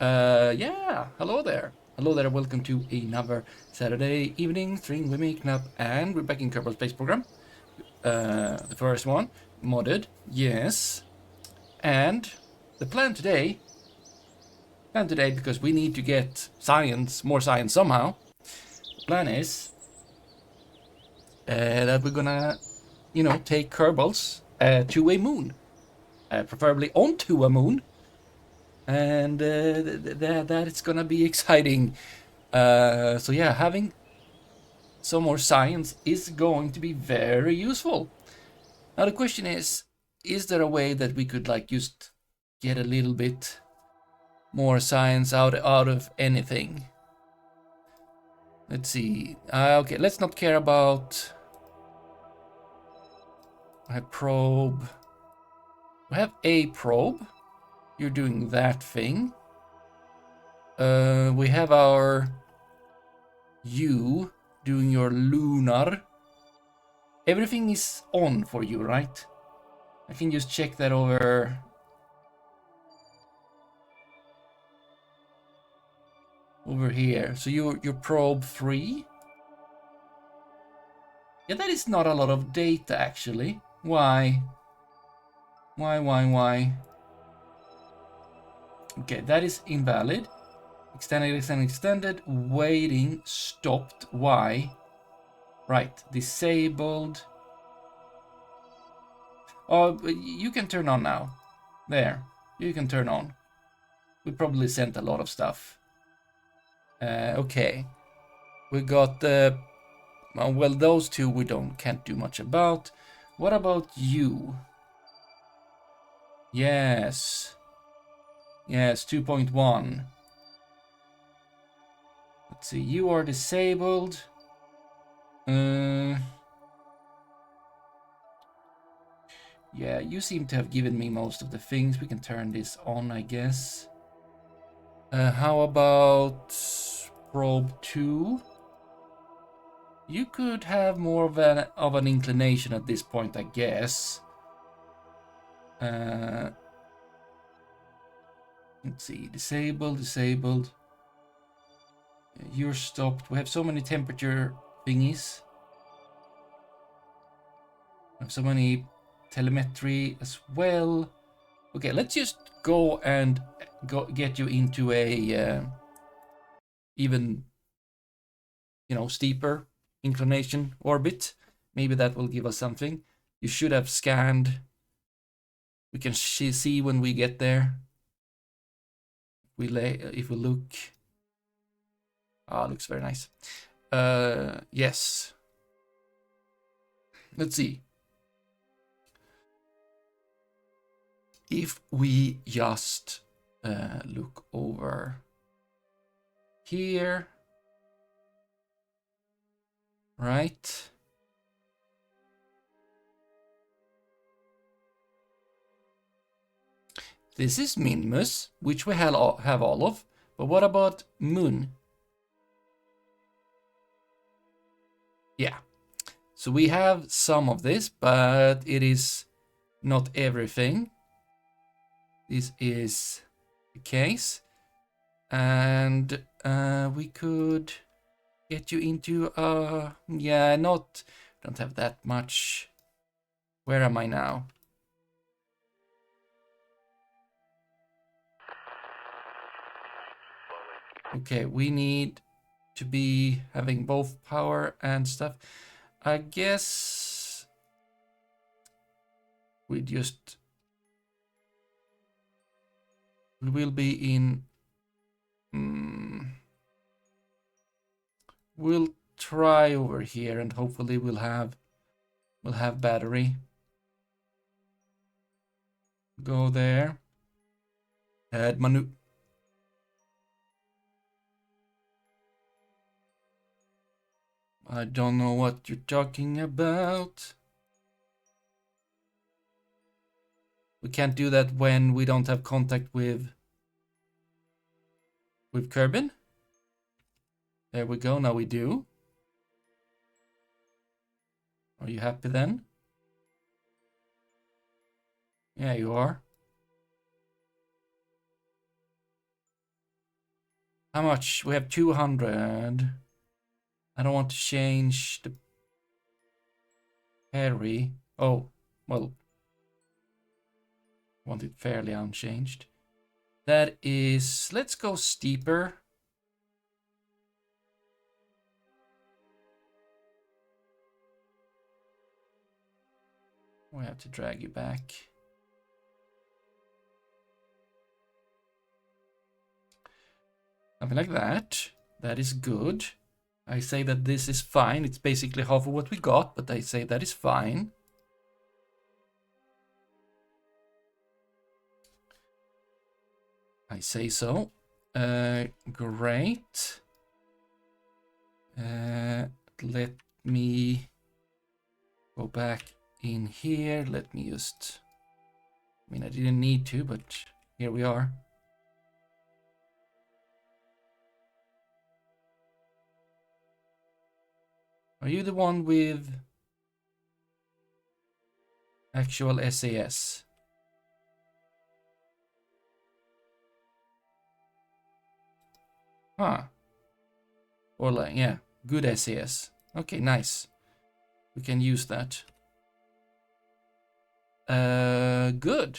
Yeah, hello there. Hello there, welcome to another Saturday evening stream with me, Knapp, and we're back in Kerbal Space Program. The first one, modded, yes. And the plan today, because we need to get science, more science somehow. The plan is that we're gonna, take Kerbals to a moon. Preferably onto a moon. And that it's gonna be exciting. So yeah, having some more science is going to be very useful. Now the question is there a way that we could like just get a little bit more science out of anything? Let's see. Okay, let's not care about my probe. We have a probe. You're doing that thing. We have our you doing your lunar. Everything is on for you, right? I can just check that over here. So your probe 3. Yeah, that is not a lot of data actually. Why? Why? Okay, that is invalid. Extended. Waiting. Stopped. Why? Right. Disabled. Oh, you can turn on now. There. You can turn on. We probably sent a lot of stuff. Okay. We got the... well, those two we can't do much about. What about you? Yes. Yes, 2.1. Let's see, you are disabled. Yeah, you seem to have given me most of the things. We can turn this on, I guess. How about probe 2? You could have more of an inclination at this point, I guess. Let's see, disabled. You're stopped. We have so many temperature thingies. We have so many telemetry as well. Okay, let's just go and get you into a even, steeper inclination orbit. Maybe that will give us something. You should have scanned. We can see when we get there. If we look. Ah, looks very nice. Yes. Let's see. If we just look over here, right? This is Minmus, which we have all of. But what about Moon? Yeah. So we have some of this, but it is not everything. This is the case. And we could get you into yeah, don't have that much. Where am I now? Okay, we need to be having both power and stuff. I guess we will be in. We'll try over here and hopefully we'll have battery. Go there. Add manu. I don't know what you're talking about. We can't do that when we don't have contact with Kerbin. There we go, now we do. Are you happy then? Yeah, you are. How much? We have 200. I don't want to change the carry. Oh, well, want it fairly unchanged. That is, let's go steeper. We have to drag you back. Something like that. That is good. I say that this is fine. It's basically half of what we got, but I say that is fine. I say so. Great. Let me go back in here. Let me just... I mean, I didn't need to, but here we are. Are you the one with actual SAS? Huh. Or like, yeah, good SAS. Okay, nice. We can use that. Good.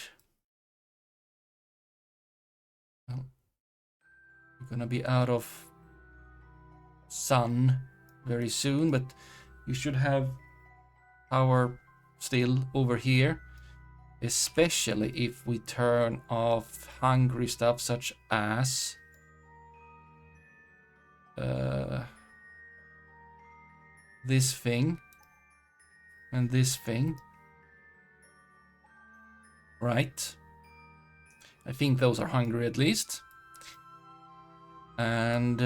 Well, we're gonna be out of sun very soon, but you should have power still over here, especially if we turn off hungry stuff such as this thing and this thing. Right. I think those are hungry at least. And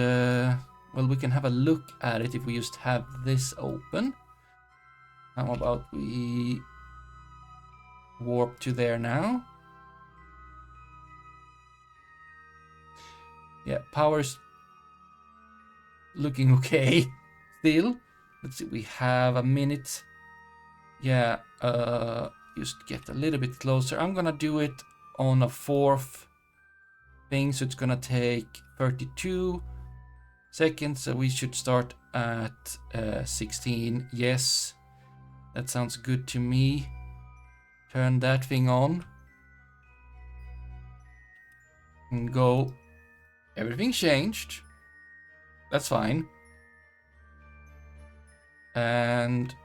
well, we can have a look at it if we just have this open. How about we warp to there now? Yeah, power's looking okay still. Let's see, we have a minute. Yeah, just get a little bit closer. I'm gonna do it on a fourth thing, so it's gonna take 32 seconds. So we should start at 16. Yes, that sounds good to me. Turn that thing on and go. Everything changed. That's fine. And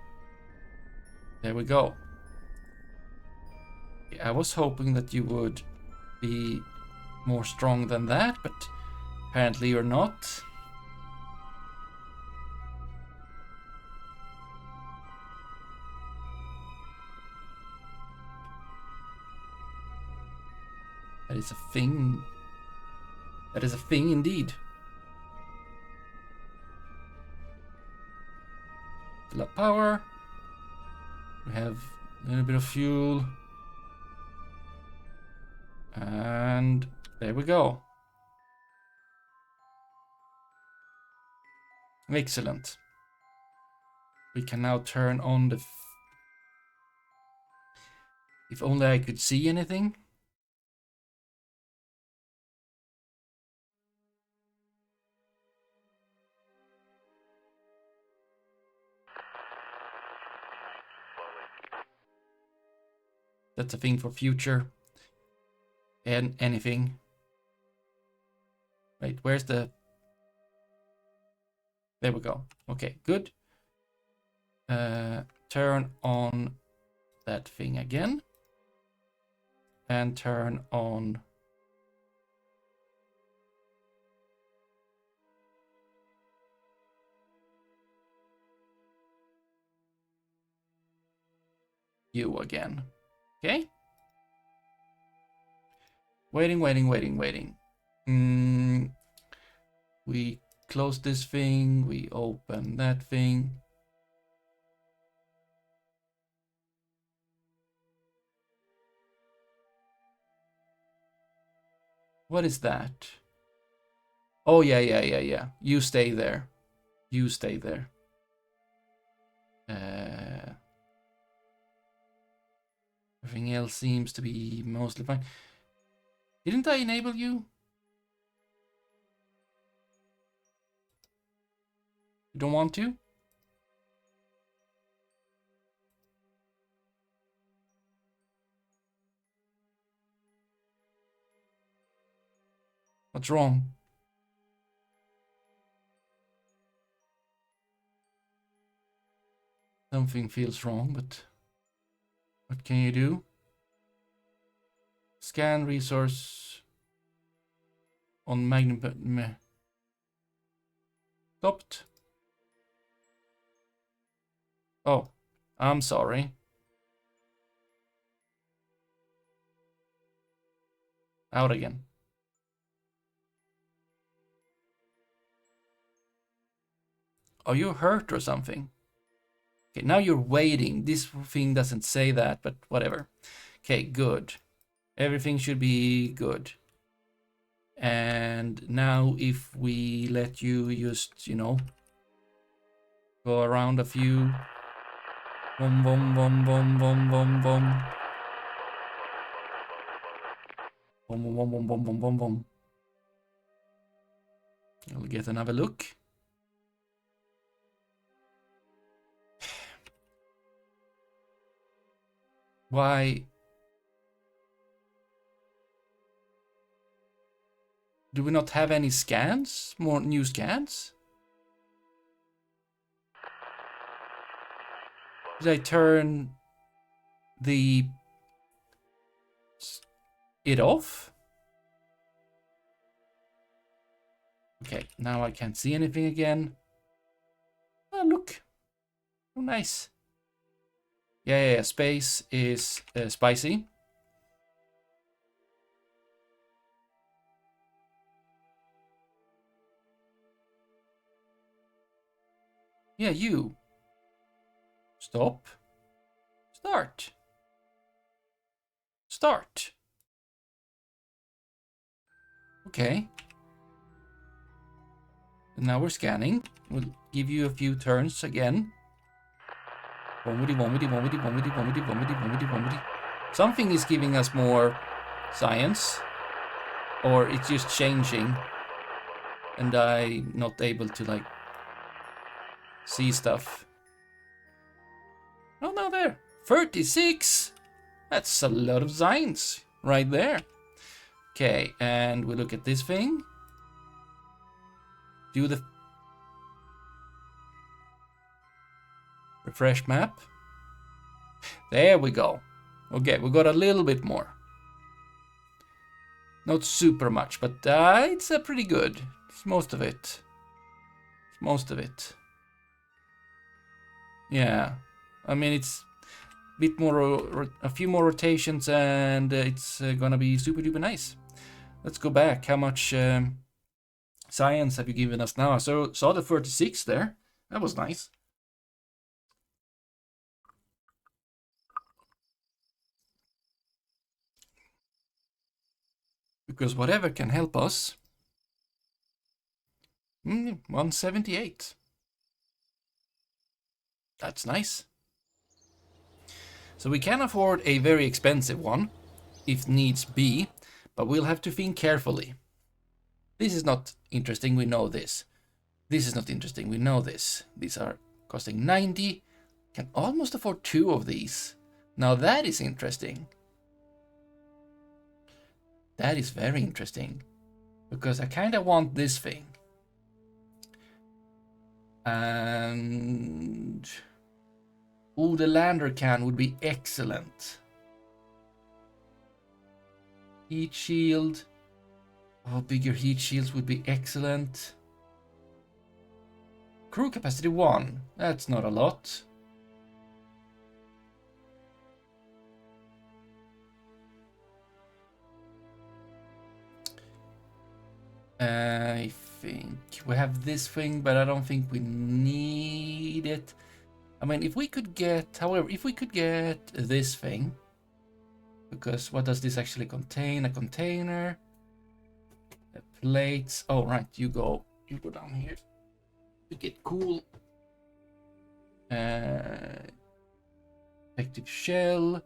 there we go. I was hoping that you would be more strong than that, but apparently you're not. That is a thing. That is a thing indeed. Fill up power. We have a little bit of fuel. And there we go. Excellent. We can now turn on the... If only I could see anything. That's a thing for future. And anything. Wait, where's the... There we go. Okay, good. Turn on that thing again. And turn on... you again. Okay? Waiting. We close this thing. We open that thing. What is that? Oh, yeah. You stay there. You stay there. Everything else seems to be mostly fine. Didn't I enable you? You don't want to? What's wrong? Something feels wrong, but what can you do? Scan resource on magnet stopped. Oh, I'm sorry. Out again. Are you hurt or something? Okay, now you're waiting. This thing doesn't say that, but whatever. Okay, good. Everything should be good. And now if we let you just, you know, go around a few. Boom, boom, boom, boom, boom, boom, boom. Boom, boom, boom, boom, boom, boom, boom, boom. We'll get another look. Why do we not have any scans? More new scans? Did I turn it off? Okay, now I can't see anything again. Oh, look. Oh, nice. Yeah, space is spicy. Yeah, you. Stop. Start. Start. Okay. And now we're scanning. We'll give you a few turns again. Bombity, bombity, bombity, bombity, bombity, bombity, bombity, bombity. Something is giving us more science. Or it's just changing. And I'm not able to, like, see stuff. Oh, no, there. 36! That's a lot of science right there. Okay, and we look at this thing. Do the refresh map. There we go. Okay, we got a little bit more. Not super much, but it's pretty good. It's most of it. It's most of it. Yeah, I mean it's a bit more, a few more rotations, and it's gonna be super duper nice. Let's go back. How much science have you given us now? So saw the 36 there. That was nice. Because whatever can help us. 178. That's nice. So we can afford a very expensive one, if needs be, but we'll have to think carefully. This is not interesting, we know this. This is not interesting, we know this. These are costing 90. Can almost afford 2 of these. Now that is interesting. That is very interesting. Because I kind of want this thing. And... ooh, the lander can would be excellent. Heat shield. Oh, bigger heat shields would be excellent. Crew capacity 1. That's not a lot. I think we have this thing, but I don't think we need it. I mean, if we could get, however, if we could get this thing, because what does this actually contain? A container, plates. Oh, right, you go down here. You get cool. Effective shell,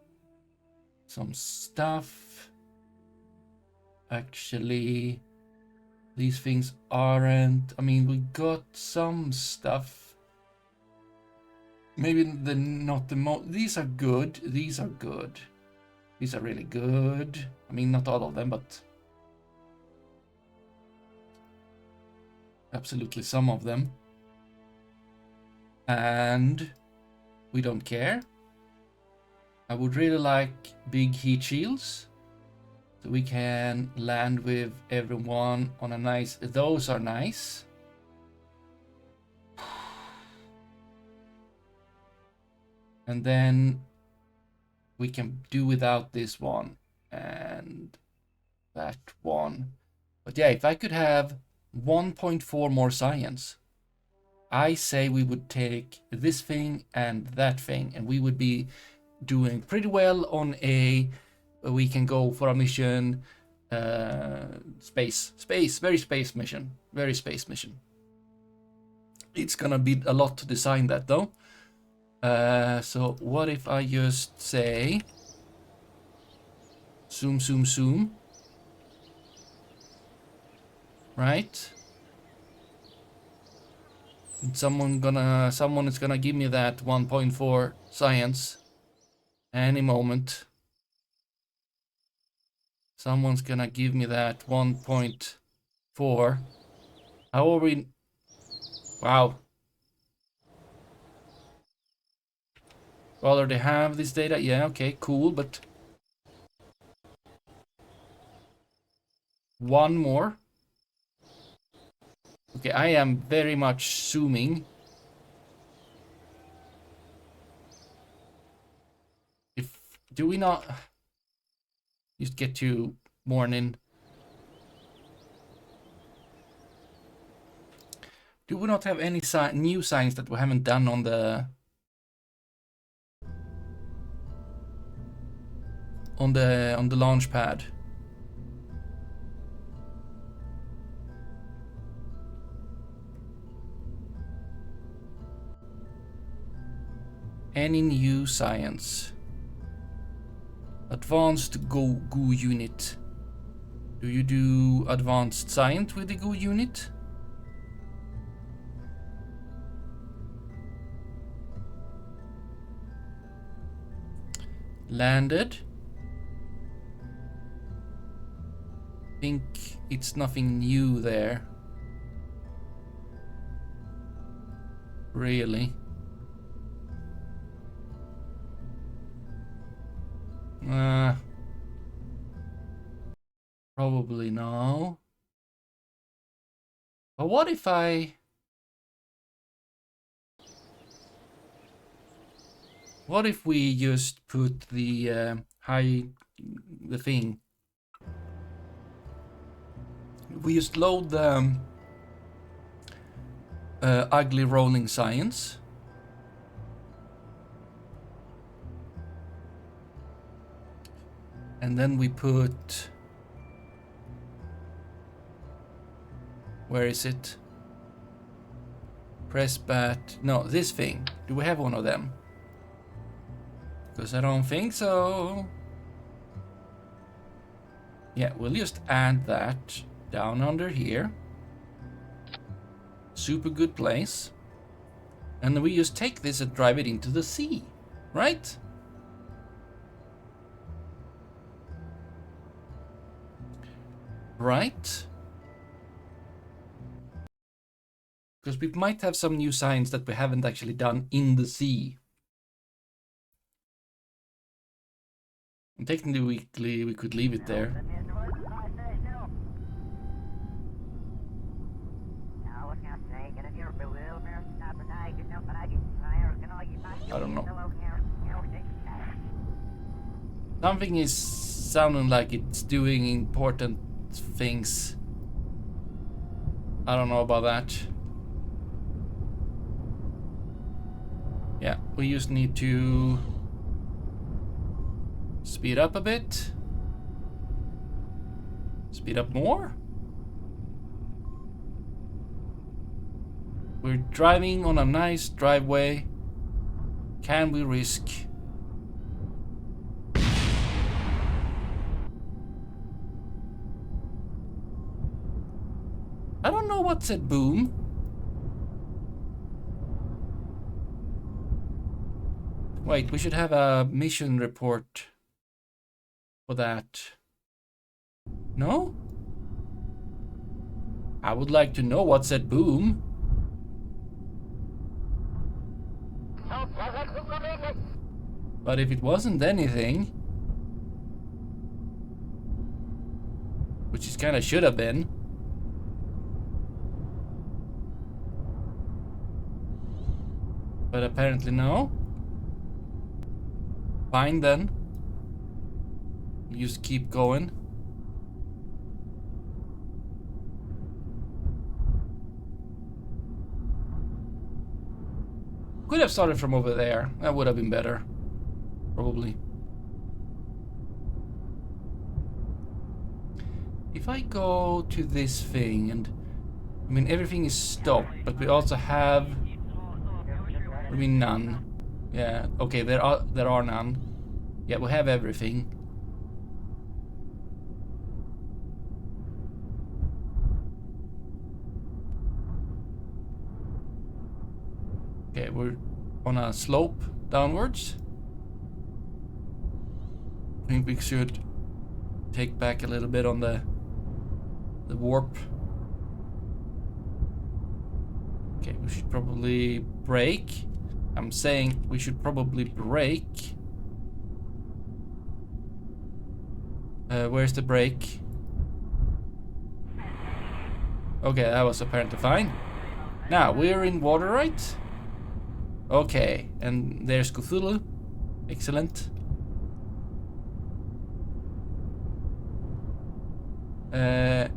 some stuff. Actually, These things aren't. I mean, we got some stuff. Maybe not the most. These are good. These are good. These are really good. I mean, not all of them, but absolutely some of them. And we don't care. I would really like big heat shields, so we can land with everyone on a nice. Those are nice. And then we can do without this one and that one. But yeah, if I could have 1.4 more science, I say we would take this thing and that thing, and we would be doing pretty well on a. We can go for a mission, space, very space mission, very space mission. It's gonna be a lot to design that though. So what if I just say zoom, zoom, zoom, right? And someone is gonna give me that 1.4 science any moment. Someone's gonna give me that 1.4. How are we? Wow. Rather they have this data. Yeah, okay, cool, but one more. Okay, I am very much zooming. Do we not just get to morning? Do we not have any new signs that we haven't done on the launch pad? Any new science? Advanced GO unit. Do you do advanced science with the GO unit? Landed. Think it's nothing new there. Really? Probably no. But what if I... What if we just put the thing? We just load the ugly rolling science. And then we put... Where is it? Press bat. No, this thing. Do we have one of them? Because I don't think so. Yeah, we'll just add that down under here. Super good place. And then we just take this and drive it into the sea, right? Right? Because we might have some new signs that we haven't actually done in the sea. And technically, we could leave it there. I don't know. Something is sounding like it's doing important things. I don't know about that. Yeah, we just need to speed up a bit. Speed up more. We're driving on a nice driveway. Can we risk? I don't know what said boom. Wait, we should have a mission report for that. No? I would like to know what said boom. But if it wasn't anything, which it kind of should have been. But apparently no. Fine then. Just keep going. Could have started from over there. That would have been better. Probably. If I go to this thing and... I mean, everything is stopped, but we also have... I mean, none. Yeah, okay, there are none. Yeah, we have everything. Okay, we're on a slope downwards. I think we should take back a little bit on the warp. Okay, we should probably brake. I'm saying we should probably brake. Where's the brake? Okay, that was apparently fine. Now, we're in water, right? Okay, and there's Cthulhu. Excellent. There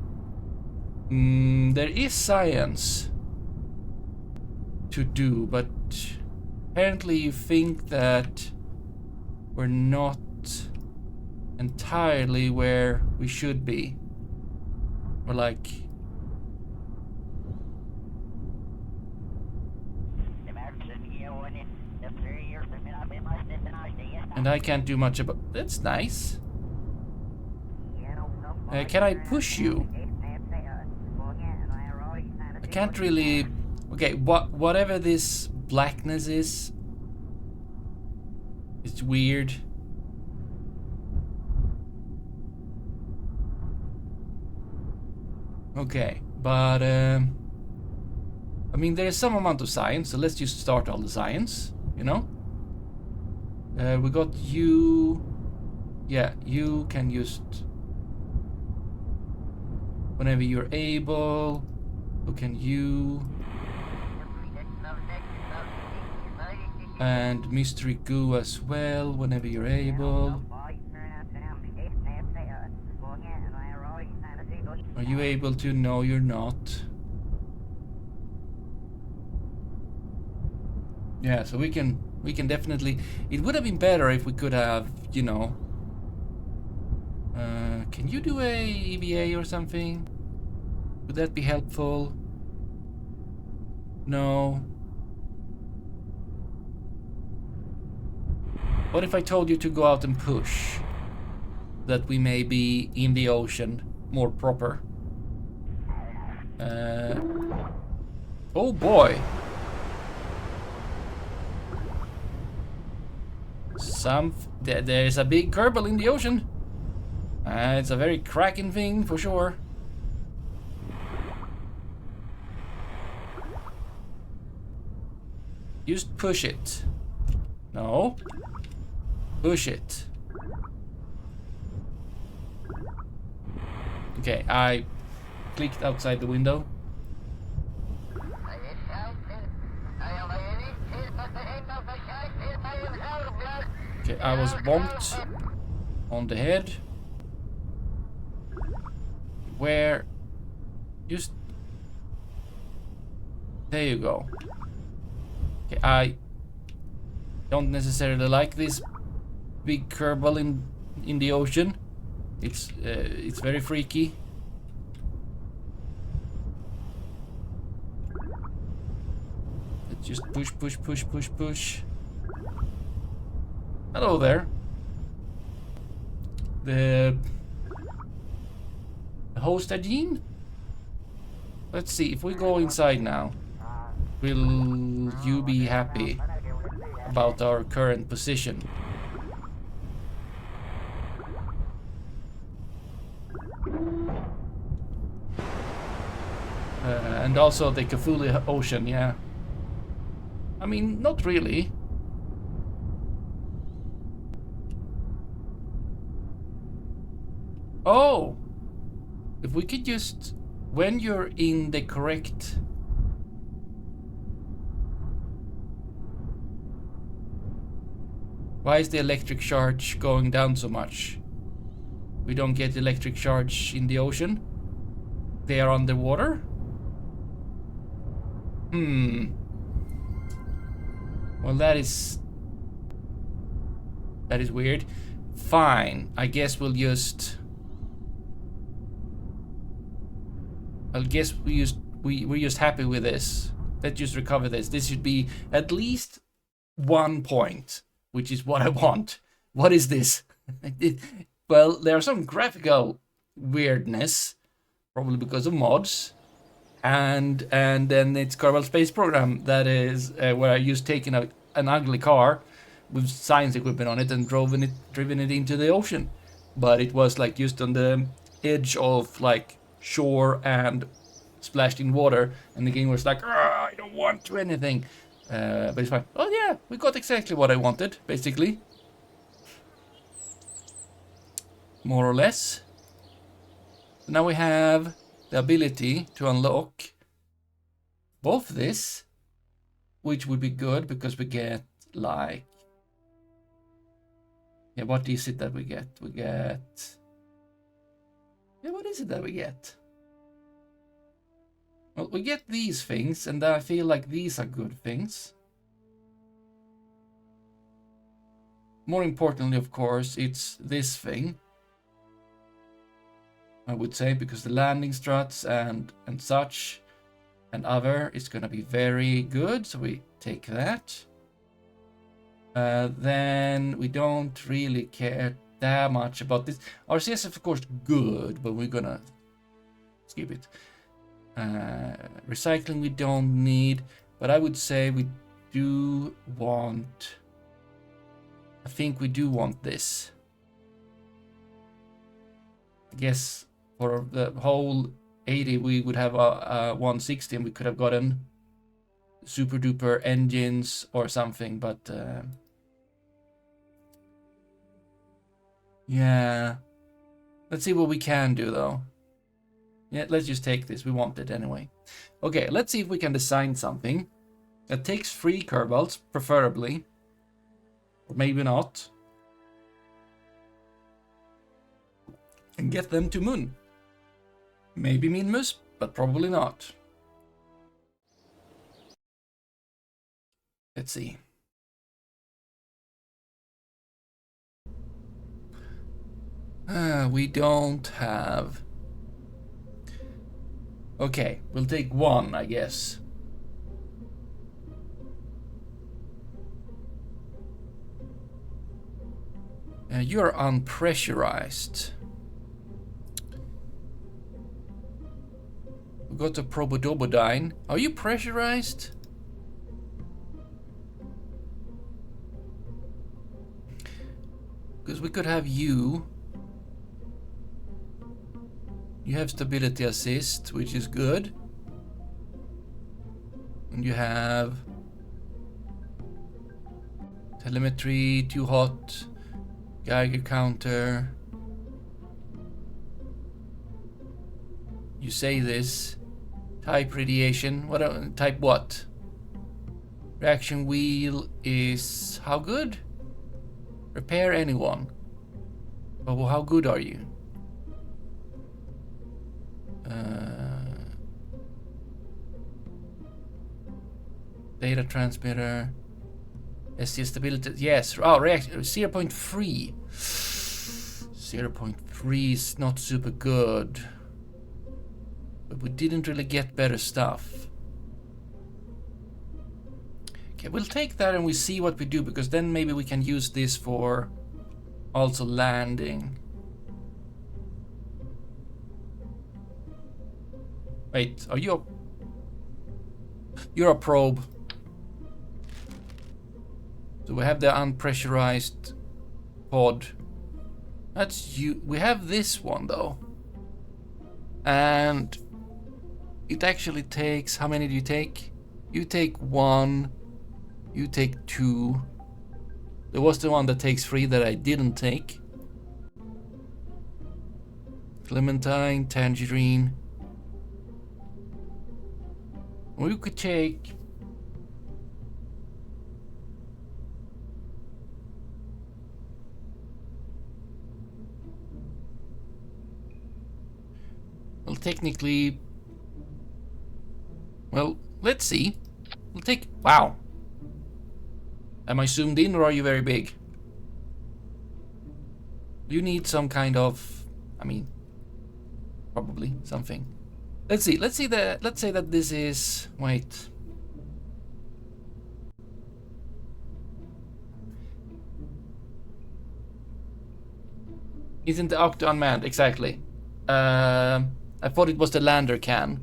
is science to do, but apparently you think that we're not entirely where we should be. Or like... And I can't do much about... That's nice. Can I push you? I can't really... Okay, whatever this blackness is... It's weird. Okay, but... I mean, there is some amount of science, so let's just start all the science, you know? We got you... Yeah, you can just... Whenever you're able... So can you... And Mystery Goo as well, whenever you're able. Are you able to? No, you're not. Yeah, so we can definitely... It would have been better if we could have, you know... can you do a EVA or something? Would that be helpful? No. What if I told you to go out and push? That we may be in the ocean more proper. Oh boy. There's a big Kerbal in the ocean. It's a very cracking thing for sure. Just push it. No. Push it. Okay, I clicked outside the window. Okay, I was bonked on the head. Where? Just... There you go. Okay, I don't necessarily like this big Kerbal in the ocean. It's very freaky. Let's just push. Hello there. The host Agene? Let's see, if we go inside now, will you be happy about our current position? And also the Cthulhu Ocean, yeah. I mean, not really. Oh! If we could just... When you're in the correct... Why is the electric charge going down so much? We don't get electric charge in the ocean? They are underwater? Well, that is weird. Fine. I guess we'll just... we're just happy with this. Let's just recover this. This should be at least 1 point, which is what I want. What is this? Well, there are some graphical weirdness, probably because of mods. And then it's Kerbal Space Program that is where I used taking an ugly car with science equipment on it and driven it into the ocean, but it was like just on the edge of like shore and splashed in water, and the game was like, I don't want to anything, but it's fine. Oh yeah, we got exactly what I wanted, basically, more or less. Now we have the ability to unlock both this, which would be good because we get like, yeah, what is it that we get? We get, yeah, what is it that we get? Well, we get these things, and I feel like these are good things. More importantly, of course, it's this thing, I would say, because the landing struts and such and other is gonna be very good, so we take that. Then we don't really care that much about this. RCS is of course good, but we're gonna skip it. Recycling we don't need, but I would say we do want, I think we do want this. I guess for the whole 80 we would have a 160 and we could have gotten super duper engines or something, but yeah, let's see what we can do though. Yeah, let's just take this, we want it anyway. Okay, let's see if we can design something that takes 3 Kerbals, preferably, or maybe not, and get them to Moon. Maybe Minmus, but probably not. Let's see. We don't have... Okay, we'll take 1, I guess. You're unpressurized. We got a Probodobodyne. Are you pressurized? Because we could have you. You have stability assist, which is good. And you have telemetry, too hot, Geiger counter. You say this. Type radiation. What type what? Reaction wheel is how good? Repair anyone. But how good are you? Data transmitter. SC stability. Yes. Oh, reaction 0.3. 0.3 is not super good. But we didn't really get better stuff. Okay, we'll take that and we see what we do, because then maybe we can use this for also landing. Wait, are you you're a probe. So we have the unpressurized pod. That's you. We have this one though. And it actually takes, how many do you take? You take 1, you take 2. There was the one that takes 3 that I didn't take. Clementine, tangerine. We could take... Well, technically... Well, let's see. We'll take... Wow. Am I zoomed in or are you very big? You need some kind of... I mean... Probably something. Let's see. Let's say that this is... Wait. Isn't the Octo unmanned? Exactly. I thought it was the lander can,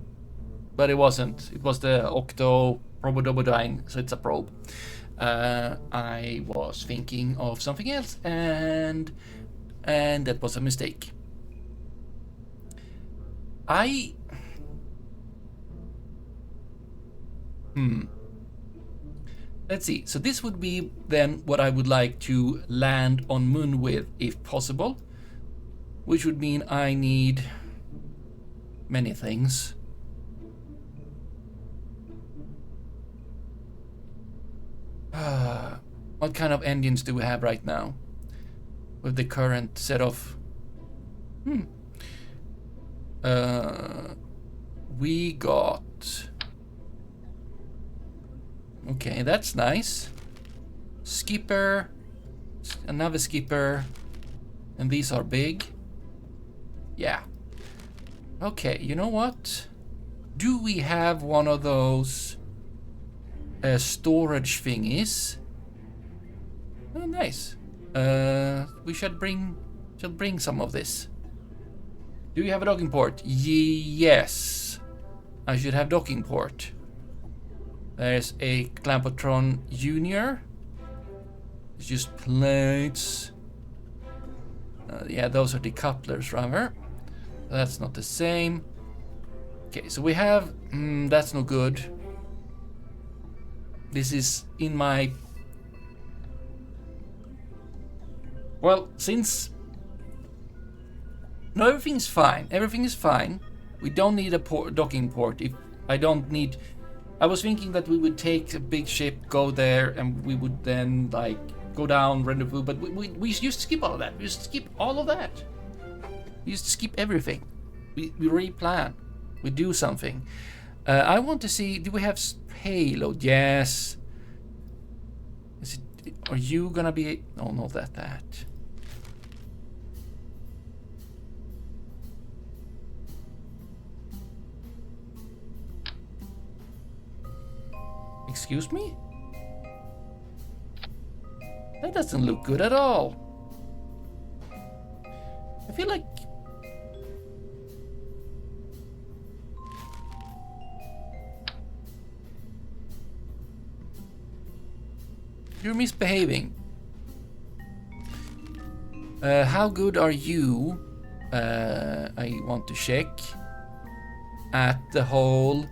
but it wasn't. It was the Octo Probodobodyne, so it's a probe. I was thinking of something else, and that was a mistake. Let's see. So this would be then what I would like to land on Moon with, if possible, which would mean I need many things. What kind of engines do we have right now with the current set of... we got... Okay, that's nice. Skipper, another skipper, and these are big. Yeah. Okay, you know what? Do we have one of those storage thingies? Oh, nice. We should bring some of this. Do you have a docking port? Yes. I should have docking port. There's a Clampotron Junior. It's just plates. Yeah, those are decouplers, rather. That's not the same. Okay, so we have... that's no good. This is in my... Well, since... No, everything is fine. Everything is fine. We don't need a docking port. If I don't need... I was thinking that we would take a big ship, go there, and we would then, like, go down, rendezvous, but we used to skip all of that. We used to skip all of that. We used to skip everything. We replan. We do something. I want to see, do we have payload? Yes. Is it, are you gonna be... No, not that. Excuse me? That doesn't look good at all. I feel like... You're misbehaving. How good are you? I want to check at the whole...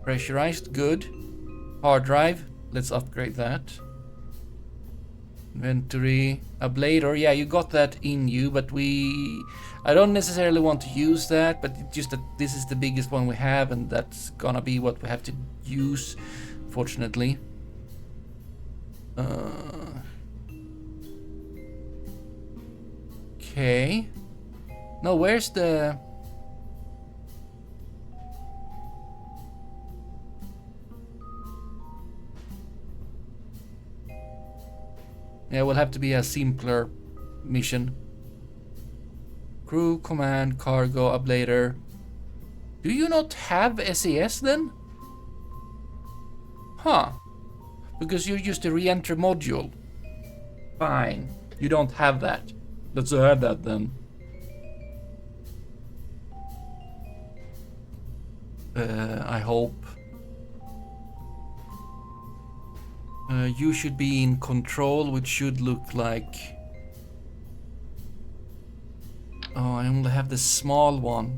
Pressurized, good. Hard drive, let's upgrade that. Inventory, ablator, yeah, you got that in you, but I don't necessarily want to use that, but it's just that this is the biggest one we have, and that's gonna be what we have to use, fortunately. Okay. No, where's the... Yeah, it will have to be a simpler mission. Crew, command, cargo, ablator. Do you not have SES then? Huh. Because you're just a re-enter module. Fine. You don't have that. Let's add that then. I hope. You should be in control, which should look like... Oh, I only have the small one.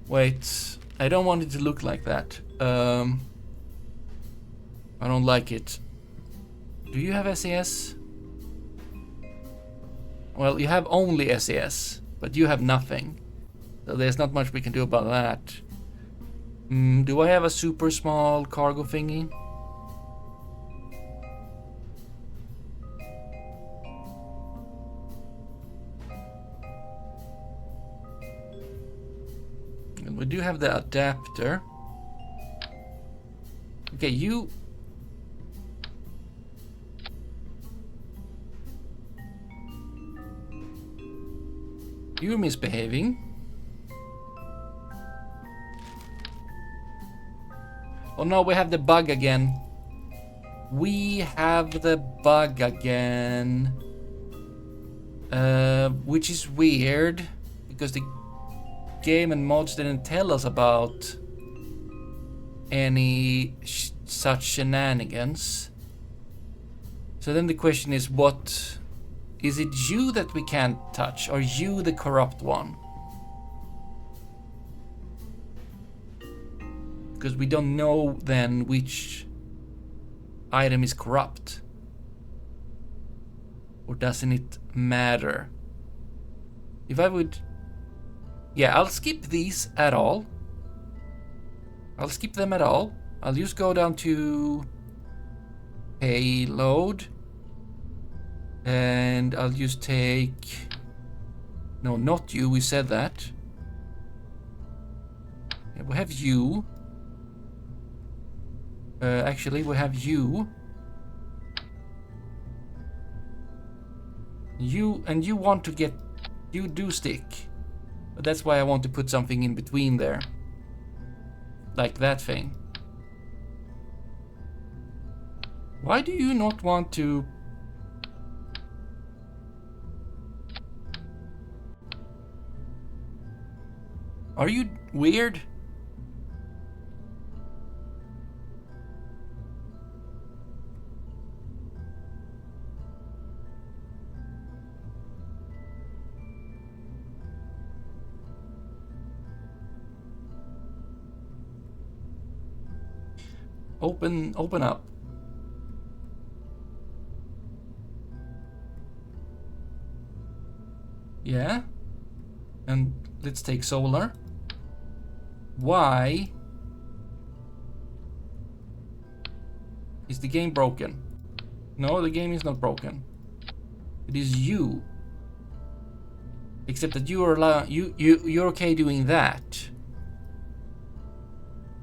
Wait, I don't want it to look like that. I don't like it. Do you have SAS? Well, you have only SAS, but you have nothing. So there's not much we can do about that. Do I have a super small cargo thingy? And we do have the adapter. Okay, you're misbehaving. Oh no, we have the bug again. We have the bug again. Which is weird, because the game and mods didn't tell us about any such shenanigans. So then the question is, what... Is it you that we can't touch? Are you the corrupt one? Because we don't know then which item is corrupt. Or doesn't it matter? If I would... Yeah, I'll skip these at all. I'll skip them at all. I'll just go down to payload. And I'll just take... No, not you, we said that. Yeah, we have you. Actually, we have you. You, and you want to get... You do stick. But that's why I want to put something in between there. Like that thing. Why do you not want to... Are you weird? Open up. Yeah. And let's take solar. Why is the game broken? No, the game is not broken. It is you. Except that you are you're okay doing that.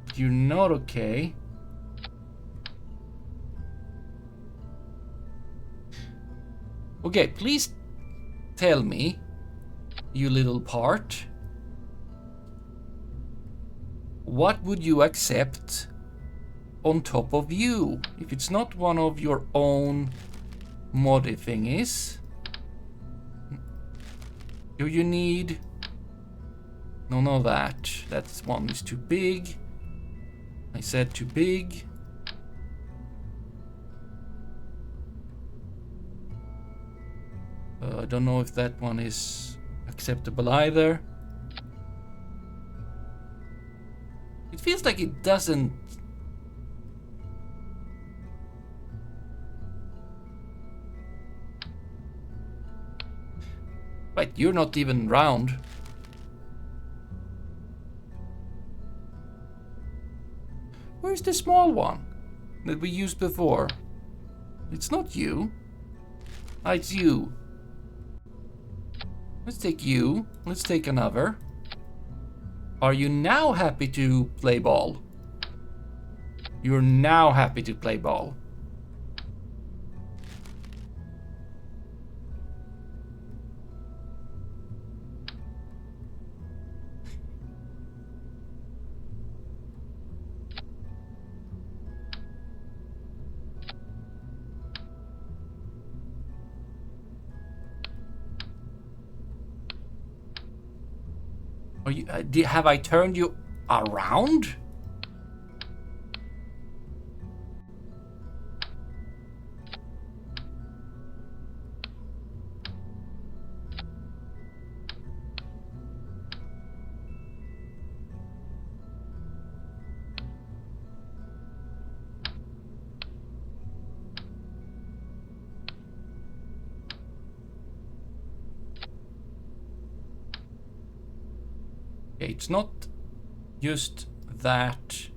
But you're not okay. Okay, please tell me, you little part. What would you accept on top of you? If it's not one of your own moddy thingies. Do you need... No, that. That one is too big. I said too big. I don't know if that one is acceptable either. It feels like it doesn't... Right, you're not even round. Where's the small one that we used before? It's not you. Ah, it's you. Let's take you. Let's take another. Are you now happy to play ball? You're now happy to play ball. Are you, have I turned you around? Okay, it's not just that.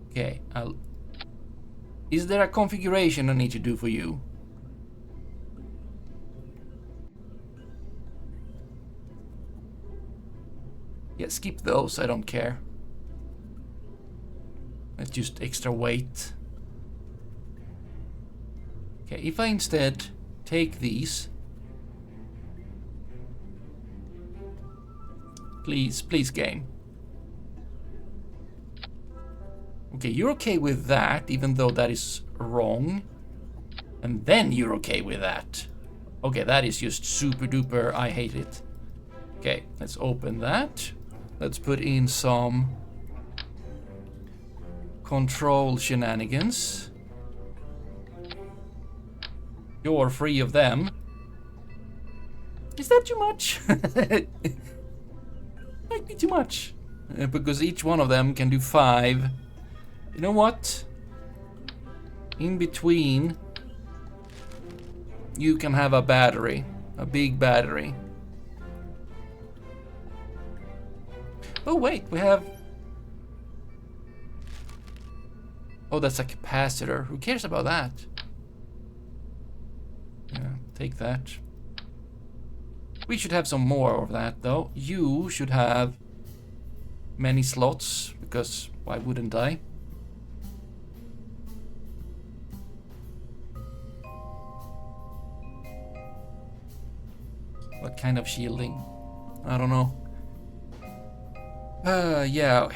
Okay, is there a configuration I need to do for you? Yeah, skip those, I don't care. That's just extra weight. Okay, if I instead take these. Please game. Okay, you're okay with that, even though that is wrong. And then you're okay with that. Okay, that is just super duper, I hate it. Okay, let's open that. Let's put in some control shenanigans. You're free of them. Is that too much? Might be too much. Because each one of them can do 5. You know what? In between, you can have a battery. A big battery. Oh wait, we have... Oh, that's a capacitor. Who cares about that? Yeah, take that. We should have some more of that though. You should have many slots, because why wouldn't I? What kind of shielding? I don't know. Yeah.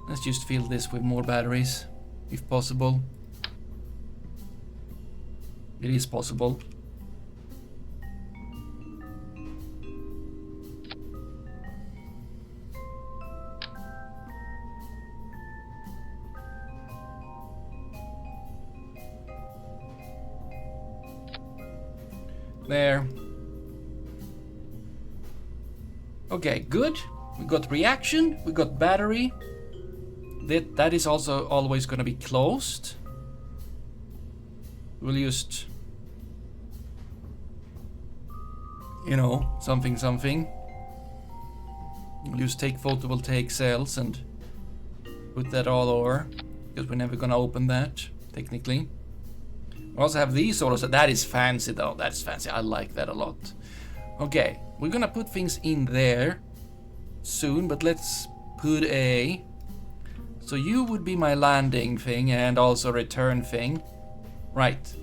Let's just fill this with more batteries, if possible. It is possible. There. Okay, good. We got reaction, we got battery. That is also always going to be closed. We'll just, you know, something. We'll just take photovoltaic cells and put that all over, because we're never going to open that, technically. We also have these sort of, that is fancy though, that's fancy, I like that a lot. Okay, we're gonna put things in there soon, but let's put a... So you would be my landing thing and also return thing. Right.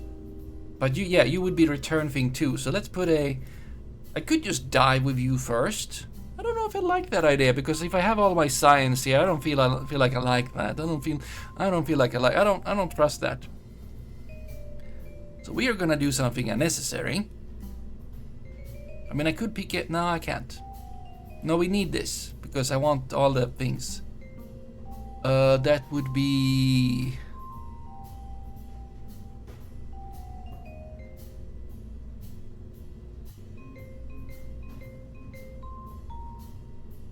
But you, yeah, you would be return thing too, so let's put a... I could just dive with you first. I don't know if I like that idea, because if I have all my science here, I don't feel like I like that. I don't feel like I don't trust that. So we are gonna do something unnecessary. I mean, I could pick it. No, I can't. No, we need this because I want all the things. That would be...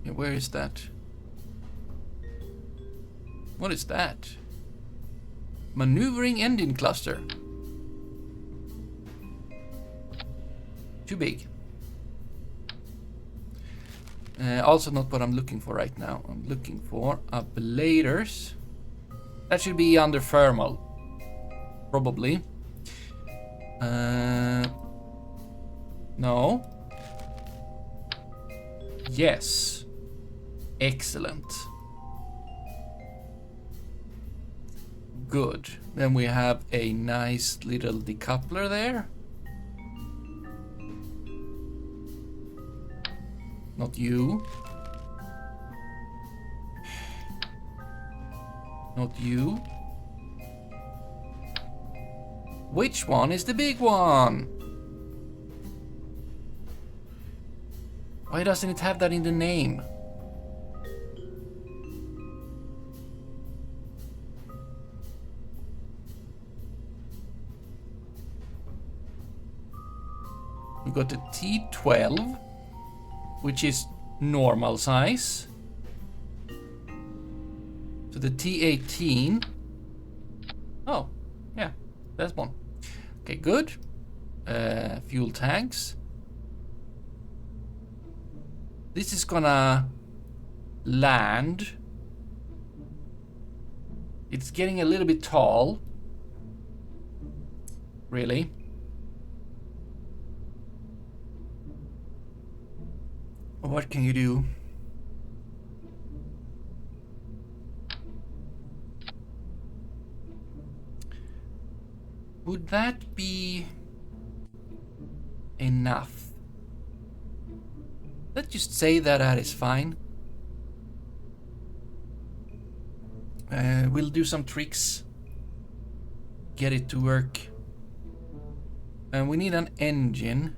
Yeah, where is that? What is that? Maneuvering engine cluster. Too big. Also not what I'm looking for right now. I'm looking for ablators. That should be under thermal. Probably. No. Yes. Excellent. Good. Then we have a nice little decoupler there. Not you. Not you. Which one is the big one? Why doesn't it have that in the name? We got the T12, which is normal size. So the T18. Oh, yeah, that's one. Okay, good. Fuel tanks. This is gonna land. It's getting a little bit tall. Really. What can you do? Would that be enough? Let's just say that that is fine. We'll do some tricks. Get it to work. And we need an engine.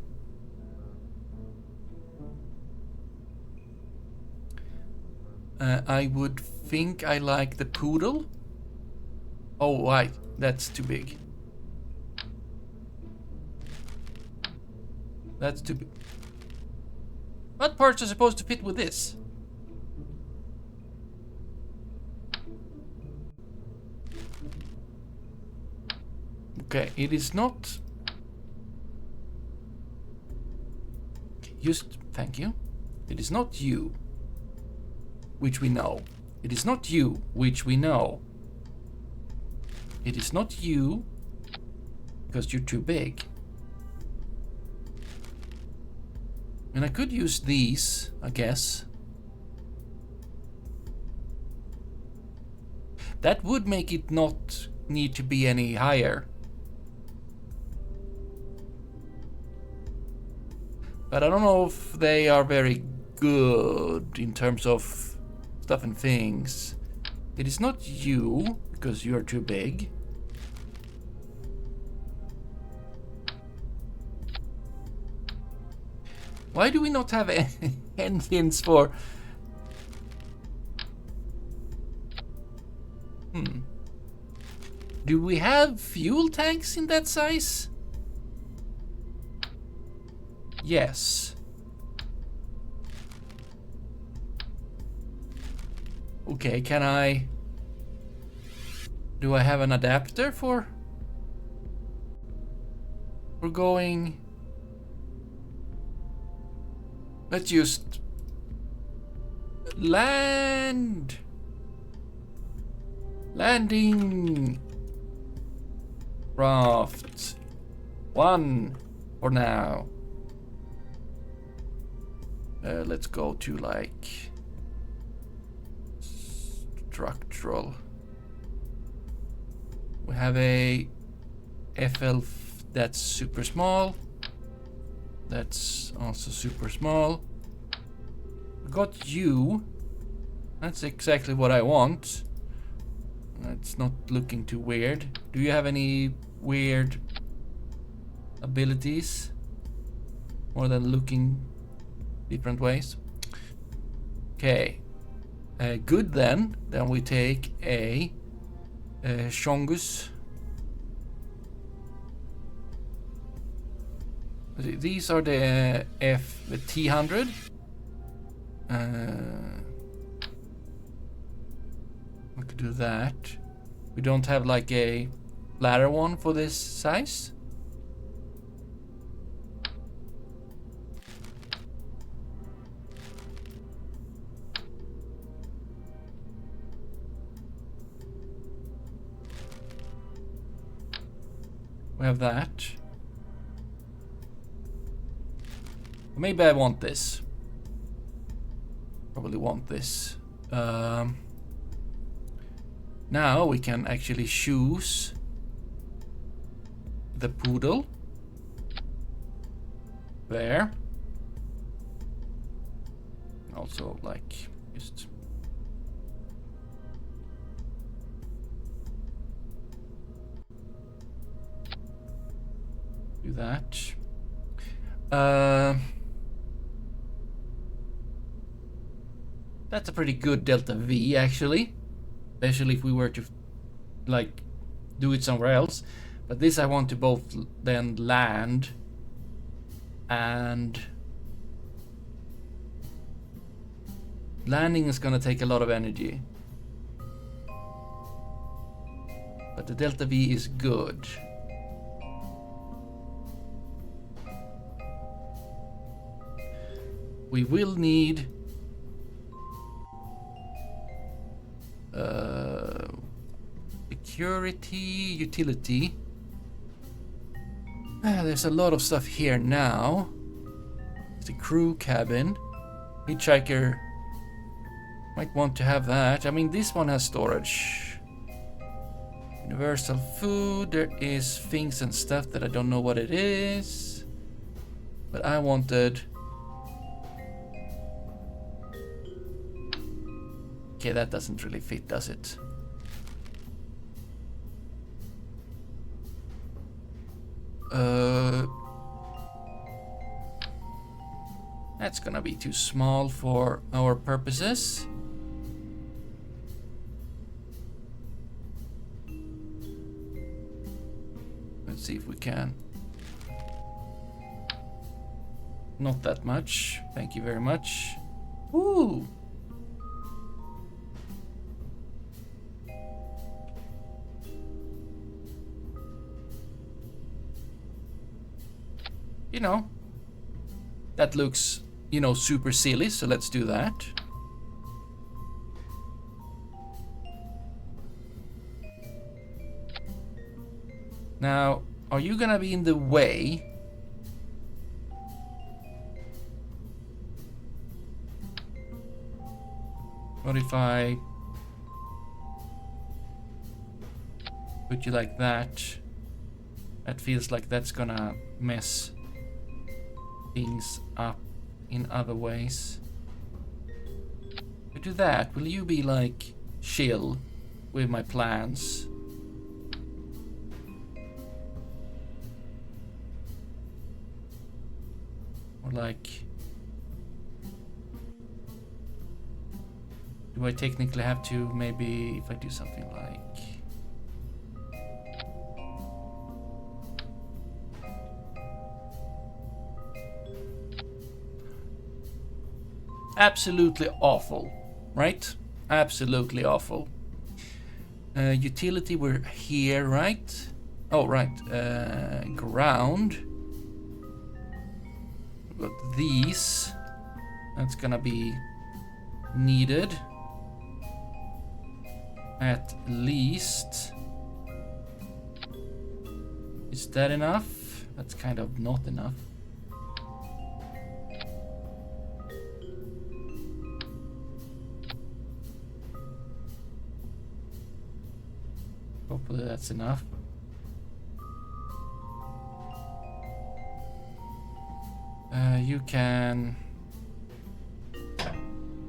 I would think I like the poodle. Oh, why? That's too big. That's too big. What parts are supposed to fit with this? Okay, it is not. Just, thank you. It is not you, which we know. It is not you, which we know. It is not you, because you're too big. And I could use these, I guess. That would make it not need to be any higher. But I don't know if they are very good in terms of stuff and things. It is not you, because you're too big. Why do we not have engines for... Do we have fuel tanks in that size? Yes. Okay, can I... Do I have an adapter for... We're going... Let's just... Land! Landing! Raft. 1 for now. Let's go to like... Structural. We have a FL that's super small. That's also super small. We got you. That's exactly what I want. It's not looking too weird. Do you have any weird abilities? More than looking different ways? Okay. Good then. Then we take a Shongus. These are the T100. We could do that. We don't have like a ladder one for this size. We have that. Maybe I want this. Probably want this. Now we can actually choose the poodle. There. Also like just... Do that. That's a pretty good delta V, actually. Especially if we were to, like, do it somewhere else. But this I want to both then land and... Landing is gonna take a lot of energy. But the delta V is good. We will need security, utility. There's a lot of stuff here now. It's a crew cabin. Hitchhiker might want to have that. I mean, this one has storage. Universal food. There is things and stuff that I don't know what it is. But I wanted... Okay, that doesn't really fit, does it? That's gonna be too small for our purposes. Let's see if we can. Not that much. Thank you very much. Ooh. You know, that looks, you know, super silly, so let's do that. Now, are you gonna be in the way? What if I put you like that? That feels like that's gonna mess things up in other ways. To do that, will you be like chill with my plans? Or like, do I technically have to, maybe if I do something like absolutely awful, right? Absolutely awful. Utility, we're here, right? Oh, right. Ground. We've got these. That's gonna be needed. At least. Is that enough? That's kind of not enough. Hopefully that's enough. You can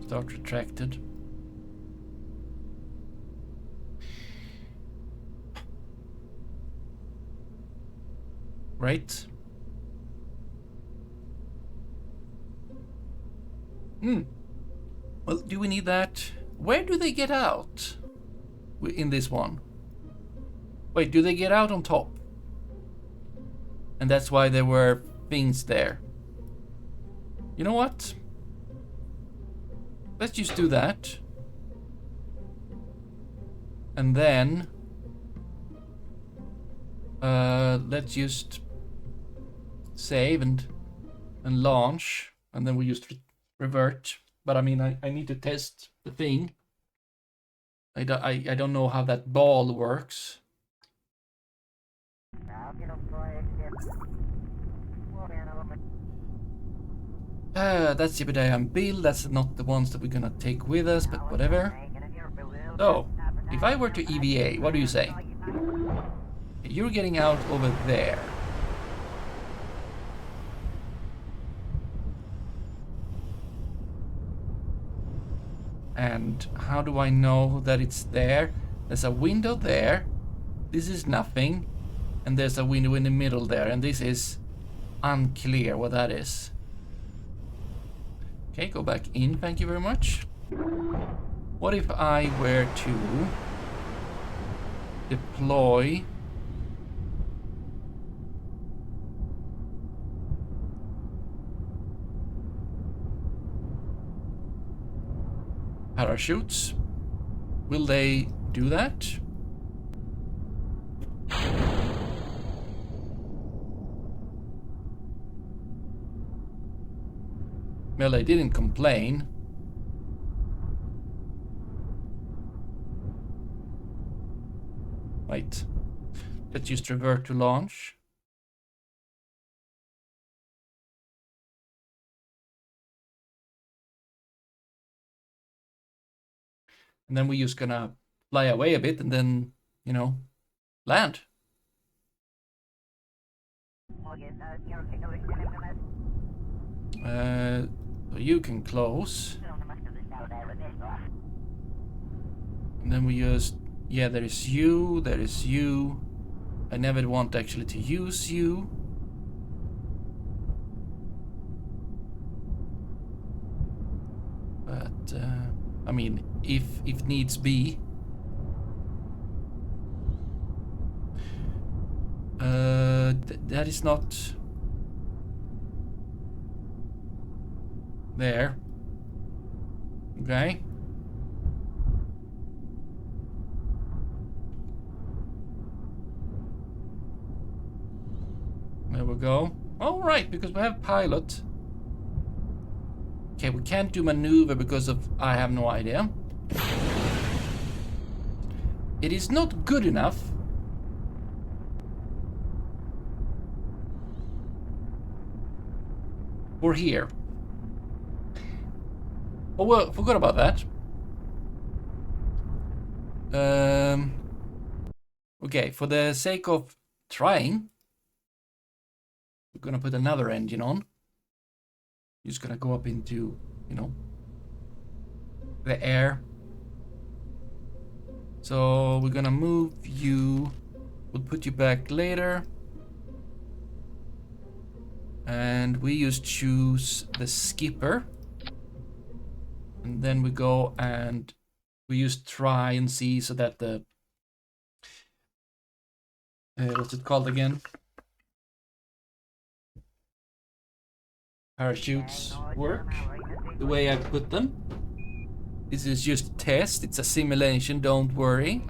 start retracted. Right? Well, do we need that? Where do they get out in this one? Wait, do they get out on top? And that's why there were things there. You know what? Let's just do that. And then let's just save and launch, and then we just revert. But I mean, I need to test the thing. I don't know how that ball works. That's Jebediah and Bill. That's not the ones that we're gonna take with us, but whatever. So, if I were to EVA, what do you say? You're getting out over there. And how do I know that it's there? There's a window there. This is nothing. And there's a window in the middle there, and this is unclear what that is. Okay, go back in, thank you very much. What if I were to deploy parachutes? Will they do that? Well, they didn't complain. Right. Let's just revert to launch. And then we're just gonna fly away a bit and then, you know, land. So you can close. And then we just, yeah, there is you, there is you. I never want actually to use you. But, I mean, if needs be. That is not there. Okay. There we go. All right, because we have pilot. Okay, we can't do maneuver because of I have no idea. It is not good enough. We're here. Oh well, forgot about that. Okay, for the sake of trying, we're gonna put another engine on. Just gonna go up into, you know, the air. So we're gonna move you. We'll put you back later. And we just choose the skipper. And then we go and we just try and see so that the what's it called again? Parachutes work the way I put them. This is just a test, it's a simulation, don't worry.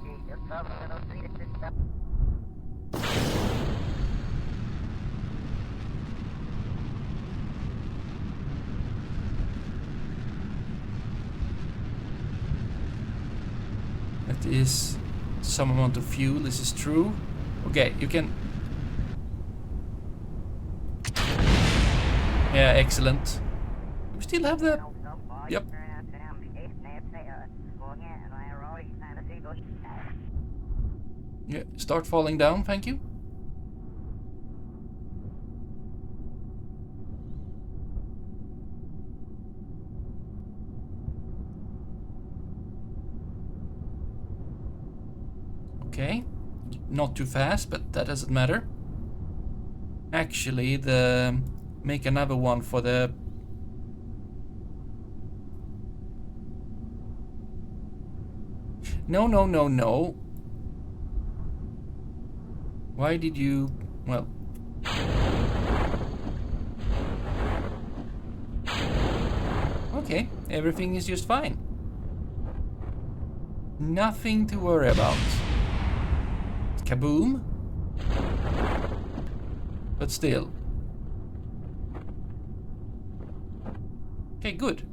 That is some amount of fuel, this is true. Okay, you can... Yeah, excellent. We still have the... Yep. Yeah, start falling down, thank you. Okay, not too fast, but that doesn't matter. Actually, make another one for the... No. Why did you... Well... Okay, everything is just fine. Nothing to worry about. Kaboom. But still. Okay, good.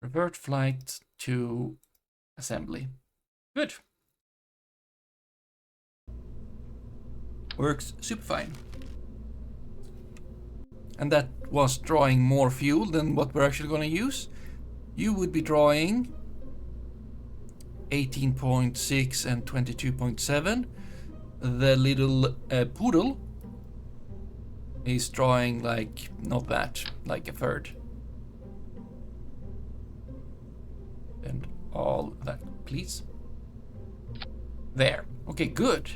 Revert flight to assembly. Good. Works super fine. And that was drawing more fuel than what we're actually going to use. You would be drawing 18.6 and 22.7. The little poodle is drawing like, not that, like a third. And all that, please. There. Okay, good.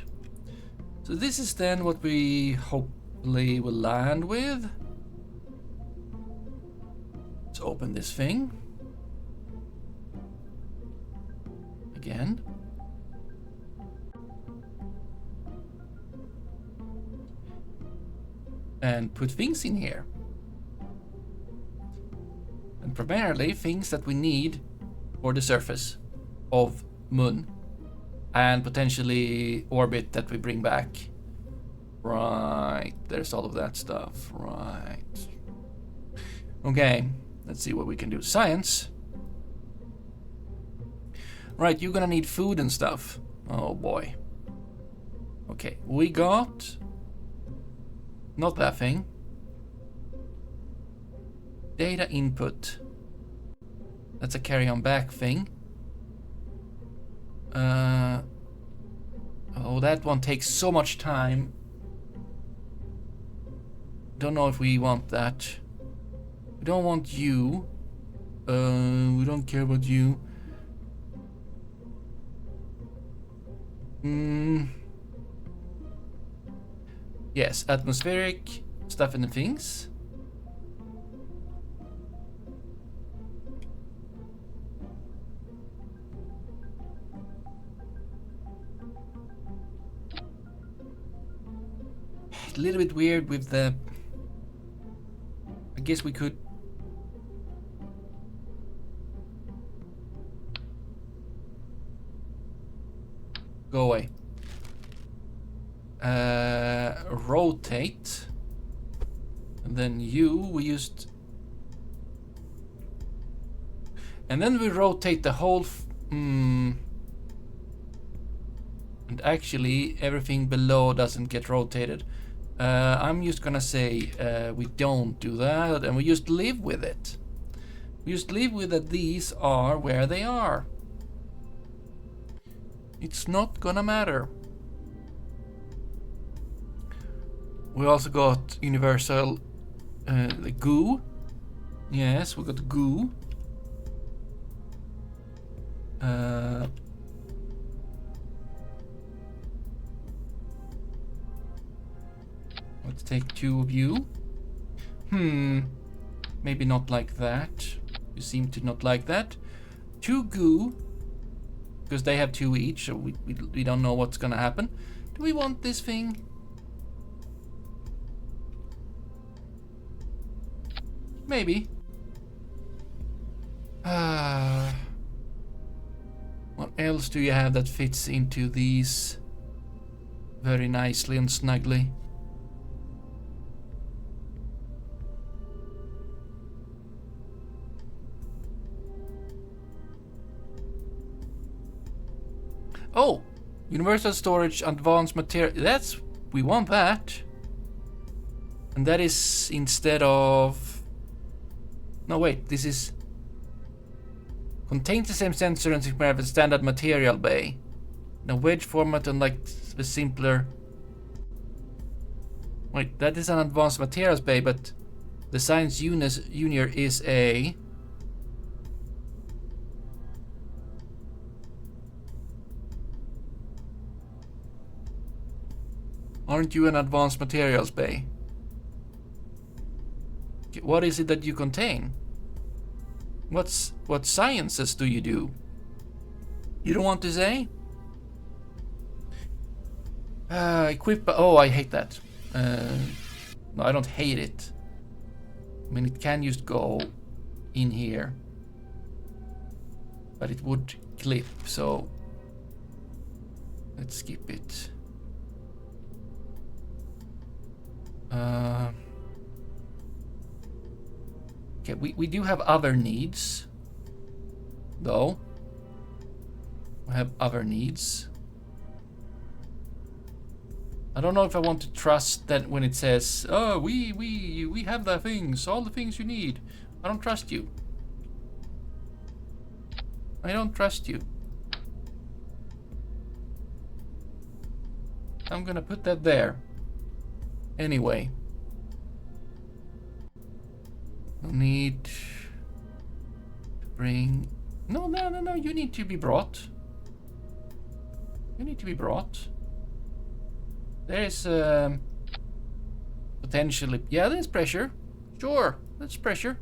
So this is then what we hopefully will land with. Let's open this thing. Again. And put things in here. And primarily things that we need for the surface of Moon. And potentially orbit that we bring back. Right, there's all of that stuff. Right. Okay, let's see what we can do. Science. Right, you're gonna need food and stuff. Oh boy. Okay, we got... not that thing. Data input. That's a carry-on back thing. Oh, that one takes so much time. Don't know if we want that. We don't want you. We don't care about you. Yes, atmospheric stuff and things. A little bit weird with the... I guess we could... go away. Rotate. And then we used... and then we rotate the whole... and actually everything below doesn't get rotated. I'm just gonna say we don't do that, and we just live with it. We just live with that these are where they are. It's not gonna matter. We also got universal the goo. Yes, we got goo. Let's take 2 of you. Maybe not like that. You seem to not like that. 2 goo. Because they have 2 each, so we don't know what's gonna happen. Do we want this thing? Maybe. What else do you have that fits into these very nicely and snugly? Oh, universal storage, advanced material. We want that. And that is instead of... no, wait, this is... contains the same sensor and standard material bay. In a wedge format, unlike the simpler... wait, that is an advanced materials bay, but the Science Junior is a... aren't you an advanced materials bay? Okay, what is it that you contain? What sciences do you do? You don't want to say? Equip... oh, I hate that. No, I don't hate it. I mean, it can just go in here. But it would clip, so... let's skip it. Okay, we do have other needs, though. We have other needs. I don't know if I want to trust that when it says, "Oh, we have the things, all the things you need." I don't trust you. I don't trust you. I'm gonna put that there. Anyway. No need to bring No, no, no, no, you need to be brought. You need to be brought. There's potentially, yeah, there's pressure. Sure, that's pressure.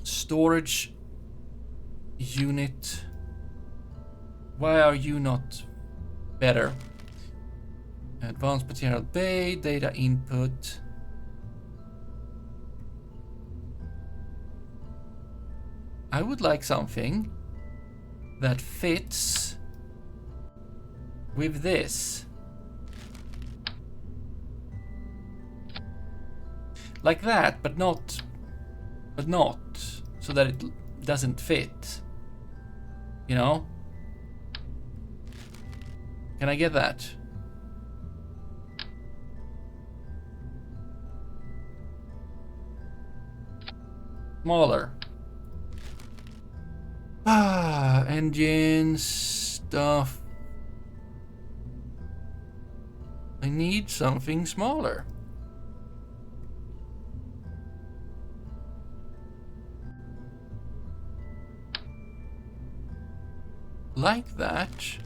Storage unit. Why are you not better? Advanced material bay, data input. I would like something that fits with this. Like that, but not so that it doesn't fit. You know? Can I get that? Smaller. Engines, stuff. I need something smaller. Like that.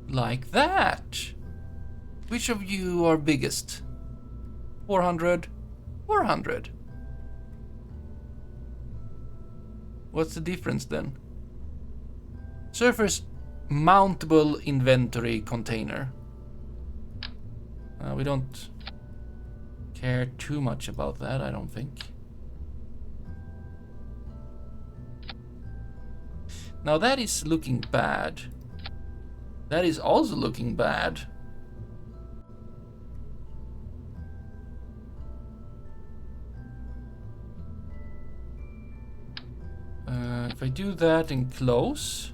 Like that. Which of you are biggest? 400? 400. What's the difference then? Surface mountable inventory container. We don't care too much about that, I don't think. Now that is looking bad. That is also looking bad. If I do that and close.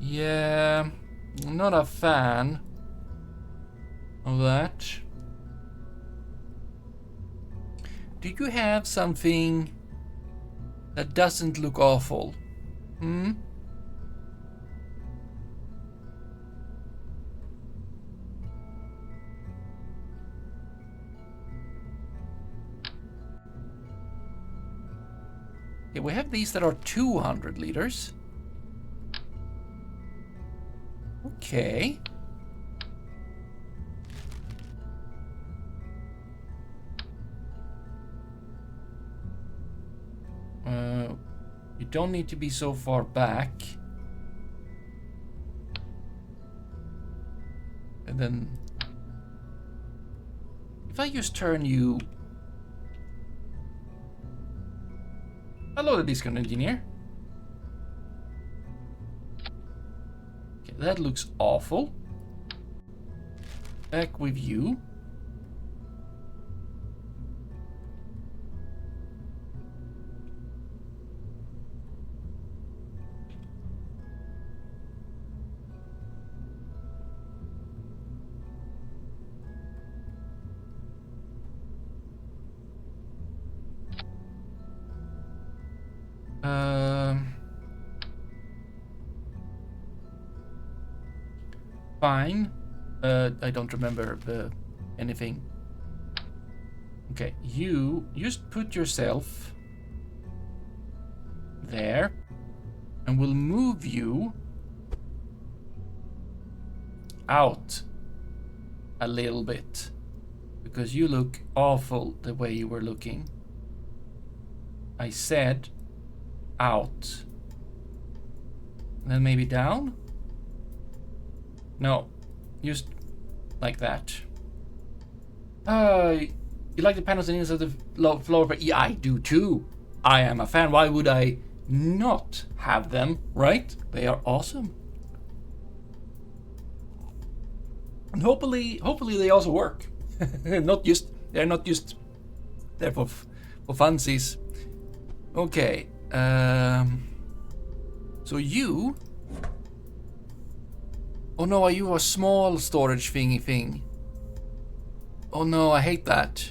Yeah, I'm not a fan of that. Do you have something that doesn't look awful? Hmm? Yeah, we have these that are 200 liters. Okay. You don't need to be so far back. And then if I just turn you... Hello, the discount engineer. Okay, that looks awful. Back with you. Fine. I don't remember anything. Okay, you just put yourself there, and we'll move you out a little bit because you look awful the way you were looking. I said out. And then maybe down? No, just like that. You like the panels and inside the floor? Yeah, I do too. I am a fan. Why would I not have them, right? They are awesome. And hopefully they also work. They're not just there for funsies. Okay. So you... Oh no, are you a small storage thingy thing? Oh no, I hate that.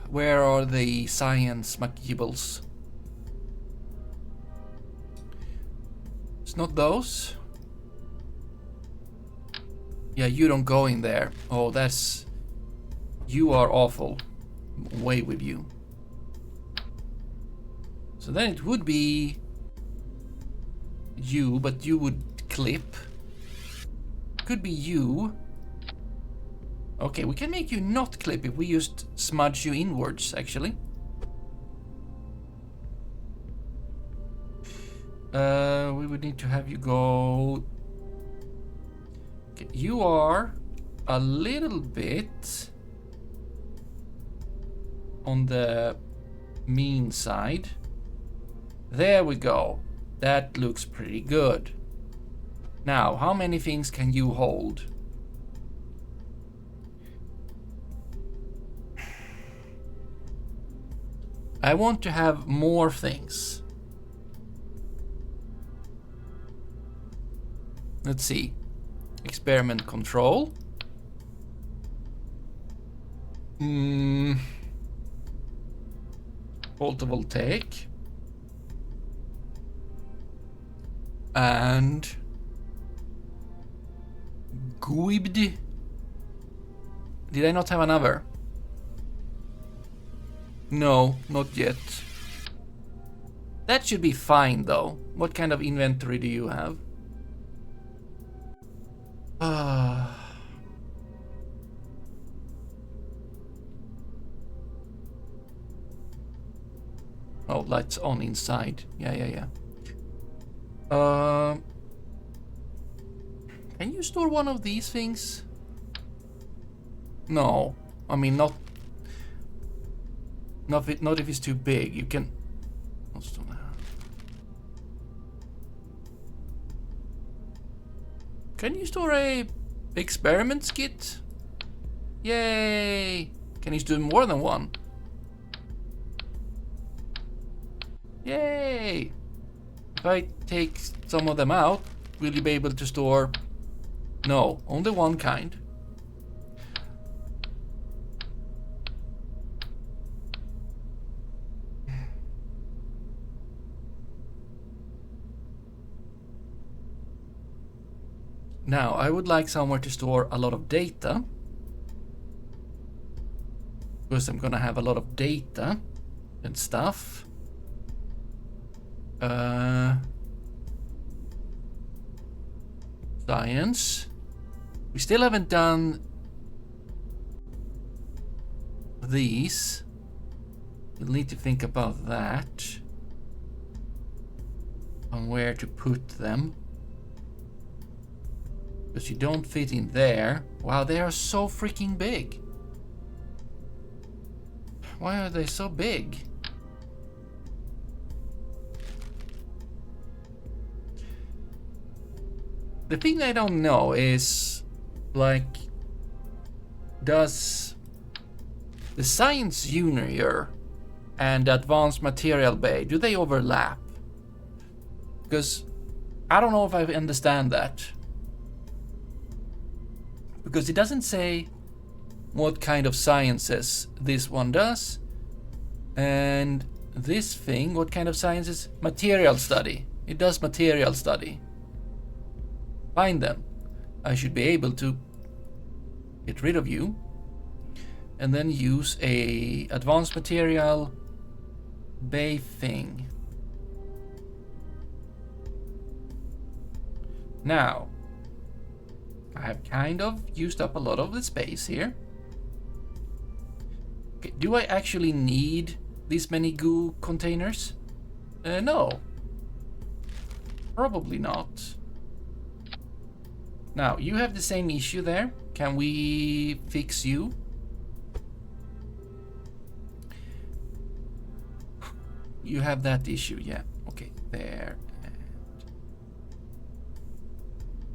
Where are the science McGibbles? It's not those. Yeah, you don't go in there. Oh, that's... You are awful. Away with you. So then it would be you, but you would clip. Could be you. Okay, we can make you not clip if we just smudge you inwards, actually. We would need to have you go... Okay, you are a little bit on the mean side. There we go. That looks pretty good. Now, how many things can you hold? I want to have more things. Let's see. Experiment control. Photovoltaic. And GUIBD. Did I not have another? No, not yet. That should be fine though. What kind of inventory do you have? Oh, lights on inside. Yeah. Can you store one of these things? No, I mean not if it's too big. You can. Can you store a experiments kit? Yay! Can you do more than one? Yay! If I take some of them out, will you be able to store? No, only one kind. Now, I would like somewhere to store a lot of data. Because I'm gonna have a lot of data and stuff. Science. We still haven't done these. We'll need to think about that. On where to put them. Because you don't fit in there. Wow, they are so freaking big. Why are they so big? The thing I don't know is, like, does the Science Junior and Advanced Material Bay, do they overlap? Because I don't know if I understand that. Because it doesn't say what kind of sciences this one does. And this thing, what kind of sciences? Material study. It does material study. Find them. I should be able to get rid of you. And then use a advanced material bay thing. Now, I have kind of used up a lot of the space here. Okay, do I actually need this many goo containers? No. Probably not. Now, you have the same issue there. Can we fix you? You have that issue, yeah. Okay, there. And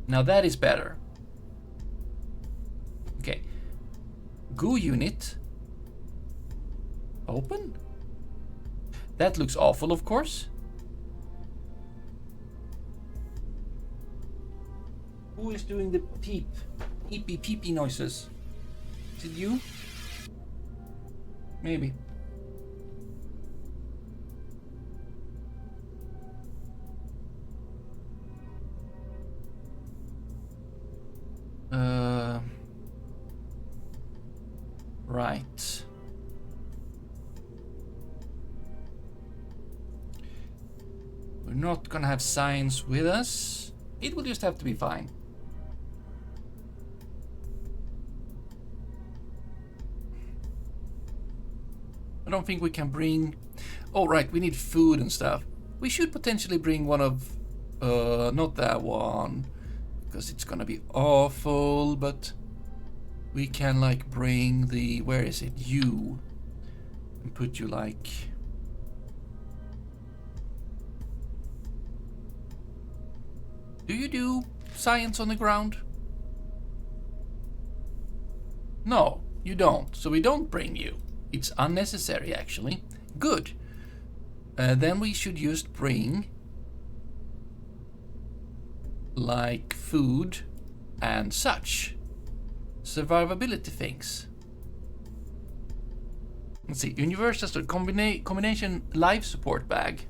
now that is better. Okay. Goo unit. Open? That looks awful, of course. Who is doing the peepee noises? Is it you? Maybe. Right. We're not gonna have science with us. It will just have to be fine. I don't think we can bring... Oh, right, we need food and stuff. We should potentially bring one of... not that one, because it's gonna be awful, but we can, like, bring the... Where is it? You. And put you, like... Do you do science on the ground? No, you don't. So we don't bring you. It's unnecessary, actually. Good. Then we should just bring like food and such. Survivability things. Let's see. Universal combination life support bag.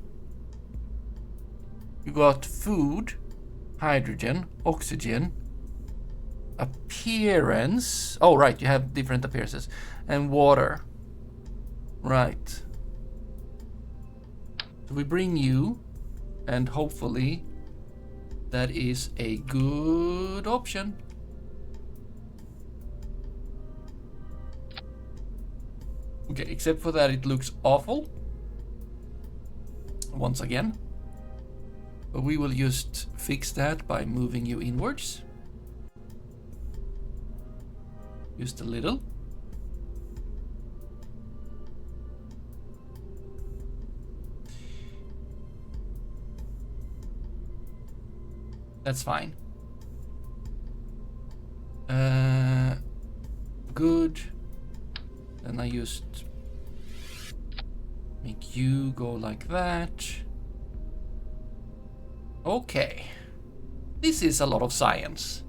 You got food, hydrogen, oxygen, appearance. Oh, right. You have different appearances. And water. Right. So we bring you, and hopefully that is a good option. Okay, except for that it looks awful. Once again. But we will just fix that by moving you inwards. Just a little. That's fine. Good. Then I just make you go like that. Okay. This is a lot of science.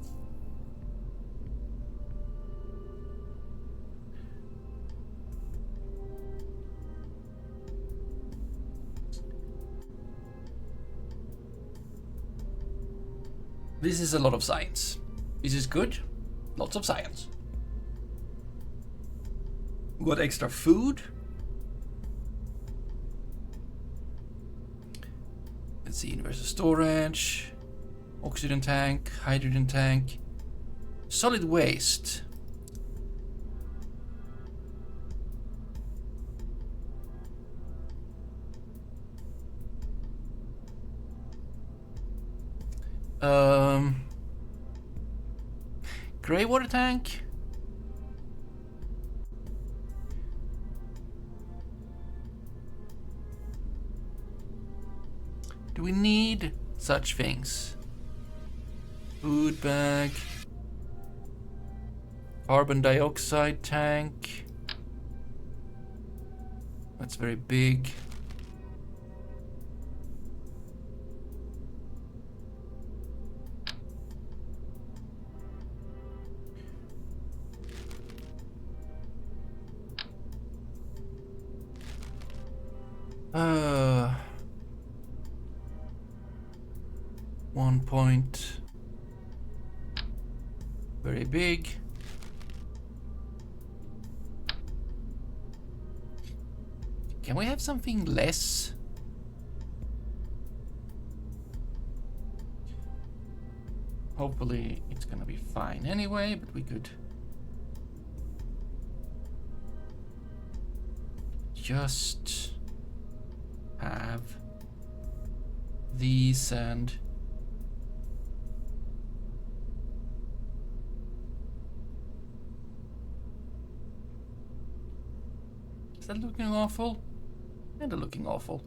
This is a lot of science. This is good. Lots of science. We got extra food. Let's see, universal storage, oxygen tank, hydrogen tank, solid waste. Gray water tank. Do we need such things? Food bag. Carbon dioxide tank. That's very big. One point. Very big. Can we have something less? Hopefully it's gonna be fine anyway, but we could just have these and is that looking awful? And looking awful.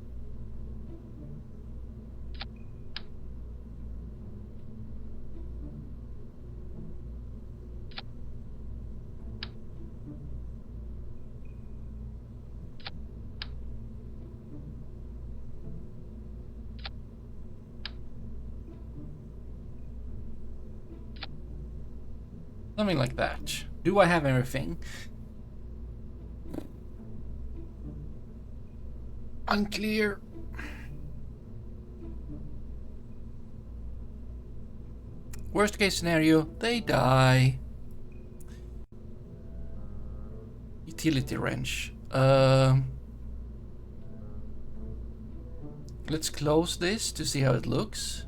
Something like that. Do I have everything? Unclear. Worst case scenario, they die. Utility wrench. Let's close this to see how it looks.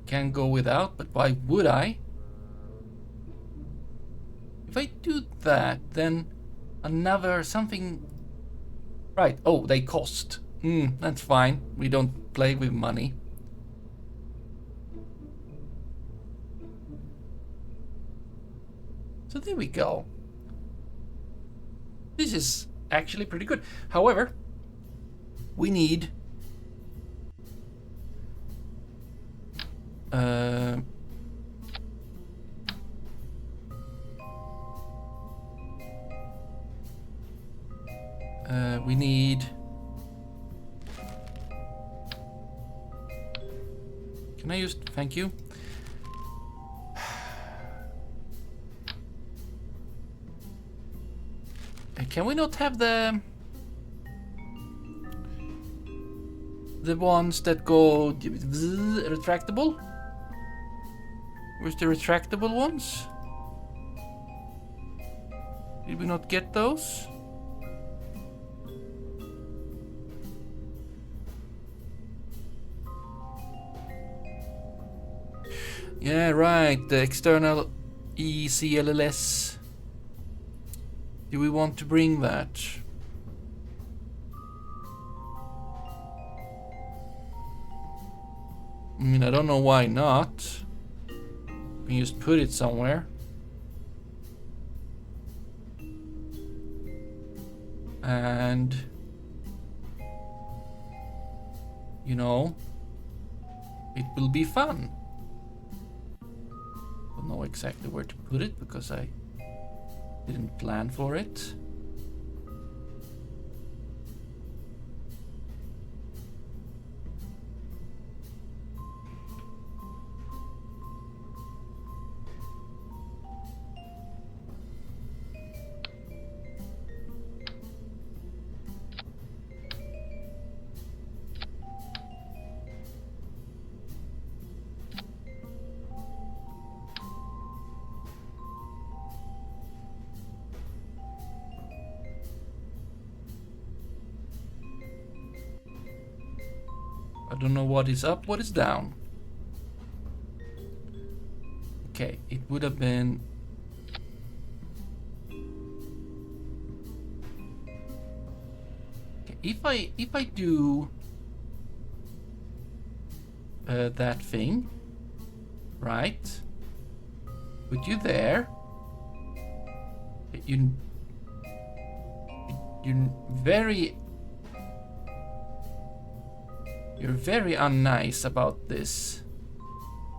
Can go without, but why would I? If I do that, then another something... Right, oh, they cost. That's fine. We don't play with money. So there we go. This is actually pretty good. However, we need we need... Can I use... Thank you. Can we not have the ones that go retractable? Where's the retractable ones? Did we not get those? Yeah, right, the external ECLLS. Do we want to bring that? I mean, I don't know why not. We can just put it somewhere. And... you know, it will be fun. Don't know exactly where to put it because I didn't plan for it. I don't know what is up, what is down. Okay, it would have been... Okay, if I do that thing, right? Put you there. You're very unnice about this.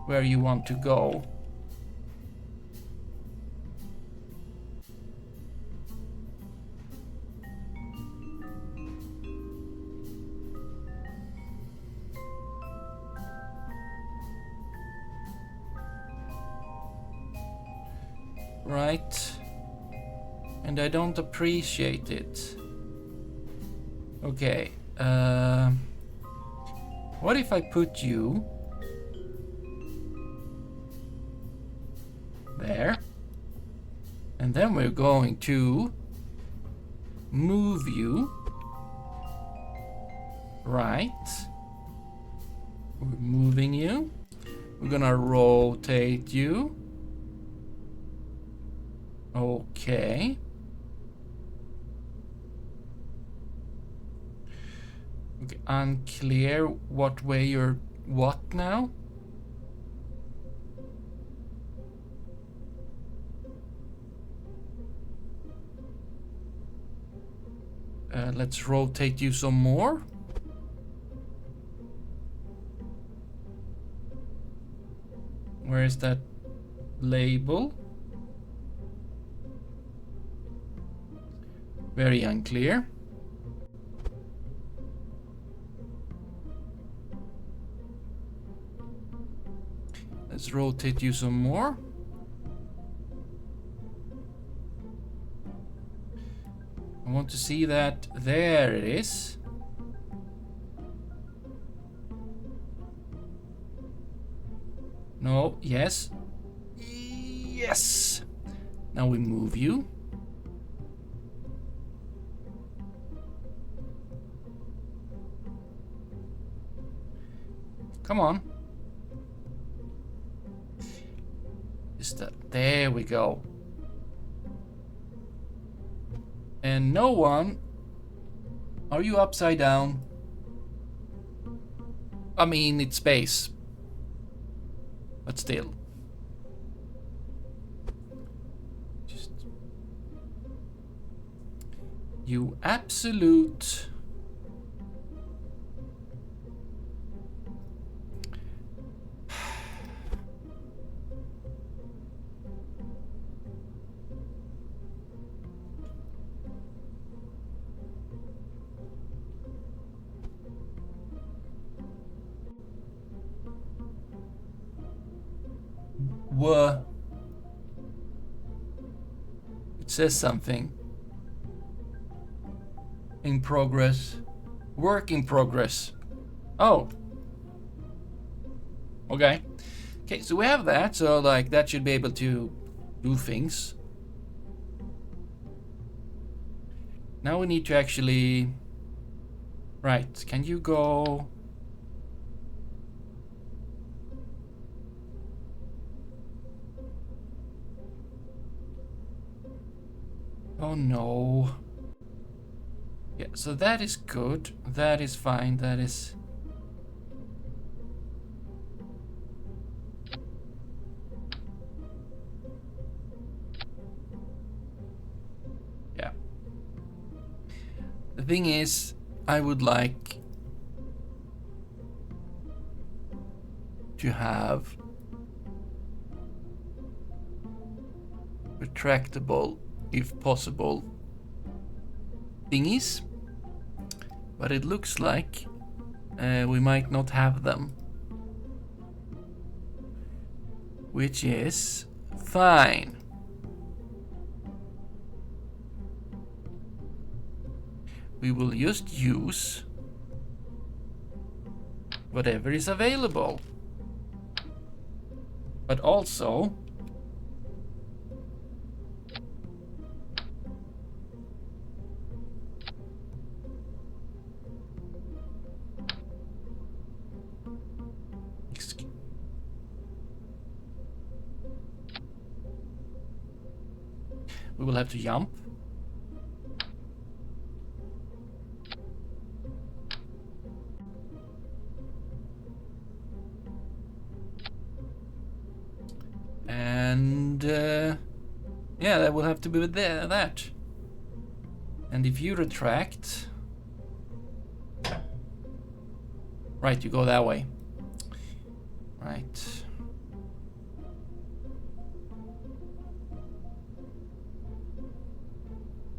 Where you want to go. Right. And I don't appreciate it. Okay. What if I put you there? And then we're going to move you right. We're moving you. We're gonna rotate you. Okay. Okay, unclear what way you're what now? Let's rotate you some more. Where is that label? Very unclear. Let's rotate you some more. I want to see that. There it is. No, yes. Yes. Now we move you. Come on. Just that. There we go. And no one. Are you upside down? I mean, it's space. But still. Just. You absolute. It says something. In progress. Work in progress. Oh. Okay. Okay, so we have that, so like that should be able to do things. Now we need to actually... Right, can you go... Oh no. Yeah, so that is good. That is fine. That is... Yeah. The thing is, I would like to have retractable, if possible, thingies, but it looks like we might not have them, which is fine. We will just use whatever is available, but also we will have to jump. And yeah, that will have to be with that. And if you retract, right, you go that way. Right.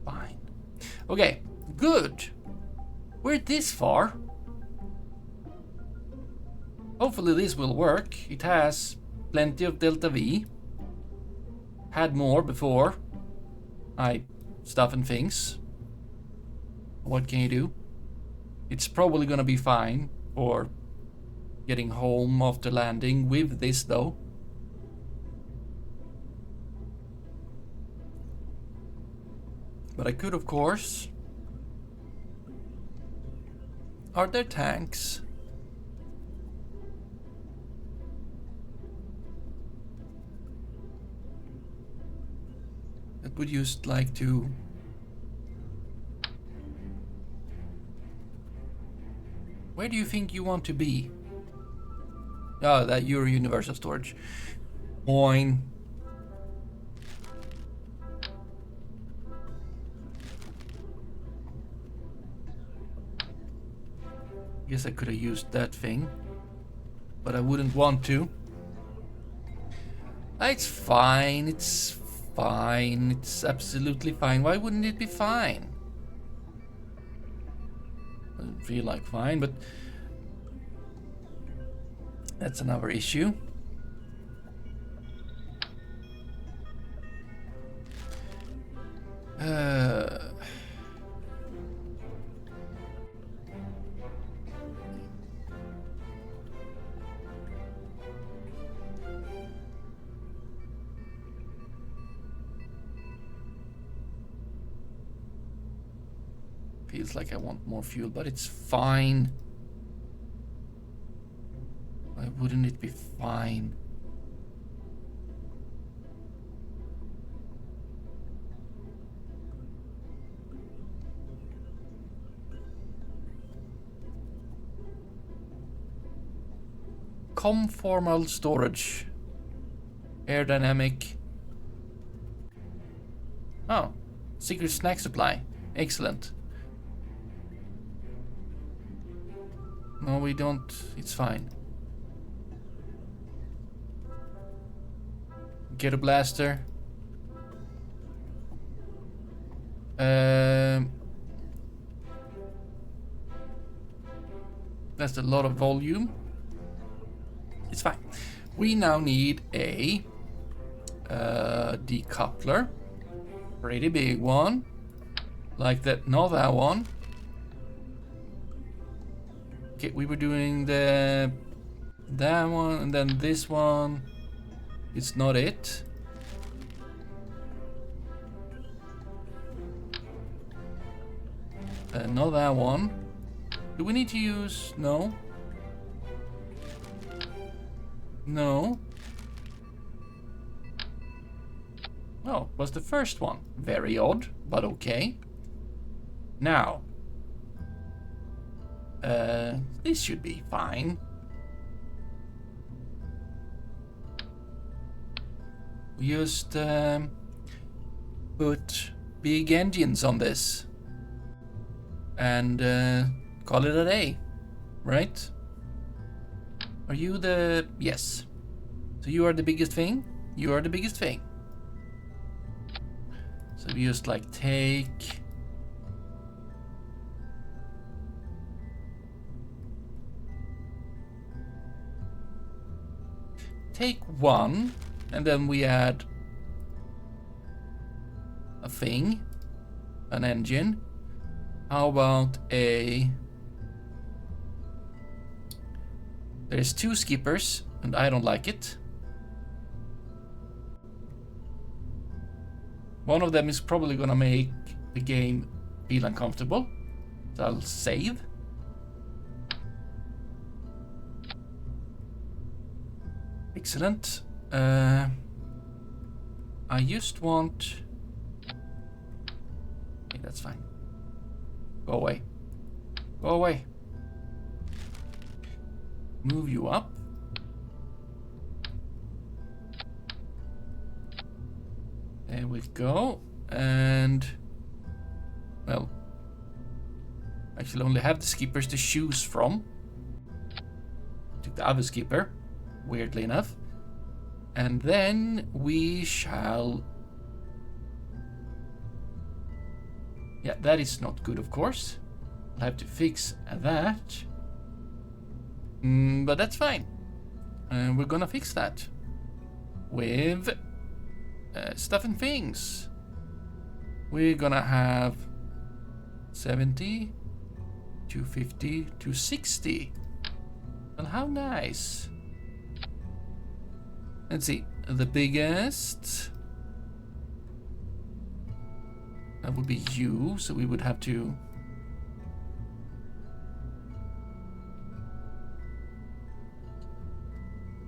Fine. Okay, good. We're this far. Hopefully this will work. It has plenty of delta V. Had more before I stuff and things. What can you do? It's probably gonna be fine for getting home after landing with this though. But I could, of course. Are there tanks? That would just like to... Where do you think you want to be? Oh, that your universal storage. Fine. Guess I could have used that thing, but I wouldn't want to. It's fine, it's fine, it's absolutely fine. Why wouldn't it be fine? Doesn't feel like fine, but that's another issue. Feels like I want more fuel, but it's fine. Why wouldn't it be fine? Conformal storage. Aerodynamic. Oh, secret snack supply. Excellent. No, we don't. It's fine. Get a blaster. That's a lot of volume. It's fine. We now need a decoupler. Pretty big one. Like that. Not that one. Okay, we were doing that one and then this one. It's not it. Not that one. Do we need to use... No. No. Oh, was the first one. Very odd, but okay. Now. This should be fine. We just put big engines on this. And call it a day. Right? Are you the... Yes. So you are the biggest thing? You are the biggest thing. So we just like take... Take one, and then we add a thing, an engine. How about a... There's two skippers, and I don't like it. One of them is probably gonna make the game feel uncomfortable. So I'll save. Excellent. I just want... Okay, that's fine. Go away. Go away. Move you up. There we go. And... Well... Actually only have the skippers to choose from. Took the other skipper. Weirdly enough. And then we shall... Yeah, that is not good, of course. I'll have to fix that. But that's fine. We're gonna fix that. With stuff and things. We're gonna have 70, 250, 260. And how nice. Let's see, the biggest, that would be you, so we would have to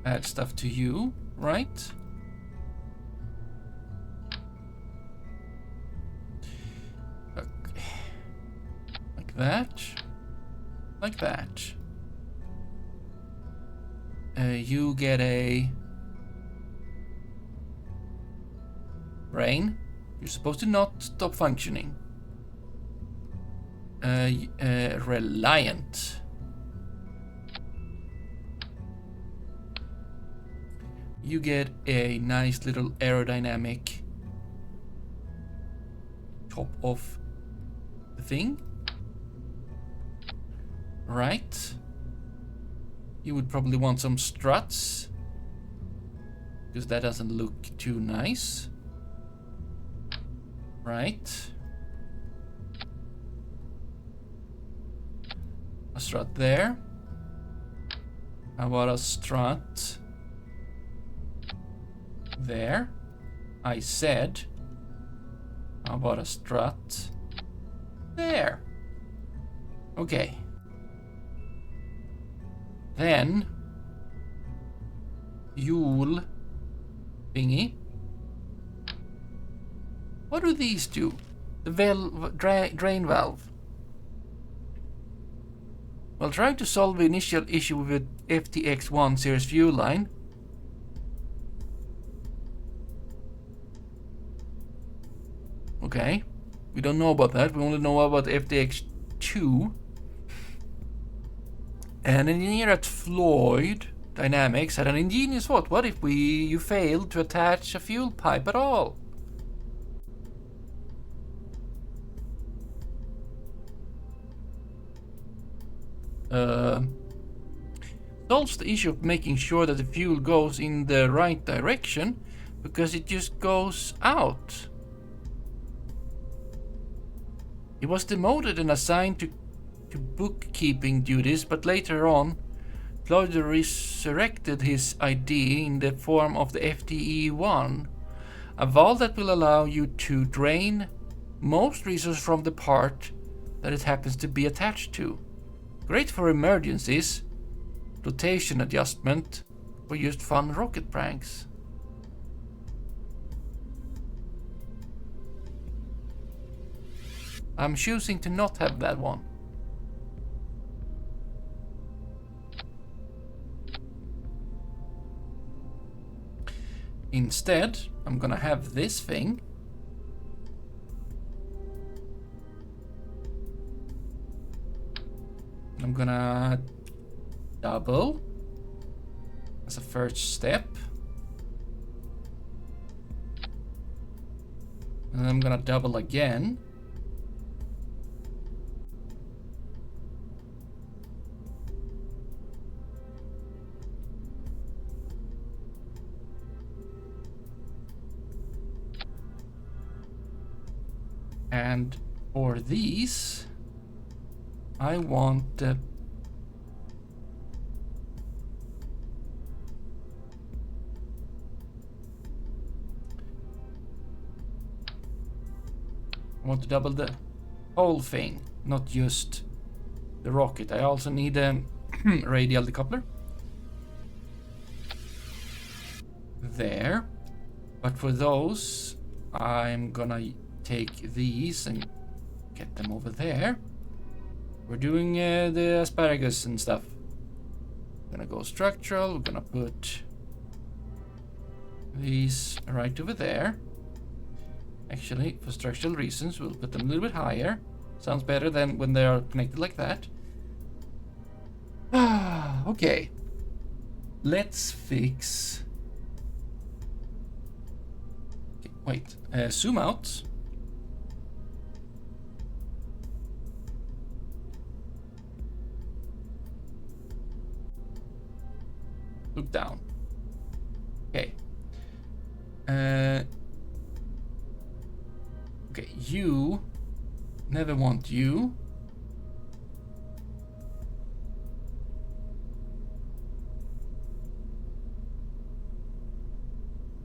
add stuff to you, right? Okay. Like that, like that. You get a brain. You're supposed to not stop functioning. Reliant. You get a nice little aerodynamic top of the thing. Right. You would probably want some struts, because that doesn't look too nice. Right. A strut there. How about a strut there? I said, how about a strut there? Okay. Then fuel thingy. What do these do? The drain valve. While trying to solve the initial issue with FTX1 series fuel line, okay, we don't know about that. We only know about FTX2. An engineer at Floyd Dynamics had an ingenious thought. What if you failed to attach a fuel pipe at all? Solves the issue of making sure that the fuel goes in the right direction, because it just goes out. He was demoted and assigned to bookkeeping duties, but later on, Floyd resurrected his idea in the form of the FTE-1, a valve that will allow you to drain most resources from the part that it happens to be attached to. Great for emergencies, rotation adjustment, or just fun rocket pranks. I'm choosing to not have that one. Instead, I'm gonna have this thing. I'm gonna double as a first step. And then I'm gonna double again. And for these, I want I want to double the whole thing, not just the rocket. I also need a radial decoupler. There. But for those, I'm gonna take these and get them over there. We're doing the asparagus and stuff. We're gonna go structural. We're gonna put these right over there. Actually, for structural reasons, we'll put them a little bit higher. Sounds better than when they are connected like that. Okay. Let's fix... Okay, wait. Zoom out. Look down. Okay. Okay, you never want you.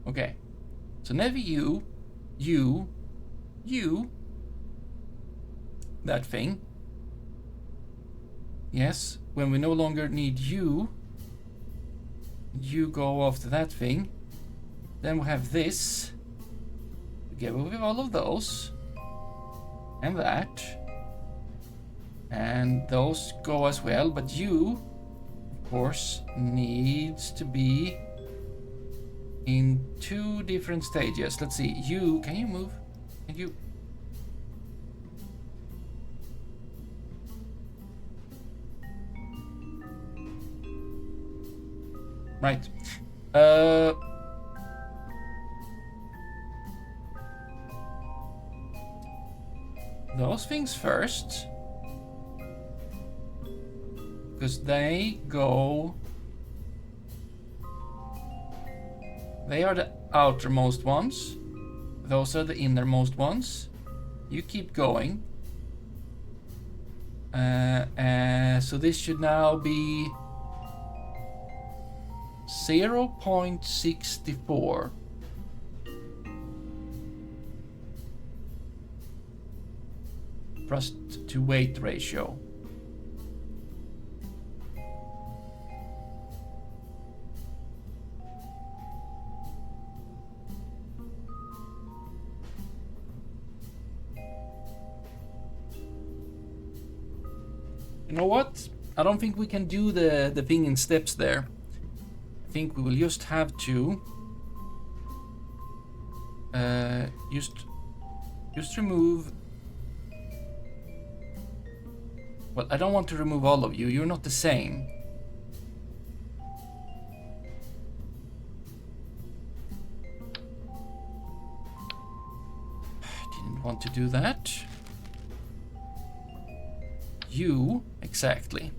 Okay. So never you, that thing. Yes, when we no longer need you go after that thing. Then we have this. Together with all of those. And that. And those go as well, but you, of course, needs to be in 2 different stages. Let's see, you, can you move? Can you? Right. Those things first. Because they go... They are the outermost ones. Those are the innermost ones. You keep going. So this should now be 0.64. Thrust to weight ratio. You know what? I don't think we can do the thing in steps there. I think we will just have to just remove. Well, I don't want to remove all of you. You're not the same. Didn't want to do that. You, exactly.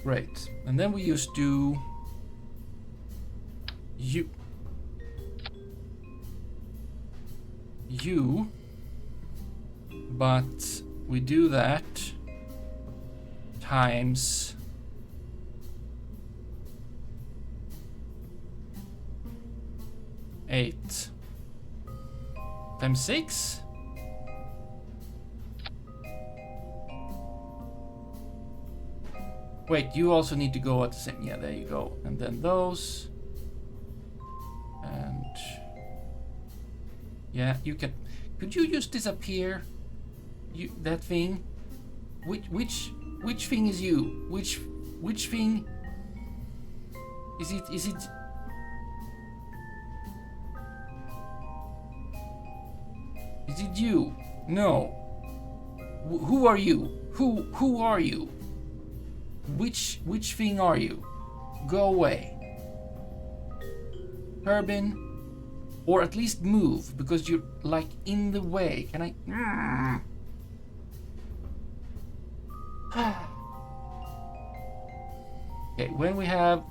Great. And then we just do you. You. But we do that times eight times 6. Wait, you also need to go at the same. Yeah, there you go. And then those. And yeah, you can. Could you just disappear? You that thing. Which thing is you? Which thing? Is it? Is it you? No. Who are you? Who are you? Which thing are you? Go away. Kerbin, or at least move, because you're like in the way. Can I? Okay, when we have.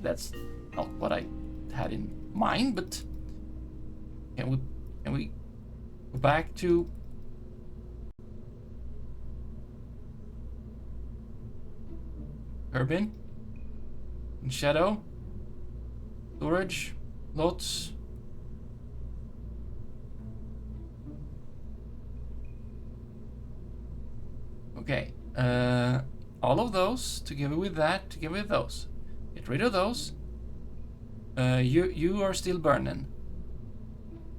That's not what I had in mind, but can we go back to Kerbin in shadow storage lots. Okay, all of those together with that, together with those. Get rid of those. You are still burning.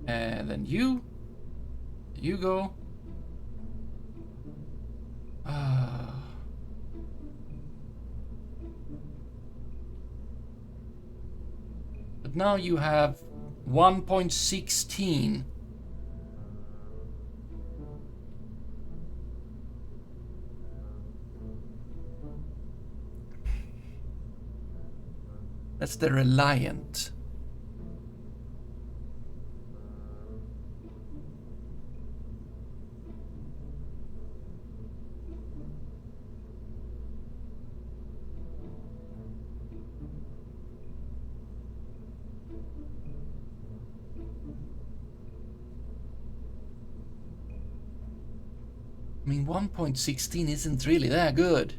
And then you go. But now you have 1.16. That's the reliant. I mean, 1.16 isn't really that good.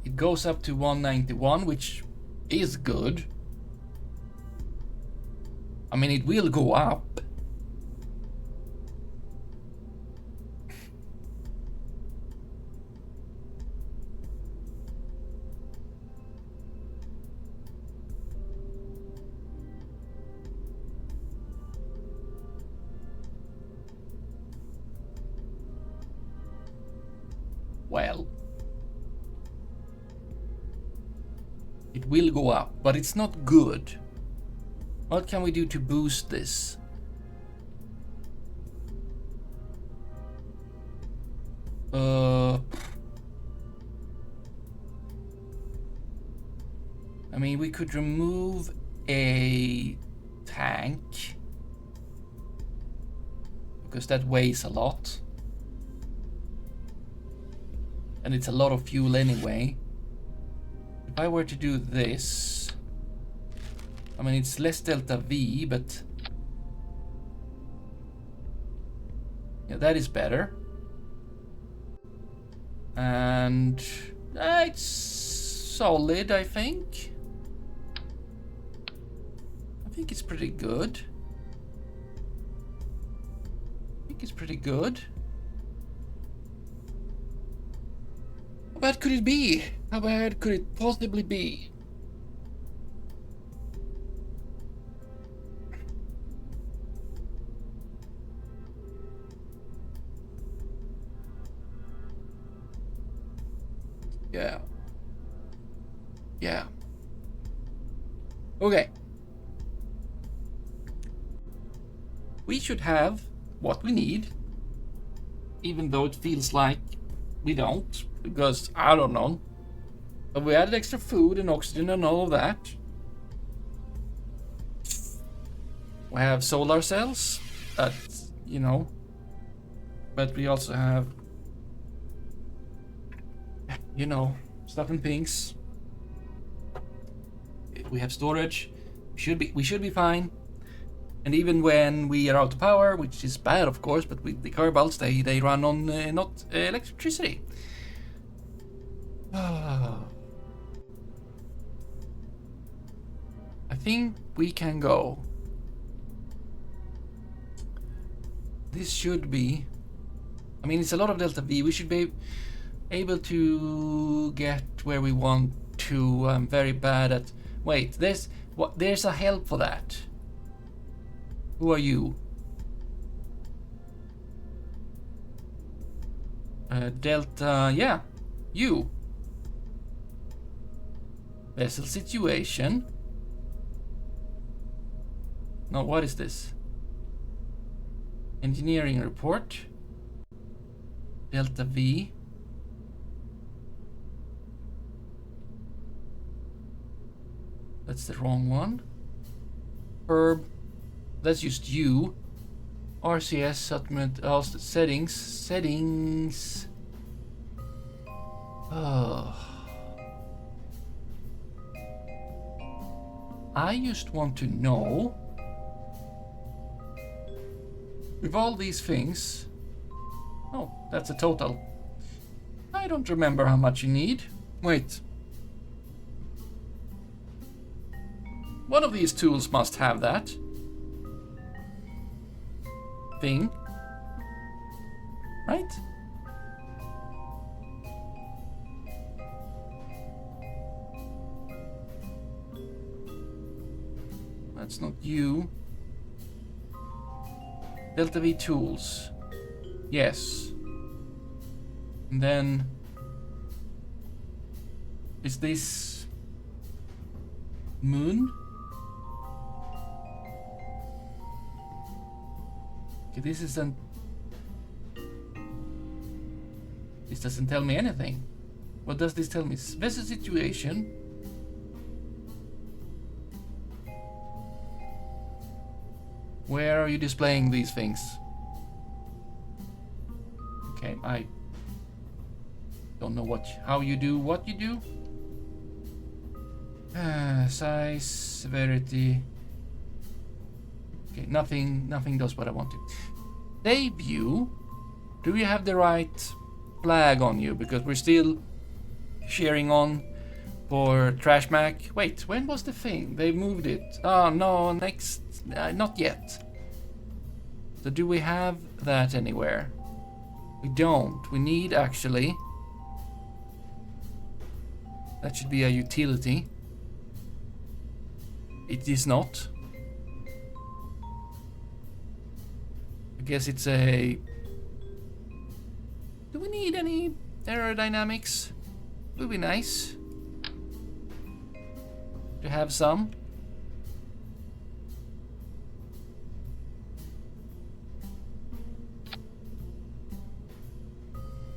It goes up to 191, which is good. I mean, it will go up. Well, it will go up, but it's not good. What can we do to boost this? I mean, we could remove a tank because that weighs a lot. And it's a lot of fuel anyway. If I were to do this, I mean, it's less delta V, but yeah, that is better. And it's solid, I think. I think it's pretty good. I think it's pretty good. How bad could it be? How bad could it possibly be? Yeah. Okay. We should have what we need, even though it feels like we don't, because I don't know. But we added extra food and oxygen and all of that. We have solar cells that, you know, but we also have, you know, stuff and things. We have storage. We should be fine. And even when we are out of power, which is bad, of course, but the Kerbals, they run on not electricity. I think we can go. This should be. I mean, it's a lot of delta V. We should be able to get where we want to. I'm very bad at. Wait, there's a help for that. Who are you? Delta, yeah, you. Vessel situation. No, what is this? Engineering report. Delta V. That's the wrong one. Herb. That's just you. RCS settlement settings. Settings. Oh. I just want to know with all these things. Oh, that's a total. I don't remember how much you need. Wait. One of these tools must have that thing, right? That's not you. Delta V tools. Yes. And then is this moon? Okay, this doesn't tell me anything. What does this tell me? Vessel situation. Where are you displaying these things? Okay, I don't know how you do what you do. Size, severity. Okay, nothing does what I want to. Debut. Do you have the right flag on you? Because we're still sharing on for TrashMac. Wait, when was the thing? They moved it. Oh no, next. Not yet. So do we have that anywhere? We don't. We need actually. That should be a utility. It is not. I guess it's a. Do we need any aerodynamics? Would be nice to have some.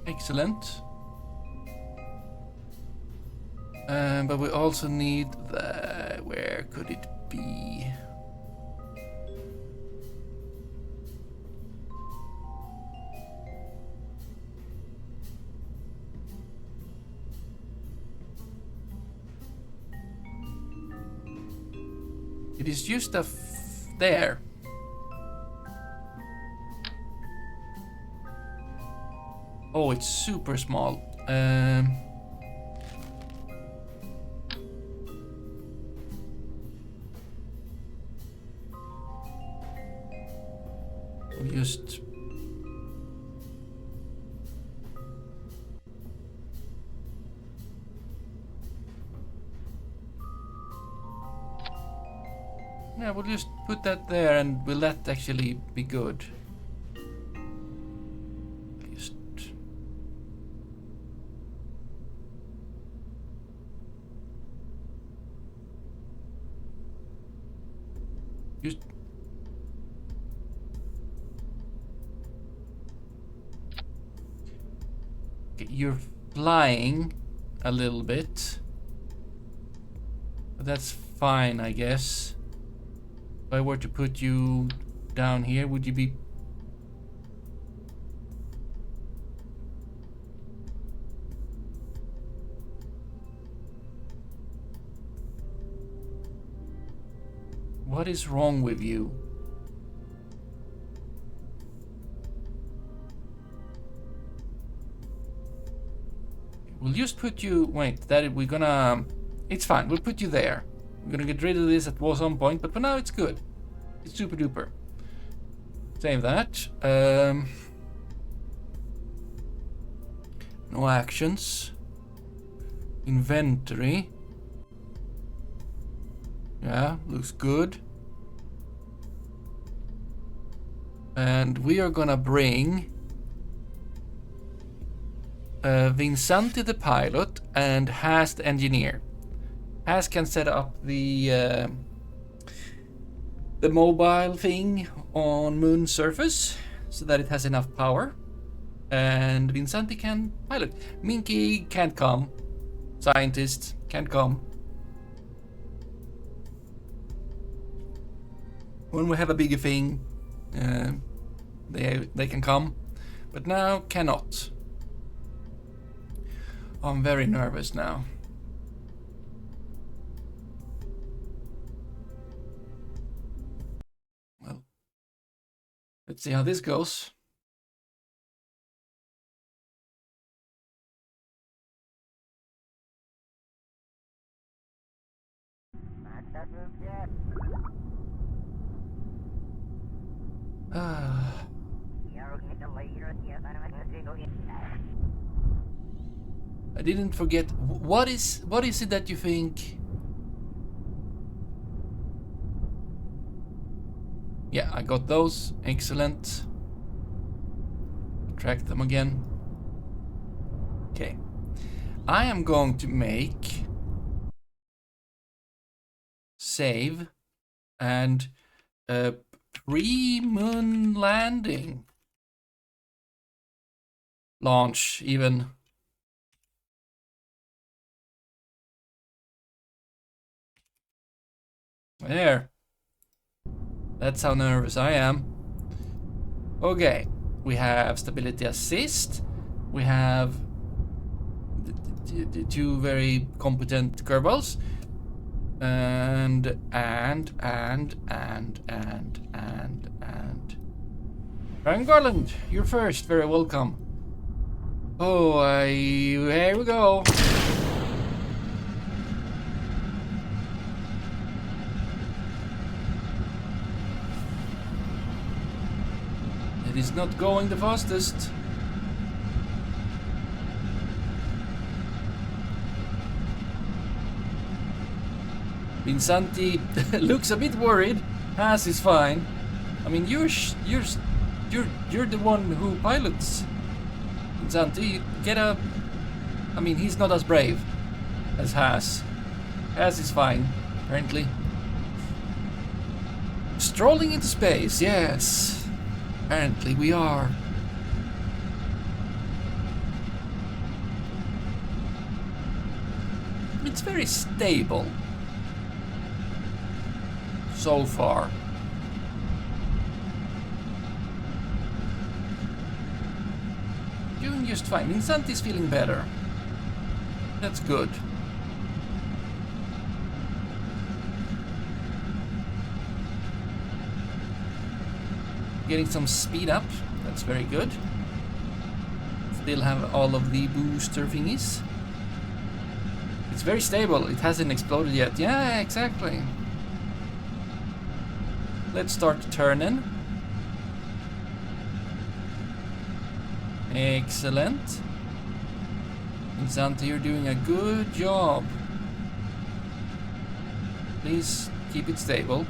Excellent. But we also need the. Where could it be? It is just there. Oh, it's super small. We'll just. Yeah, we'll just put that there, and will that actually be good? Just. You... Okay, you're flying a little bit. But that's fine, I guess. If I were to put you down here, would you be... What is wrong with you? We'll just put you... Wait, that we're gonna... It's fine, we'll put you there. We're gonna get rid of this at some point, but for now it's good. It's super duper. Save that. No actions. Inventory. Yeah, looks good. And we are gonna bring Vinsanti the pilot and Has the engineer. Has can set up the mobile thing on Moon's surface so that it has enough power. And Vinsanti can pilot. Minky can't come. Scientist can't come. When we have a bigger thing, they can come, but now cannot. I'm very nervous now. Well, let's see how this goes. I didn't forget. What is it that you think? Yeah, I got those. Excellent. Track them again. Okay. I am going to make save and pre-moon landing launch even. There. That's how nervous I am. Okay, we have stability assist. We have the two very competent Kerbals. And Ryan Garland, you're first. Very welcome. Oh, here we go. It is not going the fastest. Vinsanti looks a bit worried. Has is fine. I mean, you're the one who pilots. Vinsanti, get up. I mean, he's not as brave as Has. Has is fine, apparently. Strolling into space, yes. Apparently we are. It's very stable. So far. Doing just fine. Vinsanti's feeling better. That's good. Getting some speed up. That's very good. Still have all of the booster thingies. It's very stable. It hasn't exploded yet. Yeah, exactly. Let's start turning. Excellent. Vinsanti, you're doing a good job. Please keep it stable.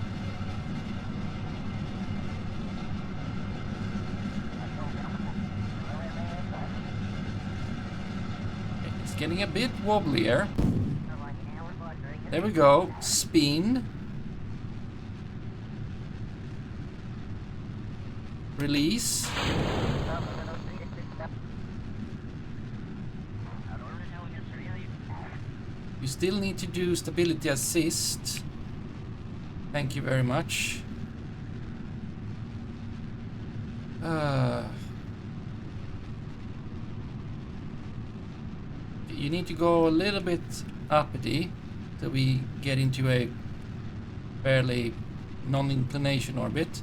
It's getting a bit wobblier. There we go. Spin. release. You still need to do stability assist. Thank you very much. You need to go a little bit uppity so we get into a fairly non-inclination orbit.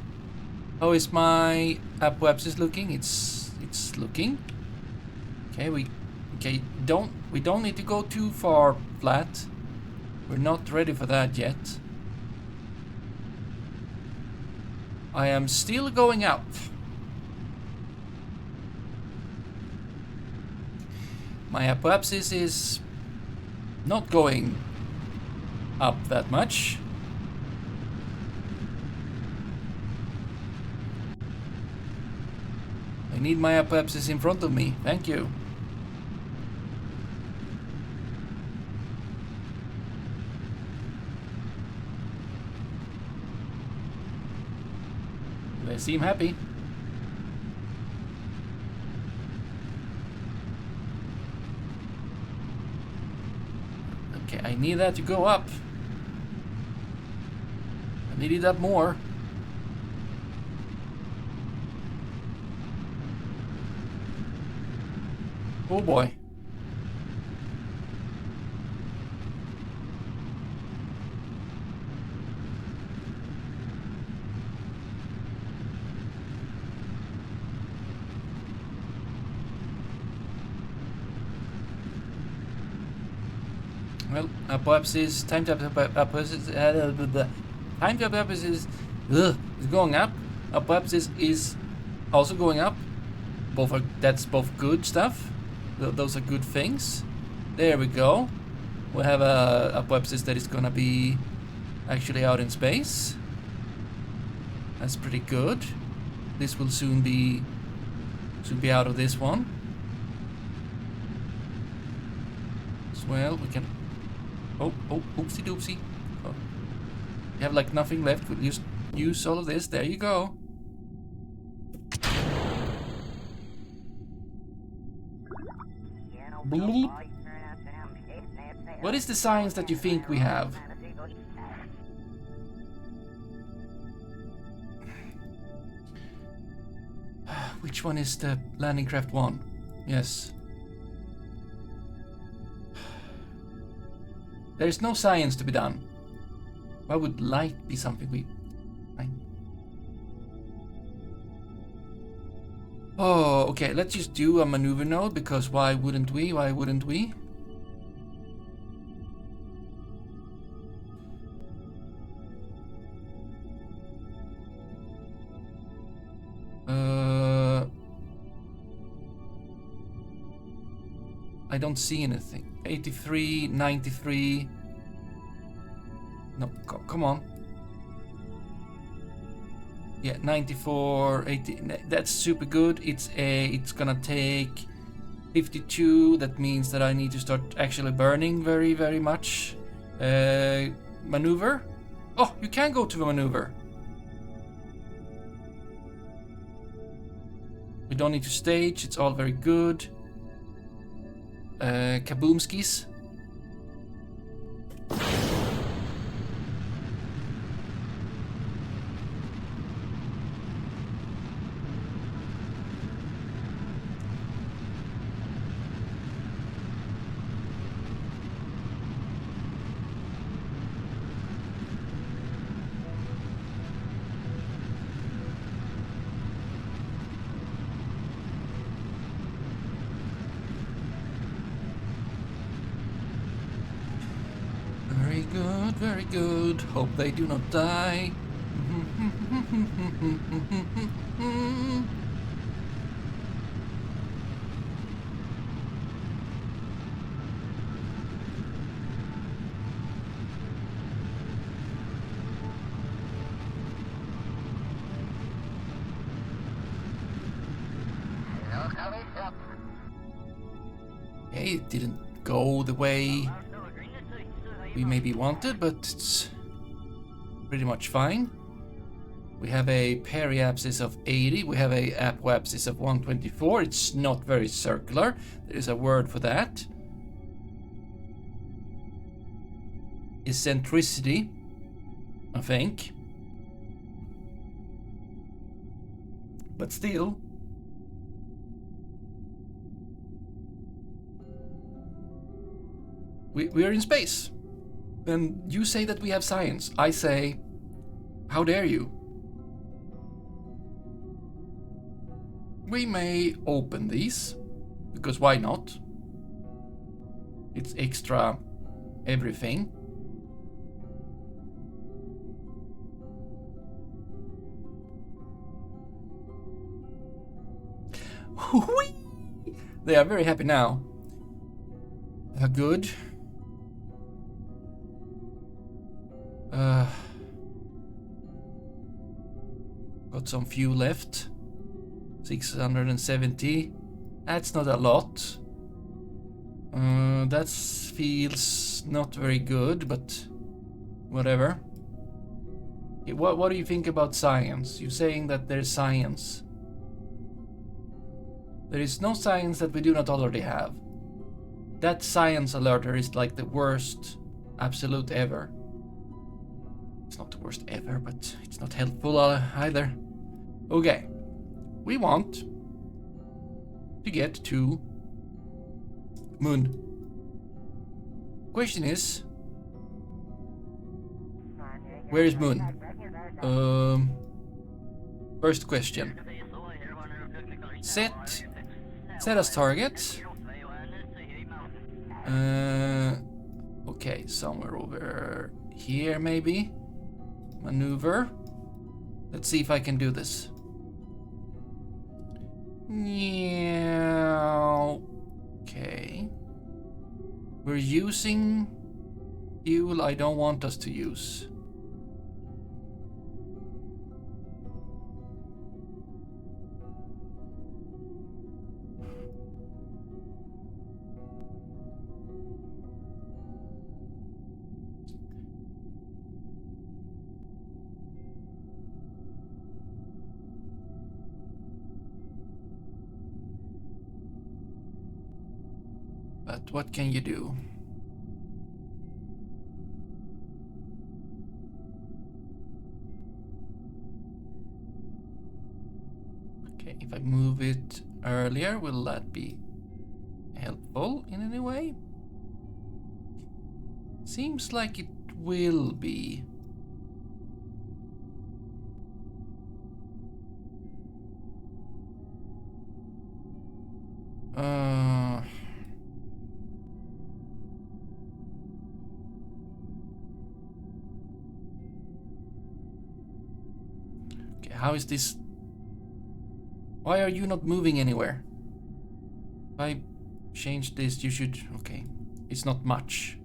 How is my apoapsis looking? It's looking. Okay, we don't need to go too far flat. We're not ready for that yet. I am still going up. My apoapsis is not going up that much. I need my apoapsis in front of me. Thank you. They seem happy. Okay, I need that to go up. I need it up more. Oh boy. Well, apoapsis, time to apoapsis, time to apoapsis is going up. Apoapsis is also going up. That's both good stuff. Those are good things. There we go. We have a apoapsis that is gonna be actually out in space. That's pretty good. This will soon be out of this one. As well, we can. Oh, oopsie doopsie. Oh. You have like nothing left. We'll just use all of this. There you go. Bloop. What is the science that you think we have? Which one is the landing craft one? Yes. There's no science to be done. Why would light be something we... Oh, okay, let's just do a maneuver node, because why wouldn't we? Why wouldn't we? I don't see anything. 83, 93. No, come on. Yeah, 94, 80. That's super good. It's gonna take 52. That means that I need to start actually burning very, very much. Maneuver. Oh, you can go to the maneuver. We don't need to stage. It's all very good. Kaboomskis. Very good. Hope they do not die. Okay, it didn't go the way we maybe wanted, but it's pretty much fine. We have a periapsis of 80. We have a apoapsis of 124. It's not very circular. There is a word for that. Eccentricity, I think. But still, we are in space. And you say that we have science. I say, how dare you? We may open these, because why not? It's extra everything. They are very happy now. Good. Got some fuel left. 670. That's not a lot. That feels not very good, but whatever. What do you think about science? You're saying that there's science. There is no science that we do not already have. That science alerter is like the worst absolute ever. It's not the worst ever, but it's not helpful either. Okay. We want to get to Moon. Question is, where is Moon? First question. Set as target. Okay, somewhere over here maybe. Maneuver. Let's see if I can do this. Yeah. Okay. We're using fuel I don't want us to use. But what can you do? Okay, if I move it earlier, will that be helpful in any way? Seems like it will be. Okay, how is this? Why are you not moving anywhere? If I change this, you should. Okay, it's not much.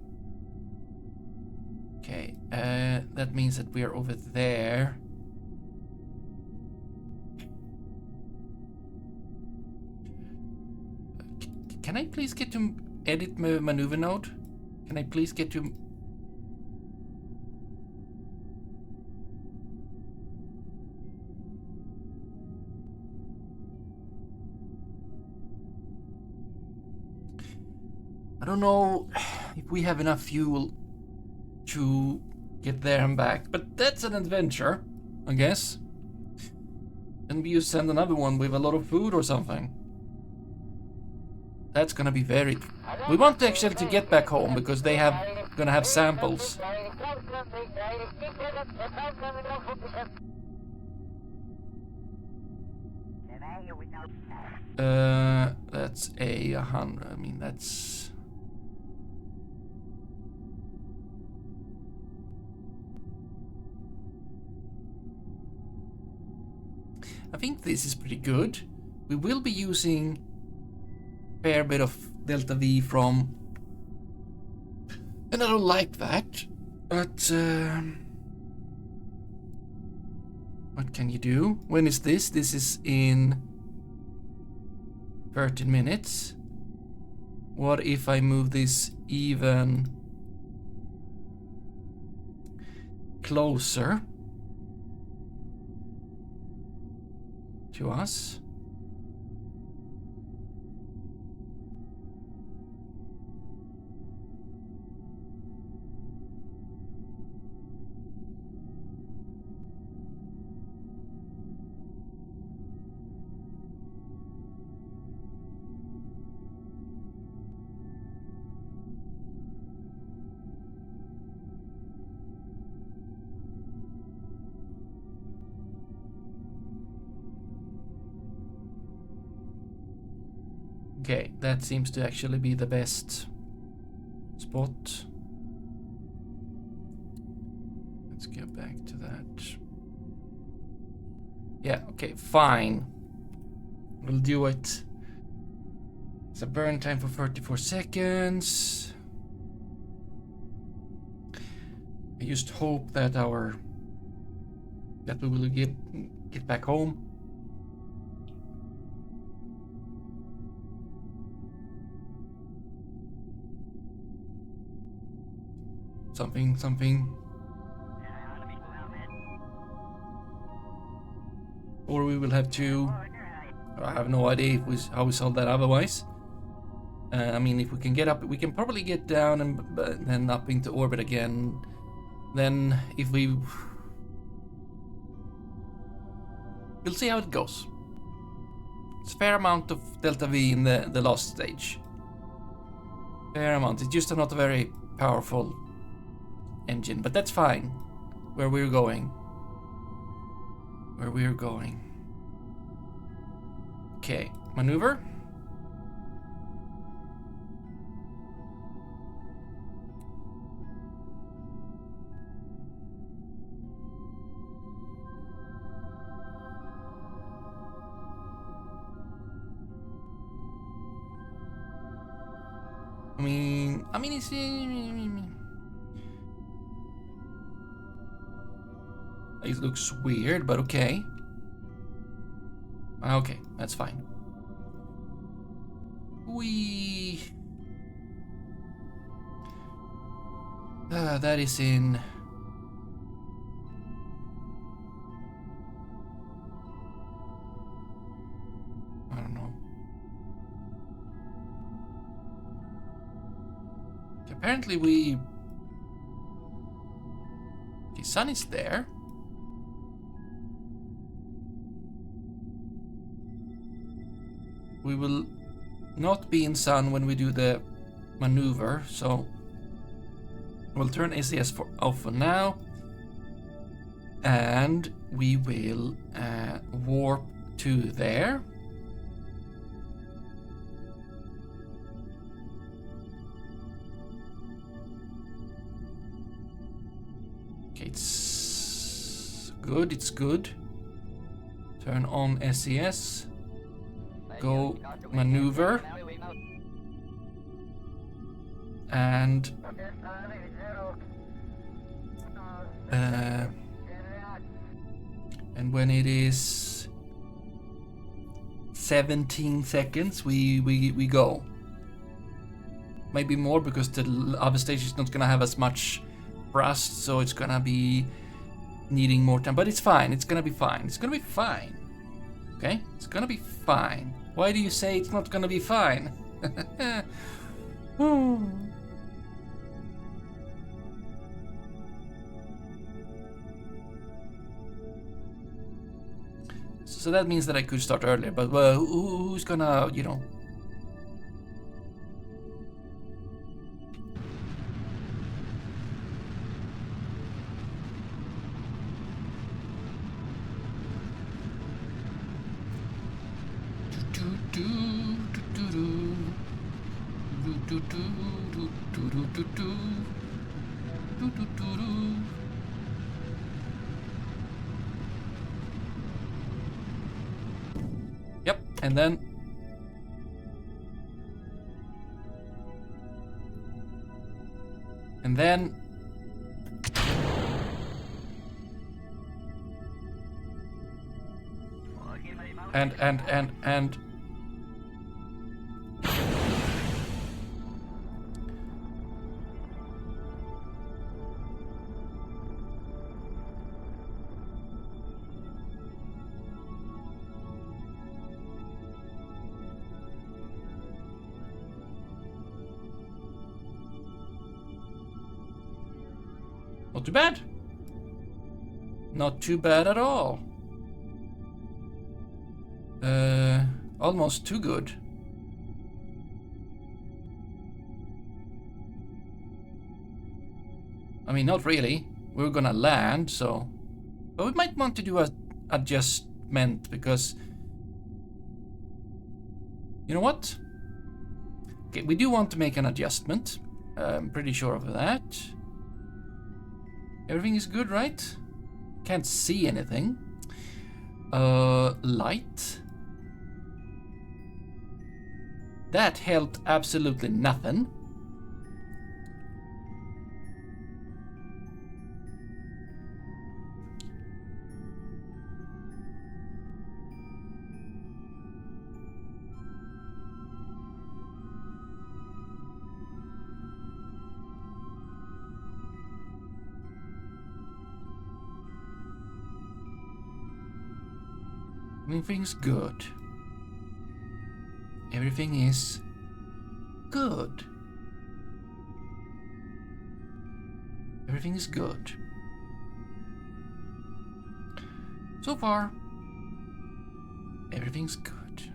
Okay, that means that we are over there. Can I please get to edit maneuver node? Can I please get to... I don't know if we have enough fuel to get there and back, but that's an adventure, I guess. Maybe you send another one with a lot of food or something. That's gonna be very... We want actually to get back home because they have gonna have samples. That's a 100. I mean, that's... I think this is pretty good. We will be using a fair bit of delta V from... And I don't like that, but... what can you do? When is this? This is in 13 minutes. What if I move this even closer? to us. Okay, that seems to actually be the best spot. Let's get back to that. Yeah, okay, fine. We'll do it. It's a burn time for 34 seconds. I just hope that we will get back home. Something. Or we will have to... I have no idea how we solve that otherwise. I mean, if we can get up, we can probably get down and then up into orbit again. Then if we'll see how it goes. It's a fair amount of delta V in the last stage. Fair amount. It's just not a very powerful engine, but that's fine. Where we're going. Okay, maneuver. I mean, it's... It looks weird, but okay. Okay, that's fine. That is in... I don't know. Apparently we... The sun is there. We will not be in sun when we do the maneuver, so we'll turn ACS off for now, and we will warp to there. Okay, it's good. Turn on SES. Go maneuver. And when it is 17 seconds, we go. Maybe more because the other stage is not gonna have as much thrust, so it's gonna be needing more time. But it's fine. It's gonna be fine. It's gonna be fine. Okay? It's gonna be fine. Why do you say it's not gonna be fine? So that means that I could start earlier, but who's gonna, you know... Yep, and then and Not too bad. Not too bad at all. Almost too good. I mean, not really. We're gonna land, so... But we might want to do a adjustment, because... You know what? Okay, we do want to make an adjustment. I'm pretty sure of that. Everything is good, right? Can't see anything. Light. That helped absolutely nothing. Everything's good. Everything is good. Everything is good. So far, everything's good.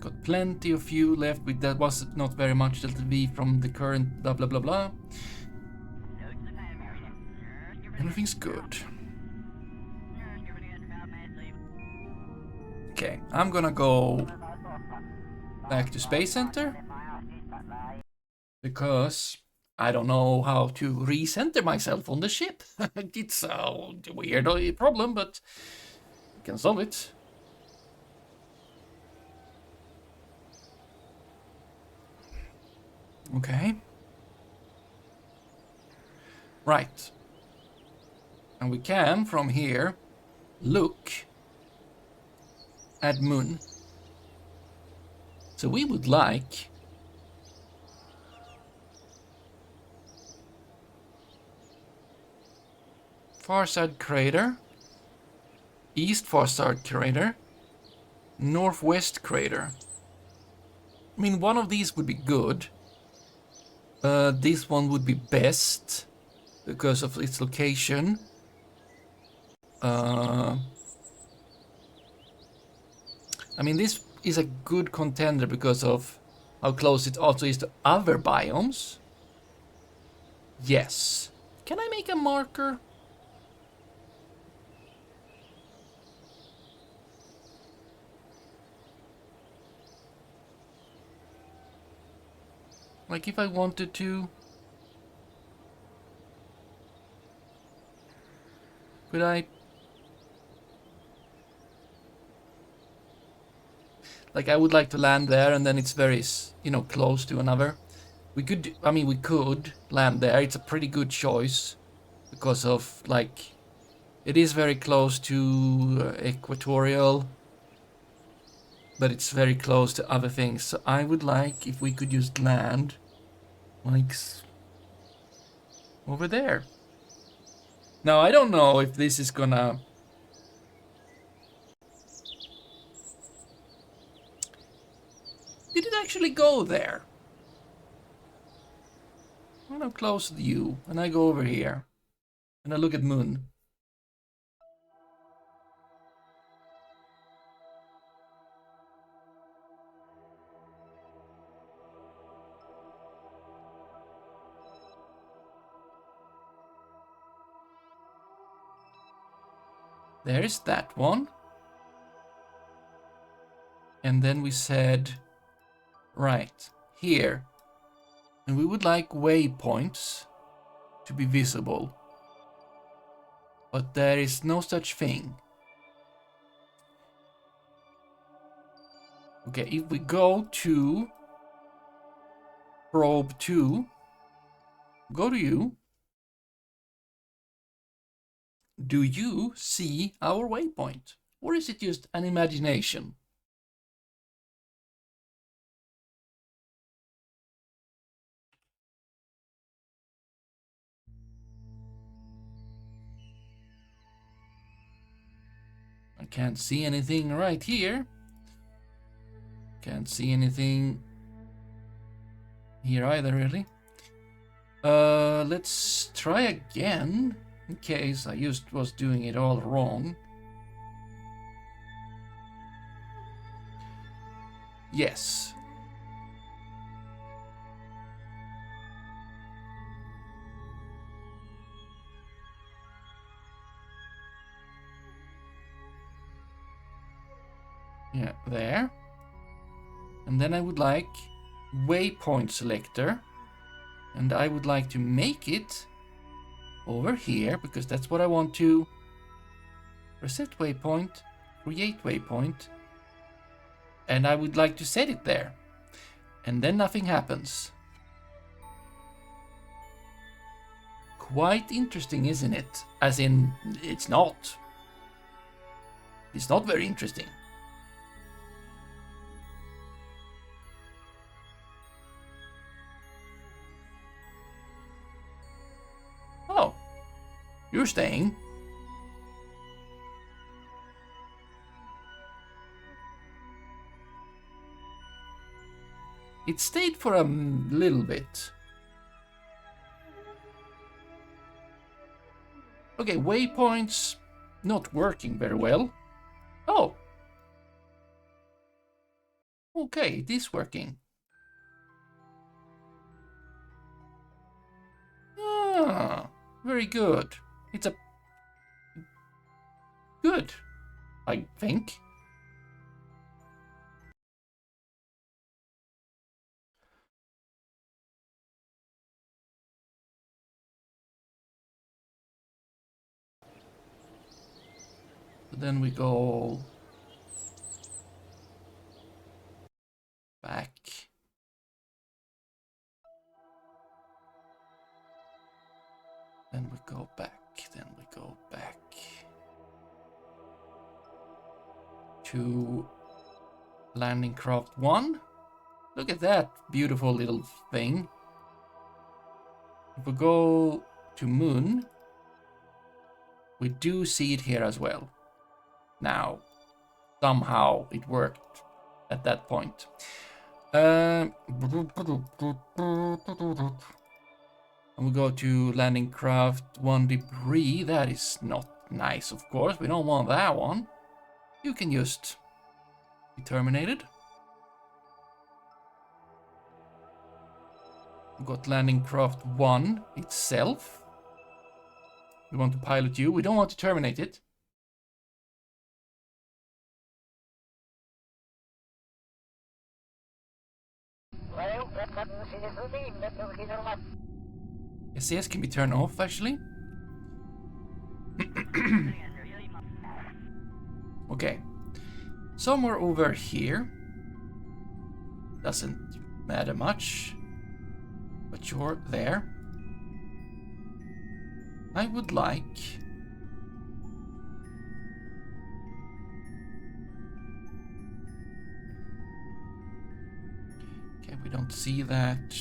Got plenty of fuel left, with that was not very much LTV from the current blah blah blah blah. Everything's good. Okay, I'm gonna go back to Space Center because I don't know how to recenter myself on the ship. It's a weird problem, but we can solve it. Okay. Right. And we can, from here, look at Moon. So we would like far side crater, east far side crater, northwest crater. I mean, one of these would be good. This one would be best because of its location. I mean, this is a good contender because of how close it also is to other biomes. Yes. Can I make a marker? Like if I wanted to. Could I? Like I would like to land there, and then it's very, you know, close to another. We could, I mean, we could land there. It's a pretty good choice because of like, it is very close to equatorial, but it's very close to other things. So I would like if we could just land like over there. Now I don't know if this is gonna. Did it actually go there? I'm gonna close the view and I go over here and I look at Moon. There is that one. And then we said, right, here. And we would like waypoints to be visible. But there is no such thing. Okay, if we go to probe 2, go to you. Do you see our waypoint? Or is it just an imagination? I can't see anything right here. Can't see anything here either, really. Let's try again, in case I was doing it all wrong. Yes. Yeah, there. And then I would like waypoint selector. And I would like to make it over here, because that's what I want to reset waypoint, create waypoint. And I would like to set it there. And then nothing happens. Quite interesting, isn't it? As in, it's not. It's not very interesting. Oh, you're staying. It stayed for a little bit. Okay, waypoints not working very well. Oh. Okay, it is working. Ah, very good. It's a good, I think. Then we go back. Then we go back. Then we go back to landing craft 1. Look at that beautiful little thing. If we go to moon, we do see it here as well. Now, somehow it worked at that point. And we go to landing craft 1 debris. That is not nice, of course. We don't want that one. You can just be terminated. We got landing craft 1 itself. We want to pilot you. We don't want to terminate it. SAS can be turned off, actually. Okay. Somewhere over here. Doesn't matter much. But you're there. I would like... Okay, we don't see that.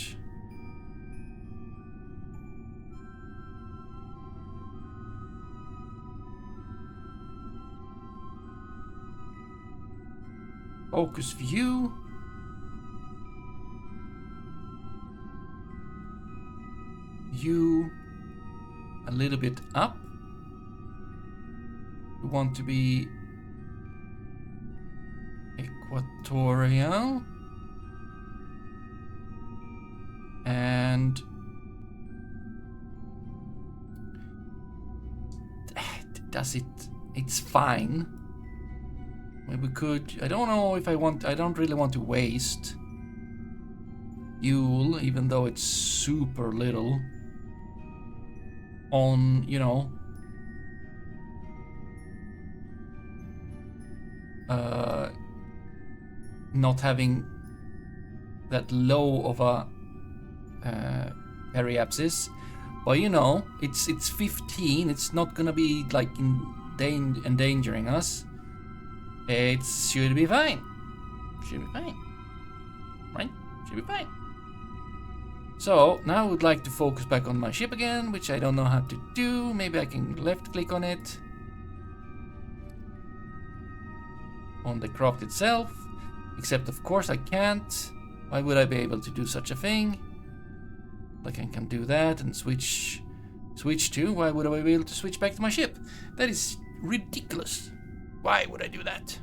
Focus view. You a little bit up. We want to be equatorial. And does it? It's fine. Maybe we could. I don't know if I want. I don't really want to waste fuel, even though it's super little. On, you know, not having that low of a periapsis, but you know, it's 15. It's not gonna be like endangering us. It should be fine. Should be fine, right? Should be fine. So now I would like to focus back on my ship again, which I don't know how to do. Maybe I can left click on it. On the craft itself. Except of course I can't. Why would I be able to do such a thing? Like I can do that and switch to. Why would I be able to switch back to my ship? That is ridiculous. Why would I do that?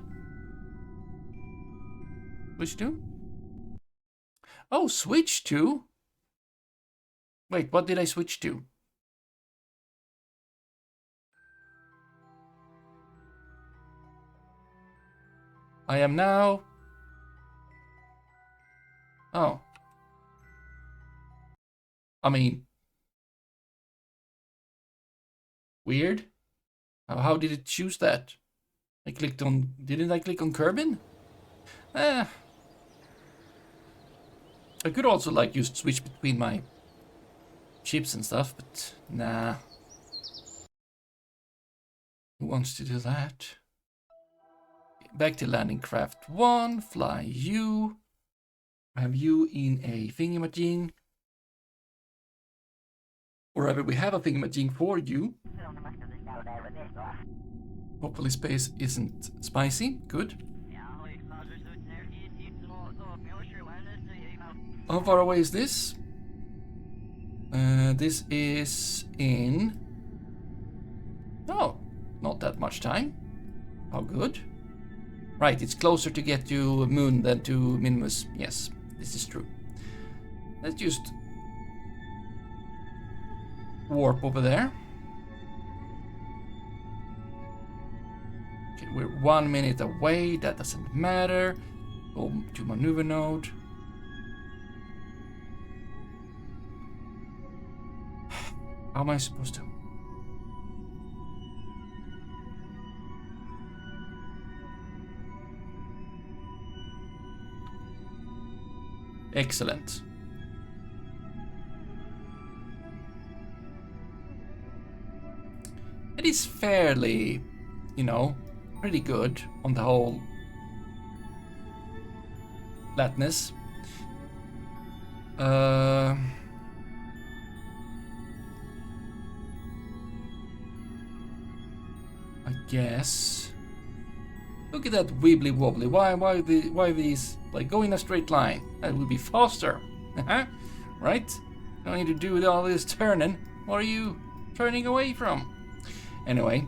Switch to? Oh, switch to? Wait, what did I switch to? I am now... Oh. I mean... Weird. How did it choose that? I clicked on... Didn't I click on Kerbin? I could also like just switch between my ships and stuff, but nah. Who wants to do that? Back to landing craft 1, fly you. Have you in a thingamajig. Or rather, we have a thingamajig for you. Hopefully space isn't spicy. Good. How far away is this? This is in... Oh, not that much time. How good. Right, it's closer to get to Moon than to Minmus. Yes, this is true. Let's just warp over there. Okay, we're 1 minute away. That doesn't matter. Go to maneuver node. How am I supposed to? Excellent. It is fairly, you know, pretty good on the whole flatness. I guess. Look at that wibbly wobbly. Why these like go in a straight line? That would be faster. Right? Don't need to do all this turning. What are you turning away from? Anyway.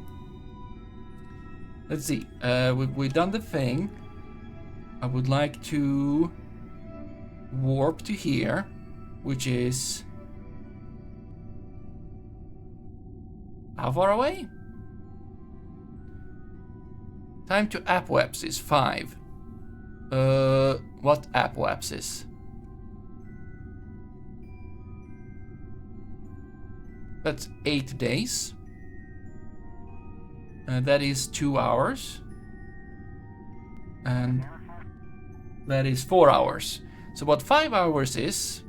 Let's see. We've done the thing. I would like to warp to here, which is how far away? Time to apoapsis 5. What apoapsis? That's 8 days. That is 2 hours. And that is 4 hours. So what 5 hours is?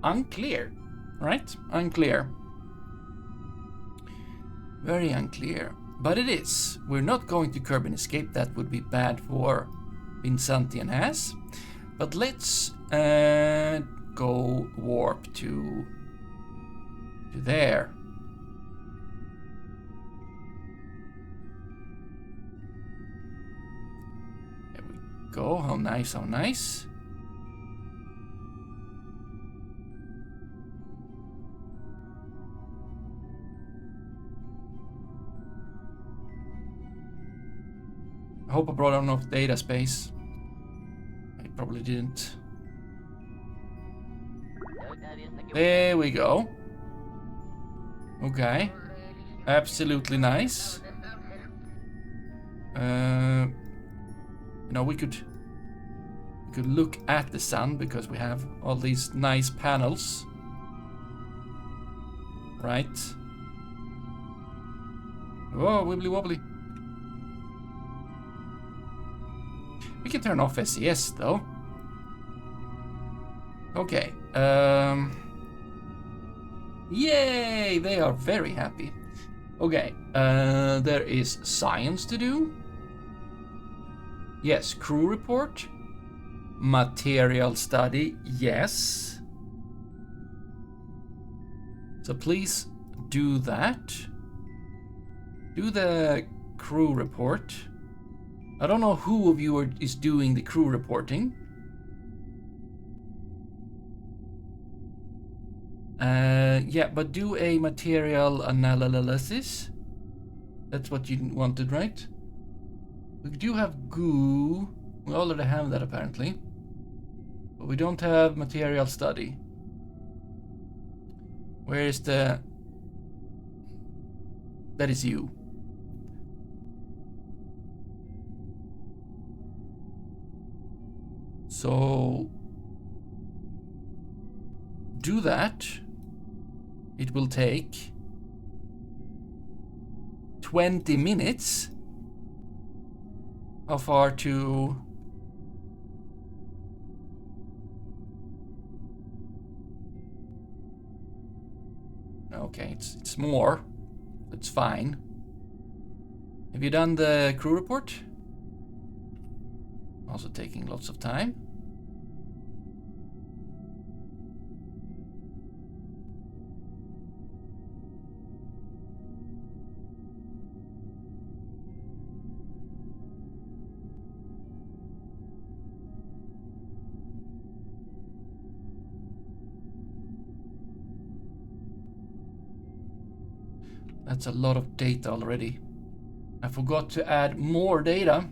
Unclear. Right? Unclear. Very unclear. But it is. We're not going to Kerbin Escape. That would be bad for Vinsantian Has. But let's go warp to there. There we go. How nice, how nice. I hope I brought enough data space. I probably didn't. There we go. Okay. Absolutely nice. You know, we could look at the sun because we have all these nice panels. Right. Whoa, wibbly wobbly. We can turn off SES though. Okay. Yay! They are very happy. Okay. There is science to do. Yes. Crew report. Material study. Yes. So please do that. Do the crew report. I don't know who of you is doing the crew reporting. Yeah, but do a material analysis. That's what you wanted, right? We do have goo. We already have that apparently. But we don't have material study. Where is the... That is you. So do that. It will take 20 minutes. How far to... Okay, it's more. It's fine. Have you done the crew report? Also taking lots of time. That's a lot of data already. I forgot to add more data.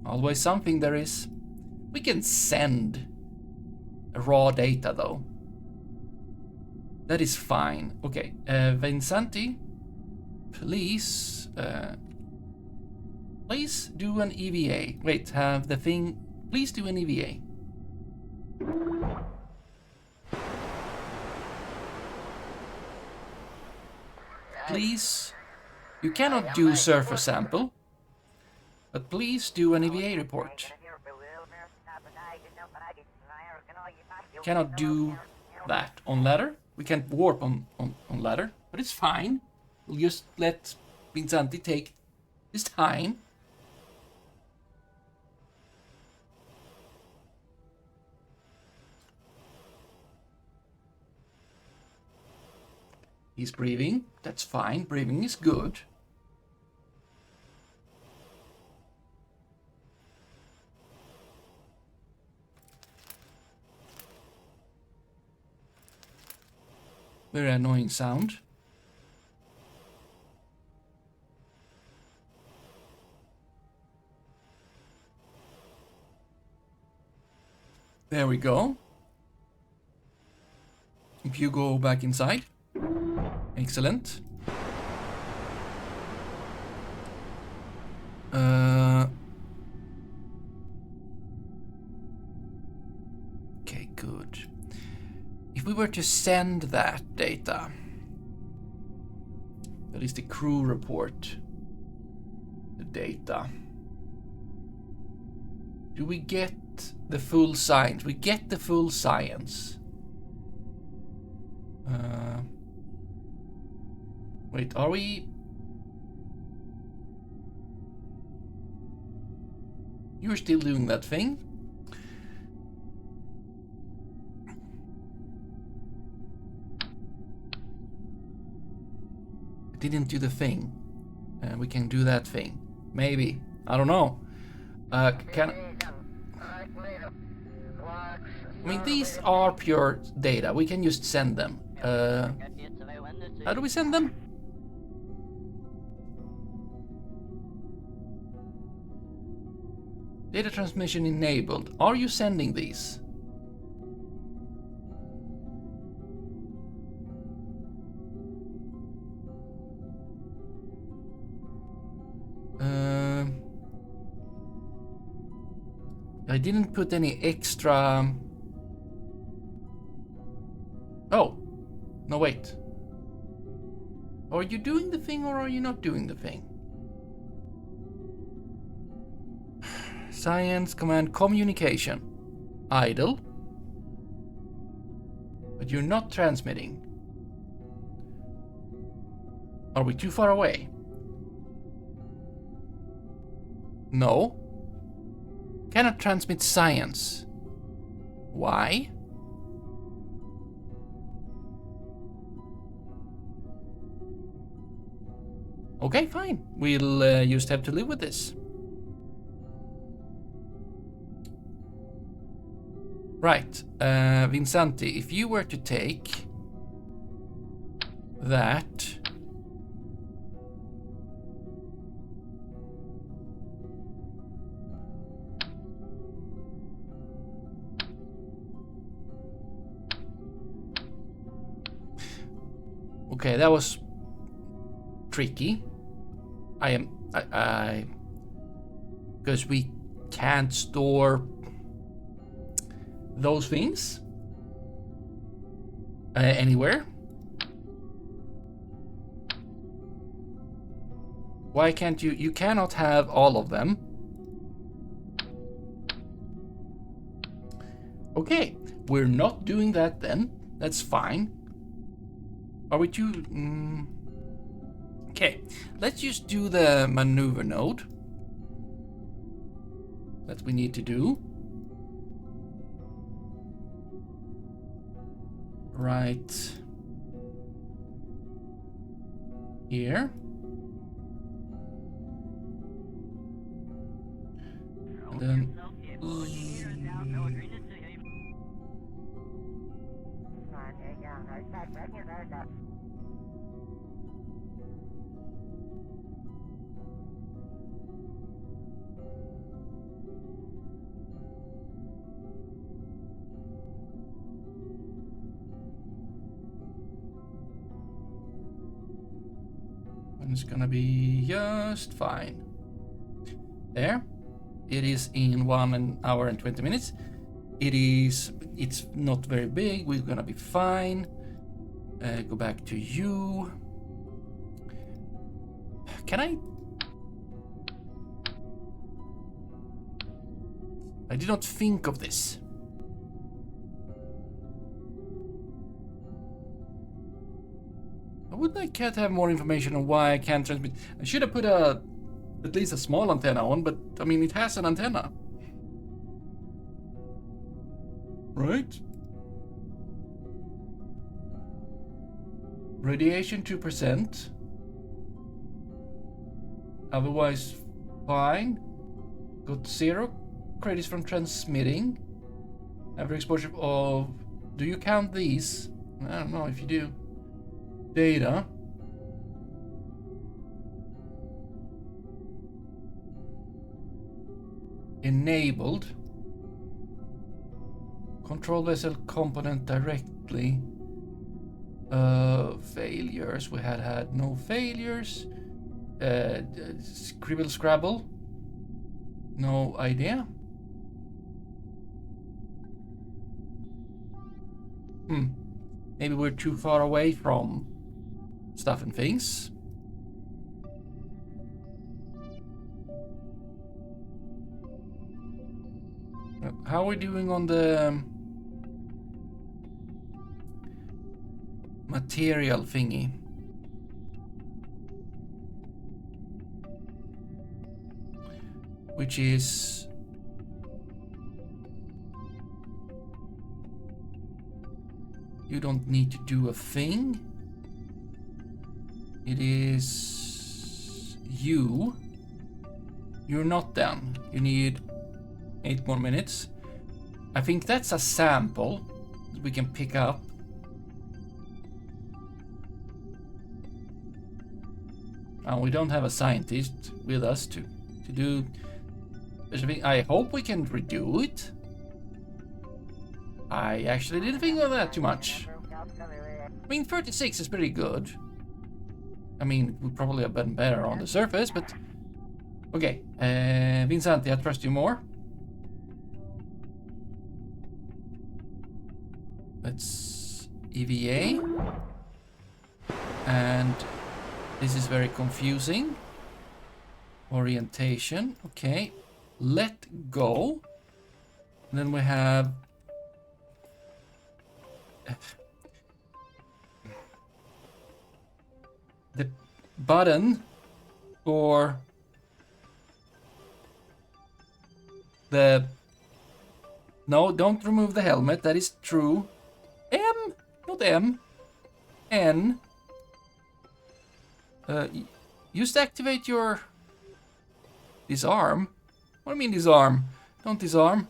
Always something there is. We can send raw data though. That is fine. Okay, Vincenti, please do an EVA. Wait, have the thing. Please do an EVA. Please, you cannot do surface sample, but please do an EVA report. You cannot do that on ladder. We can't warp on ladder, but it's fine. We'll just let Vincenti take his time. He's breathing. That's fine. Breathing is good. Very annoying sound. There we go. If you go back inside. Excellent. Okay, good. If we were to send that data, that is the crew report, the data, do we get the full science? We get the full science. Wait, are we... You're still doing that thing? I didn't do the thing. We can do that thing. Maybe. I don't know. Can... I mean, these are pure data. We can just send them. How do we send them? Data transmission enabled. Are you sending these? I didn't put any extra... Oh, no, wait. Are you doing the thing or are you not doing the thing? Science command communication. Idle. But you're not transmitting. Are we too far away? No. Cannot transmit science. Why? Okay, fine. We'll just have to live with this. Right, Vincenti, if you were to take that. Okay, that was tricky. Because we can't store those things anywhere. Why can't you? You cannot have all of them. Okay, we're not doing that then. That's fine. Are we too... Okay, let's just do the maneuver node that we need to do. Right here. And then... and it's gonna be just fine. There. It is in 1 hour and 20 minutes. It's not very big. We're gonna be fine. Go back to you. Can I did not think of this. I would like to have more information on why I can't transmit. I should have put at least a small antenna on, but I mean, it has an antenna. Right? Radiation 2%. Otherwise, fine. Got 0 credits from transmitting. Average exposure of... Do you count these? I don't know if you do. Data. Enabled. Control vessel component directly. Failures. We had no failures. Scribble Scrabble. No idea. Maybe we're too far away from stuff and things. How are we doing on the material thingy? Which is... You don't need to do a thing. It is... You. You're not done. You need 8 more minutes. I think that's a sample that we can pick up. We don't have a scientist with us to do... I hope we can redo it. I actually didn't think of that too much. I mean, 36 is pretty good. I mean, we probably have been better on the surface, but... Okay, Vincenti, I trust you more. Let's EVA. And this is very confusing. Orientation, okay. Let go. And then we have... the button for the... No, don't remove the helmet, that is true. M, not M. N. Just activate your... Disarm? What do you mean disarm? Don't disarm.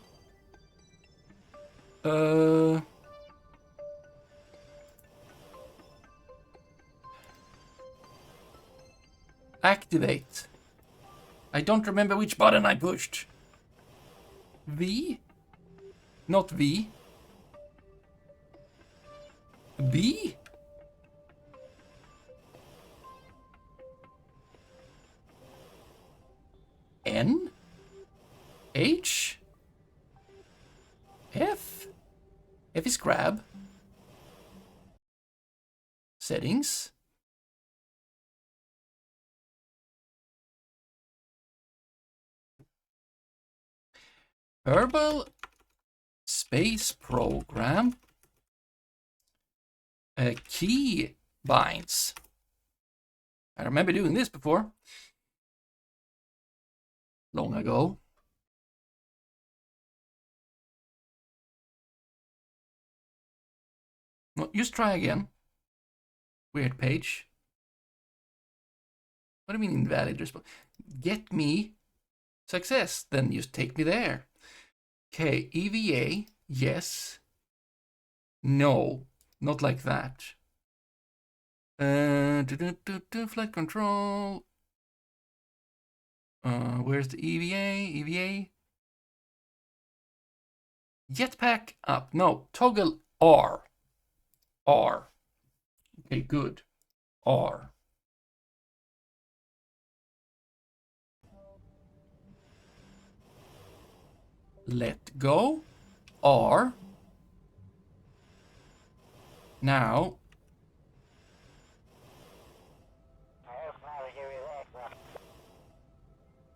Activate. I don't remember which button I pushed. V? Not V. B? N? H? F? F is grab. Settings. Kerbal space program. Key binds. I remember doing this before. Long ago. Well, just try again. Weird page. What do you mean invalid response? Get me success. Then just take me there. Okay, EVA. Yes. No. Not like that. Flight control. Where's the EVA? EVA. Jetpack up. No. Toggle R. R. Okay, good. R. Let go. R. Now.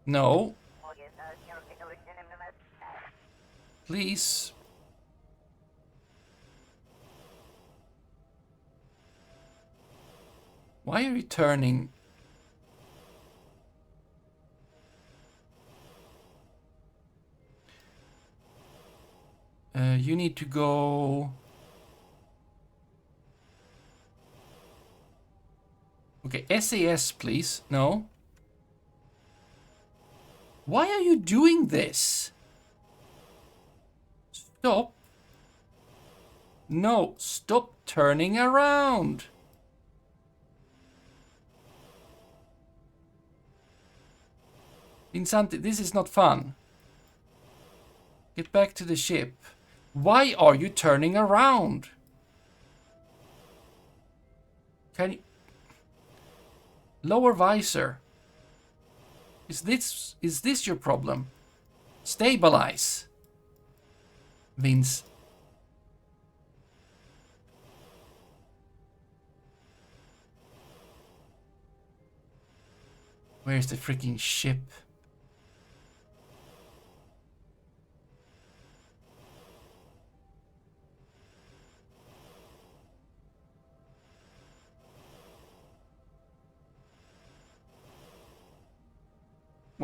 No. Please. Why are you turning? You need to go. Okay, SAS, please. No. Why are you doing this? Stop. No, stop turning around. Vincent, this is not fun. Get back to the ship. Why are you turning around? Can you... Lower visor. Is this your problem? Stabilize. Vince. Where's the freaking ship?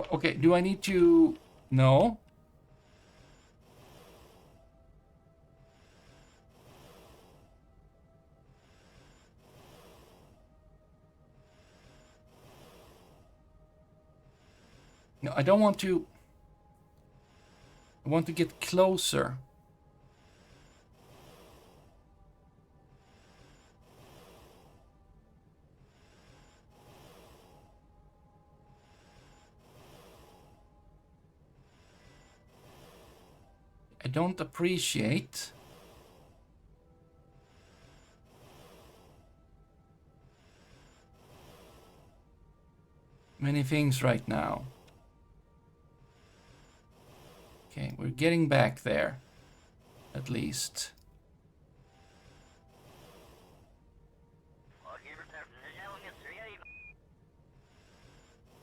Okay, do I need to... No. No, I don't want to... I want to get closer. I don't appreciate... many things right now. Okay, we're getting back there. At least.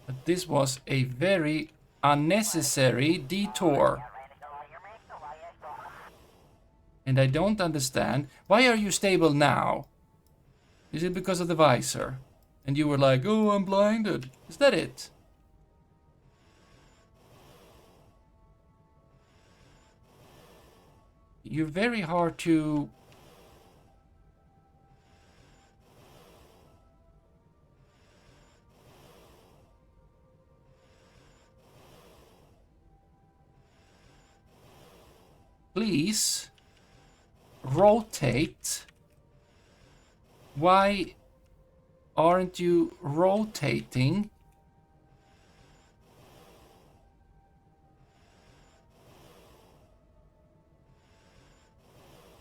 But this was a very unnecessary detour. And I don't understand. Why are you stable now? Is it because of the visor? And you were like, oh, I'm blinded. Is that it? You're very hard to... Please. rotate. Why aren't you rotating?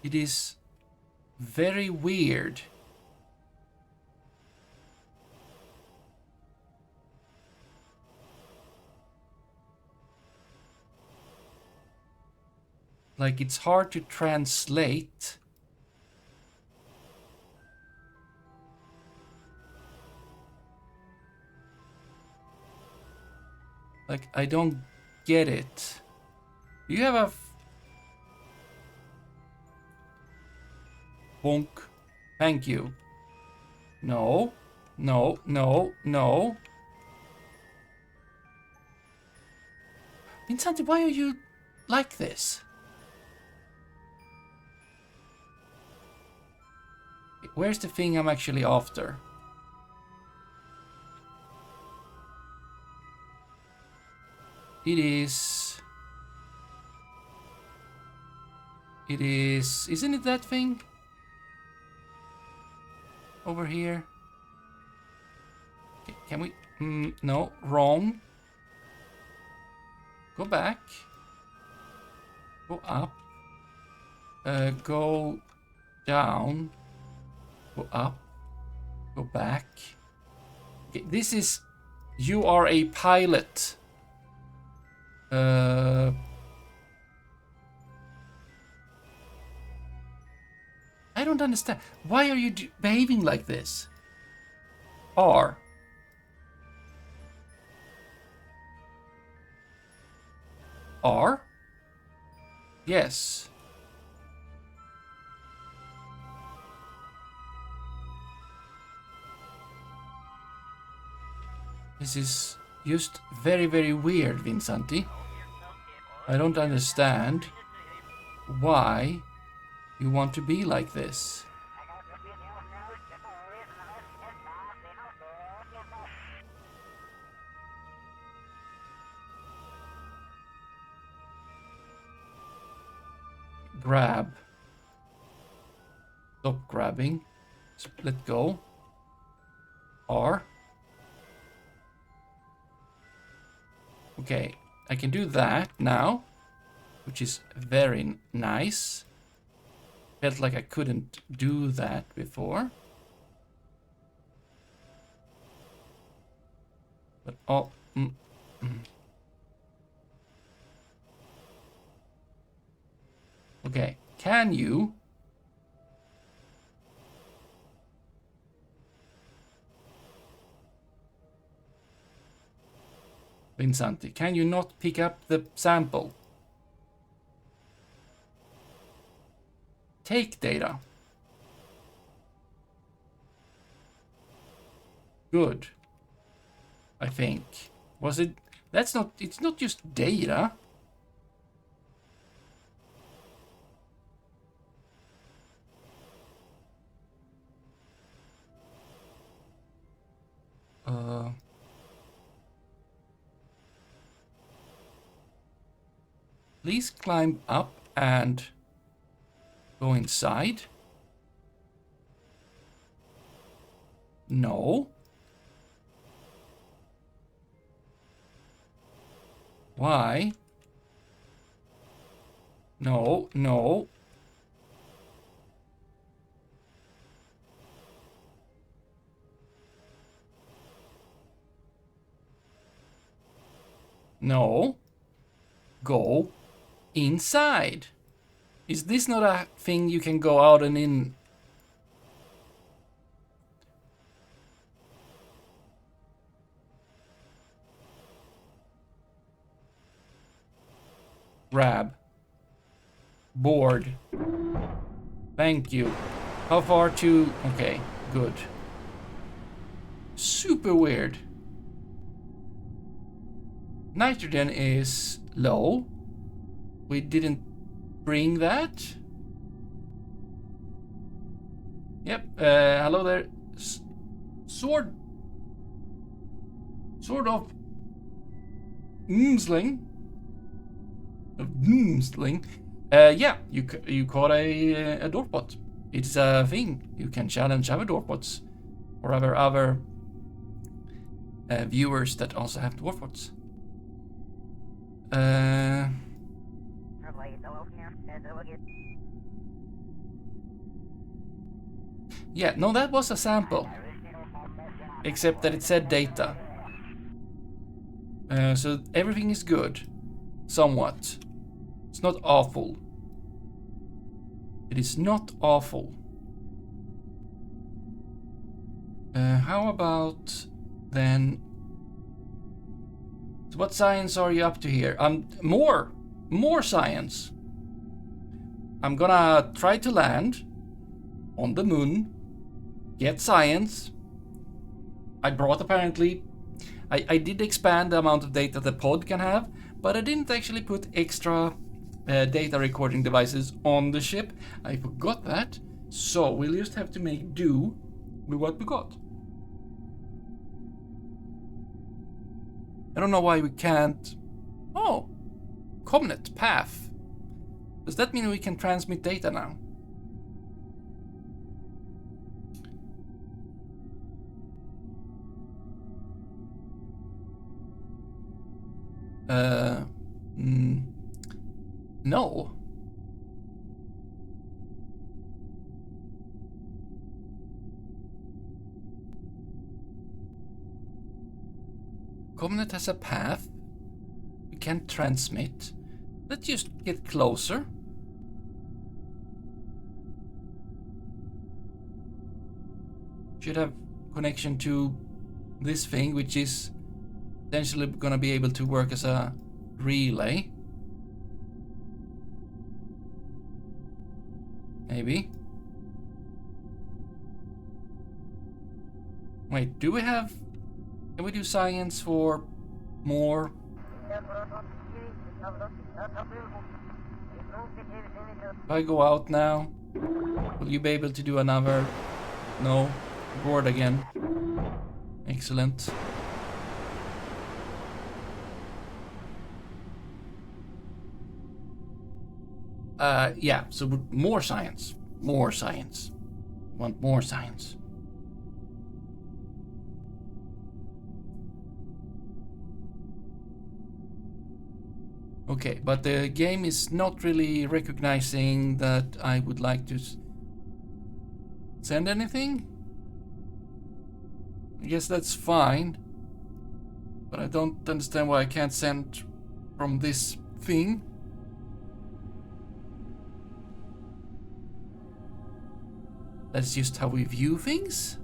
It is very weird. Like, it's hard to translate. Like, I don't get it. You have a... Bonk. Thank you. No. No, no, no. Vincent, why are you like this? Where's the thing I'm actually after? It is... Isn't it that thing? Over here. Okay, can we... no, wrong. Go back. Go up. Go down. Go up. Go back. Okay, this is... You are a pilot. I don't understand. Why are you behaving like this? R. R? Yes. This is just very, very weird, Vinsanti. I don't understand why you want to be like this. Grab. Stop grabbing. Let go. R. Okay, I can do that now, which is very nice. Felt like I couldn't do that before. But oh, Okay, can you Vinsanti, can you not pick up the sample? Take data. Good. I think. Was it? That's not, it's not just data. Please climb up and go inside. No. Why? No, no. No. Go inside. Is this not a thing you can go out and in? Grab. Board. Thank you. How far to... Okay, good. Super weird. Nitrogen is low. We didn't bring that. Yep. Hello there. Sort of sling. Yeah, you caught a dwarfbot. It's a thing. You can challenge other dwarfbots or other viewers that also have dwarfbots. Yeah, no, that was a sample. Except that it said data. So everything is good. Somewhat. It's not awful. It is not awful. How about then... So what science are you up to here? More science. I'm gonna try to land on the moon. Get science. I brought apparently... I did expand the amount of data the pod can have, but I didn't actually put extra data recording devices on the ship. I forgot that, so we'll just have to make do with what we got. I don't know why we can't... Oh! Comnet path. Does that mean we can transmit data now? No. Comnet has a path. We can't transmit. Let's just get closer. Should have connection to this thing, which is potentially gonna be able to work as a relay. Maybe. Wait, do we have... Can we do science for more? If I go out now, will you be able to do another? No. Board again. Excellent. Yeah, so more science. More science. Want more science. Okay, but the game is not really recognizing that I would like to send anything. I guess that's fine. But I don't understand why I can't send from this thing. That's just how we view things?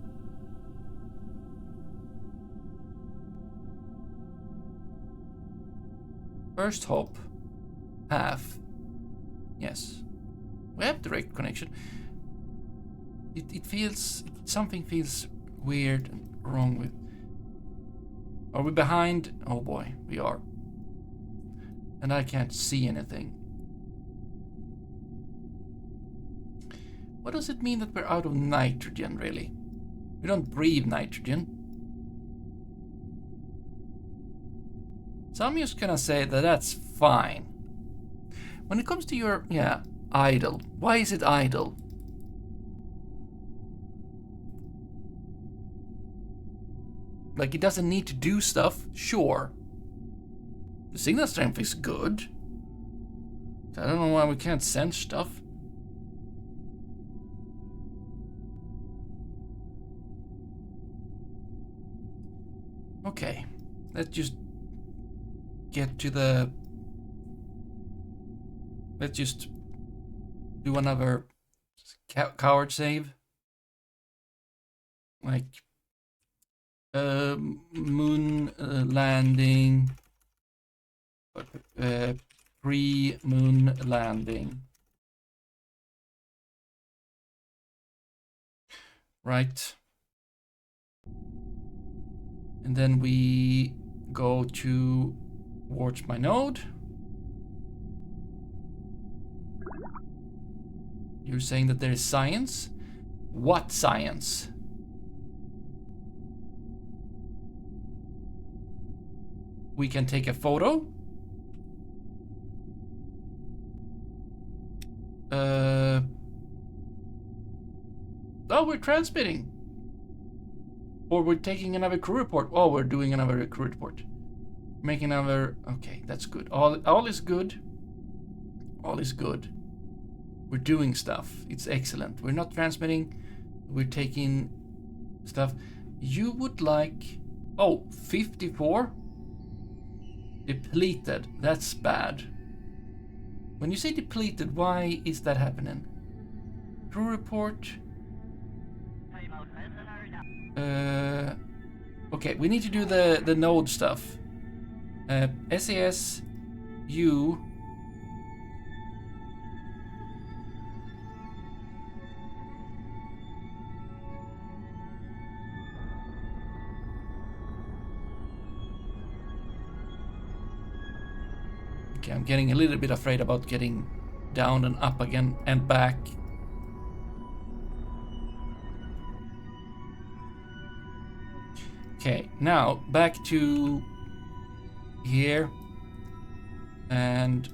First hop. Path. Yes. We have direct connection. It feels... Something feels weird and wrong with... Are we behind? Oh boy, we are. And I can't see anything. What does it mean that we're out of nitrogen, really? We don't breathe nitrogen. So I'm just gonna say that that's fine. When it comes to your, yeah, idle. Why is it idle? Like it doesn't need to do stuff, sure. The signal strength is good. I don't know why we can't send stuff. Okay, let's just get to the... Let's just do another coward save. Like moon landing, pre-moon landing. Right. And then we go towards my node. You're saying that there is science? What science? We can take a photo. Oh, we're transmitting. Or we're taking another crew report. Oh, we're doing another crew report. Making another... Okay, that's good. All is good. All is good. We're doing stuff. It's excellent. We're not transmitting. We're taking stuff. You would like... Oh, 54? Depleted. That's bad. When you say depleted, why is that happening? Crew report. Okay, we need to do the node stuff. SAS U. Okay, I'm getting a little bit afraid about getting down and up again and back. Okay, now back to here. And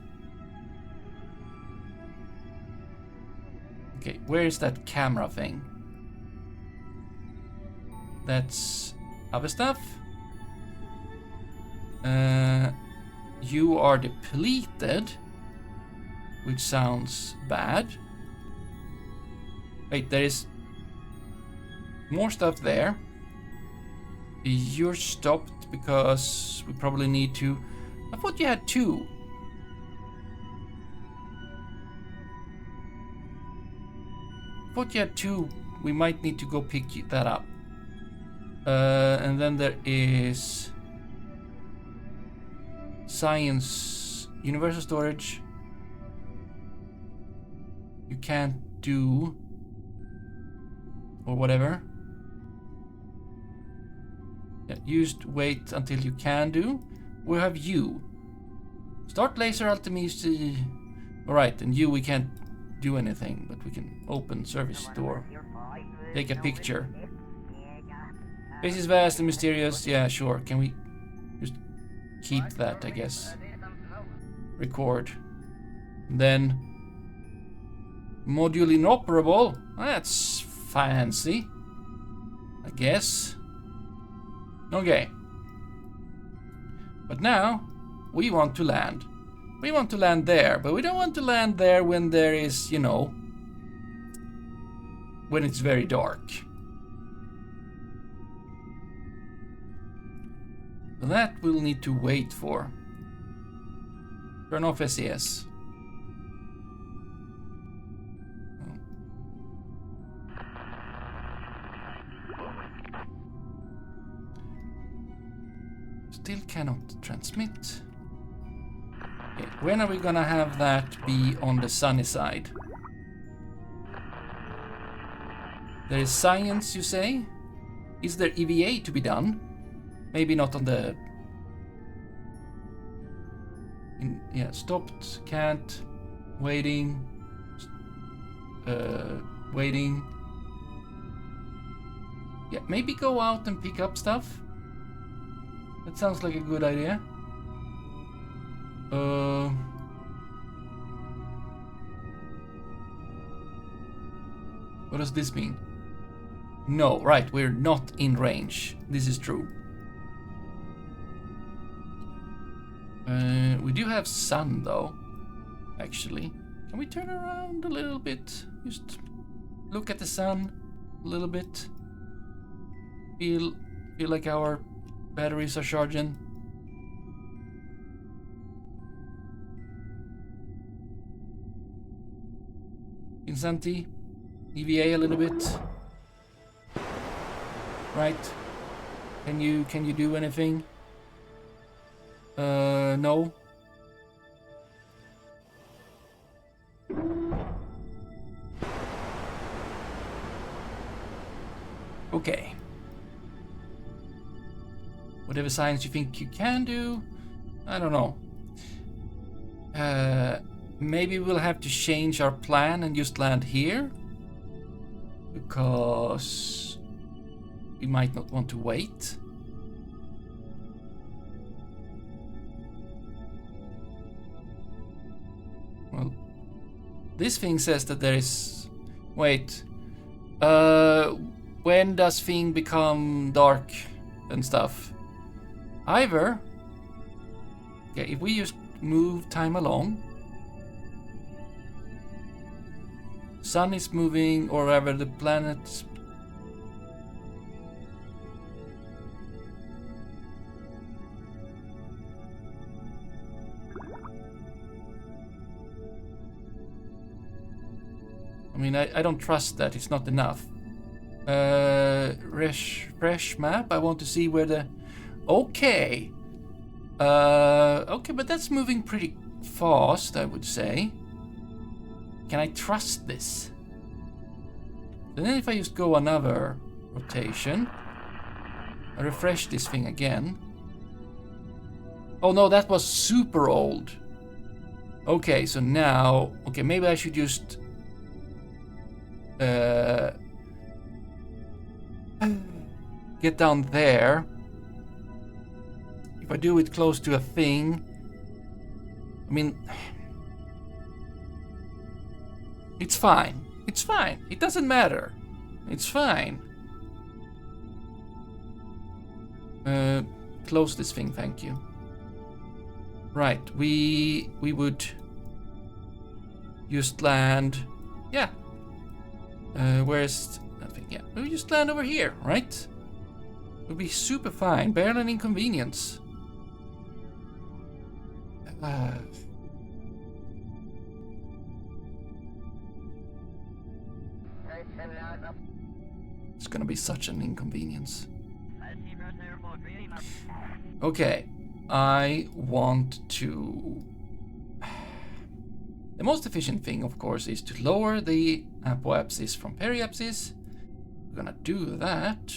okay, where is that camera thing? That's other stuff. You are depleted, which sounds bad. Wait, there is more stuff there. You're stopped because we probably need to... I thought you had 2. I thought you had 2. We might need to go pick that up. And then there is... Science, universal storage. You can't do, or whatever. Yeah, used wait until you can do. We have you. Start laser ultimacy. Alright, and you we can't do anything, but we can open service door. Take a picture. Space is vast and mysterious. Yeah, sure. Can we just keep that, I guess. Record. Then module inoperable. That's fancy, I guess. Okay. But now we want to land. We want to land there, but we don't want to land there when there is, you know, when it's very dark. That we'll need to wait for. Turn off SES. Still cannot transmit. Okay, when are we gonna have that be on the sunny side? There is science, you say? Is there EVA to be done? Maybe not on the... yeah, stopped, can't, waiting, waiting. Yeah, maybe go out and pick up stuff. That sounds like a good idea. What does this mean? No, right, we're not in range. This is true. We do have sun though, actually. Can we turn around a little bit? Just look at the sun a little bit. Feel like our batteries are charging. Insanity, EVA a little bit. Right? Can you do anything? No. Okay. Whatever science you think you can do, I don't know. Maybe we'll have to change our plan and just land here, because we might not want to wait. Well, This thing says that there is... Wait. When does thing become dark and stuff? Either... Okay, if we just move time along... Sun is moving, or wherever the planets... I mean, I don't trust that. It's not enough. Refresh map. I want to see where the... Okay. Okay, but that's moving pretty fast, I would say. Can I trust this? And then if I just go another rotation, I refresh this thing again. Oh no, that was super old. Okay, so now... Okay, maybe I should just... get down there. If I do it close to a thing, I mean, it's fine. It's fine. It doesn't matter. It's fine. Close this thing, thank you. Right, we would just land. Yeah. Where's nothing? Yeah, we just land over here, right? We'll be super fine. Barely an inconvenience. It's gonna be such an inconvenience. Okay, I want to... The most efficient thing, of course, is to lower the apoapsis from periapsis. We're gonna do that.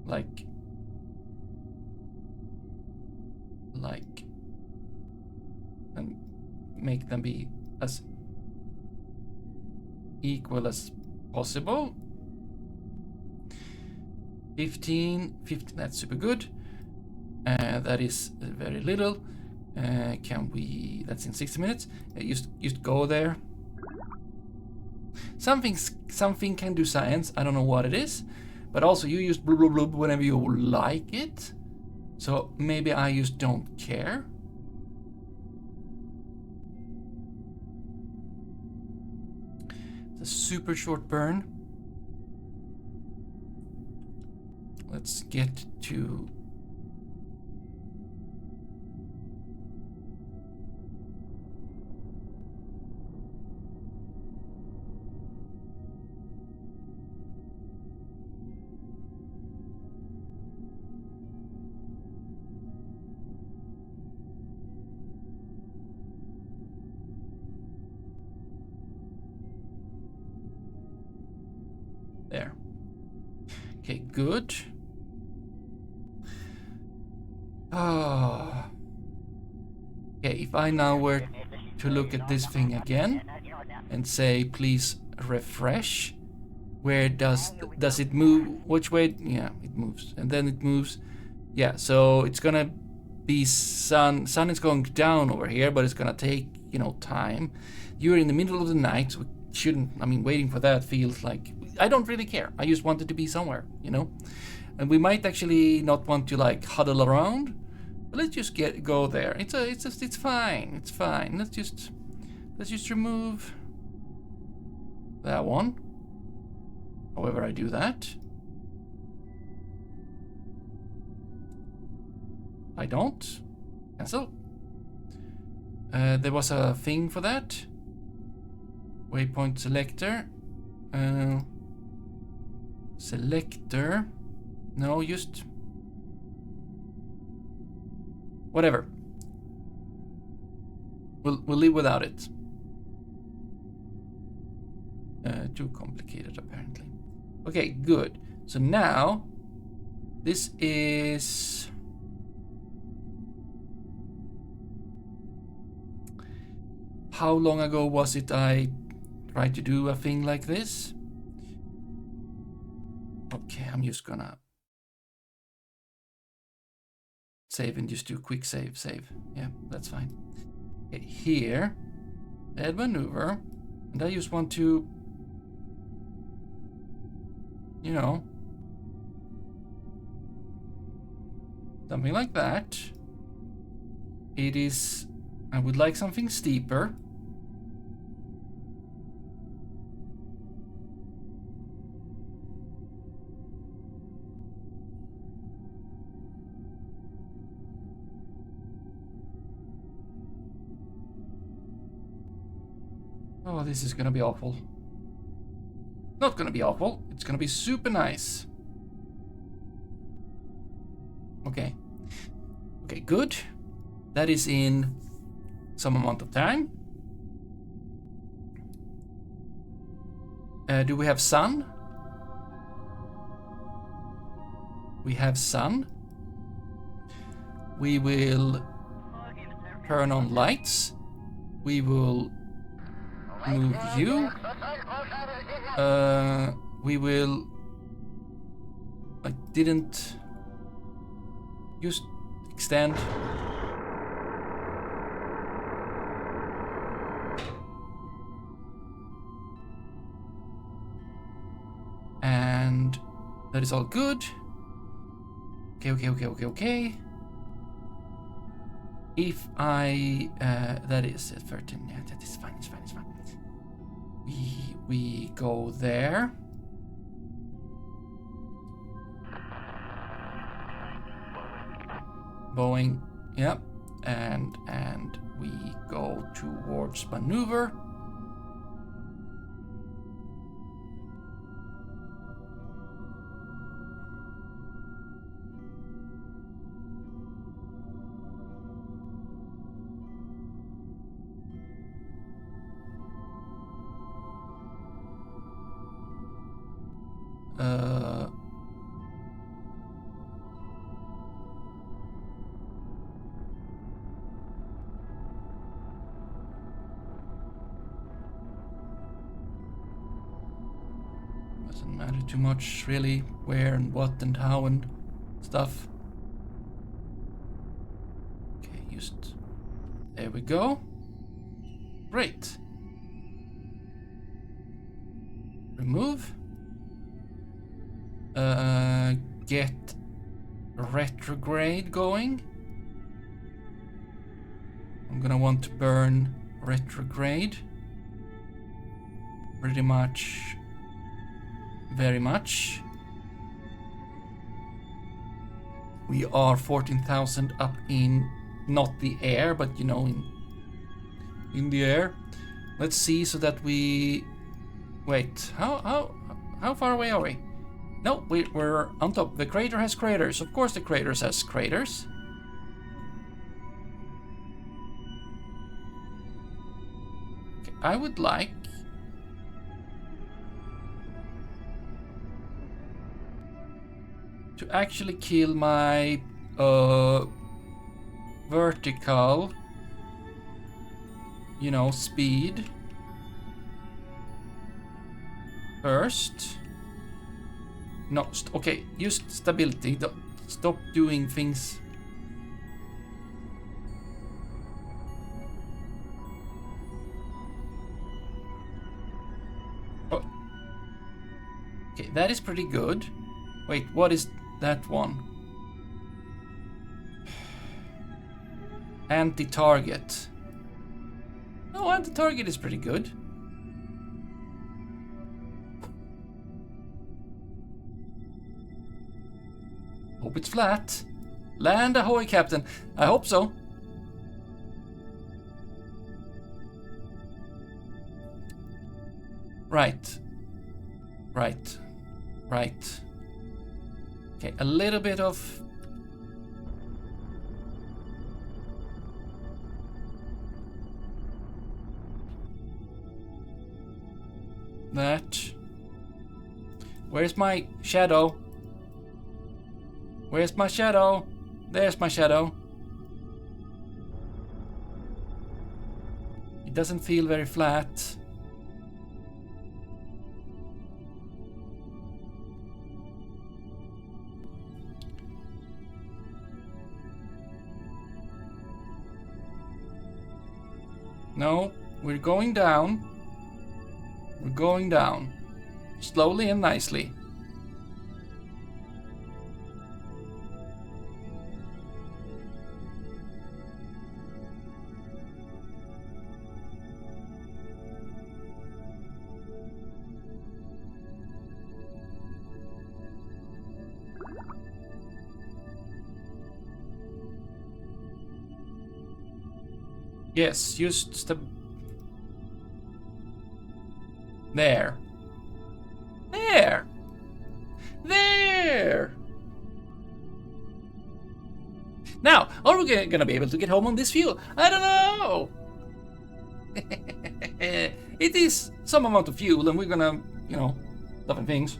Like, and make them be as equal as possible. 15, that's super good. That is very little. Can we... That's in 60 minutes. Just go there. Something can do science. I don't know what it is. But also you use blub blub blub whenever you like it. So maybe I just don't care. It's a super short burn. Let's get to... There. Okay, good. Oh. Okay, if I now were to look at this thing again and say, please refresh, where does it move? Which way? Yeah, it moves. And then it moves. Yeah, so it's gonna be sun. Sun is going down over here, but it's gonna take, you know, time. You're in the middle of the night, so we shouldn't, I mean, waiting for that feels like, I don't really care. I just want it to be somewhere, you know? And we might actually not want to like huddle around, but let's just go there. It's fine. It's fine. Let's just remove that one. However I do that. I don't. Cancel. There was a thing for that. Waypoint selector. Selector. No, just whatever. We'll live without it. Too complicated, apparently. Okay, good. So now this is how long ago was it I tried to do a thing like this? Okay, I'm just gonna save and just do quick save. Yeah, that's fine. Okay, here, add maneuver, and I just want to, you know, something like that. It is, I would like something steeper. Oh, this is gonna be awful. Not gonna be awful, it's gonna be super nice. Okay. Okay, good. That is in some amount of time. Do we have sun? We have sun. We will turn on lights. We will move you. We will... I didn't... Just extend. And that is all good. Okay. If I... that is at 13. Yeah, that is fine, it's fine. We go there. Boeing, yep. And we go towards maneuver. Doesn't matter too much, really, where and what and how and stuff. Okay, just... There we go. Great. Remove. Get retrograde going. I'm gonna want to burn retrograde. Pretty much. Very much. We are 14,000 up in, not the air, but you know, in the air. Let's see so that we... Wait, how far away are we? No, we're on top. The crater has craters. Of course the craters has craters. Okay, I would like... to actually kill my vertical, you know, speed first. No, okay, use stability. Stop doing things. Oh. Okay, that is pretty good. Wait, what is that one? Anti-target. Oh, anti-target is pretty good. Hope it's flat. Land ahoy, Captain. I hope so. Right. Okay, a little bit of... that. Where's my shadow? Where's my shadow? There's my shadow. It doesn't feel very flat. No, we're going down. We're going down. Slowly and nicely. Yes, just there. There! There! Now, are we gonna be able to get home on this fuel? I don't know! It is some amount of fuel, and we're gonna, you know, different things.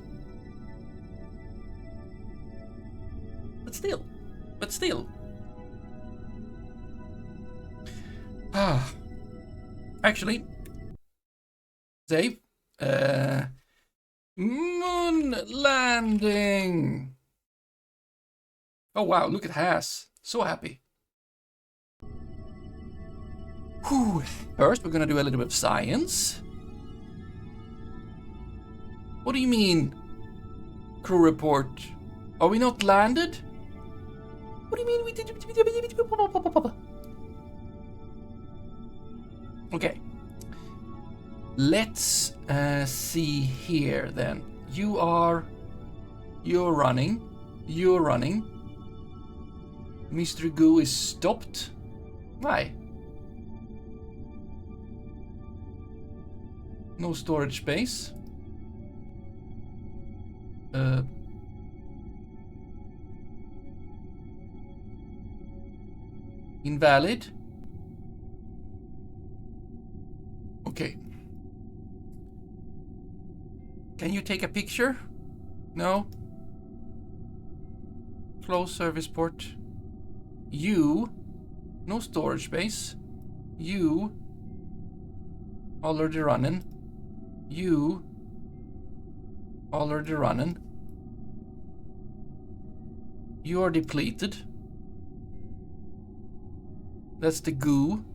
But still. Actually, save. Moon landing. Oh wow, look at Haas. So happy. Whew. First, we're gonna do a little bit of science. What do you mean? Crew report. Are we not landed? What do you mean we did? Okay. Let's see here then. You're running. You're running. Mr. Goo is stopped. Why? No storage space. Invalid. Okay. Can you take a picture? No. Close service port. You. No storage space. You. Already running. You. Already running. You are depleted. That's the goo.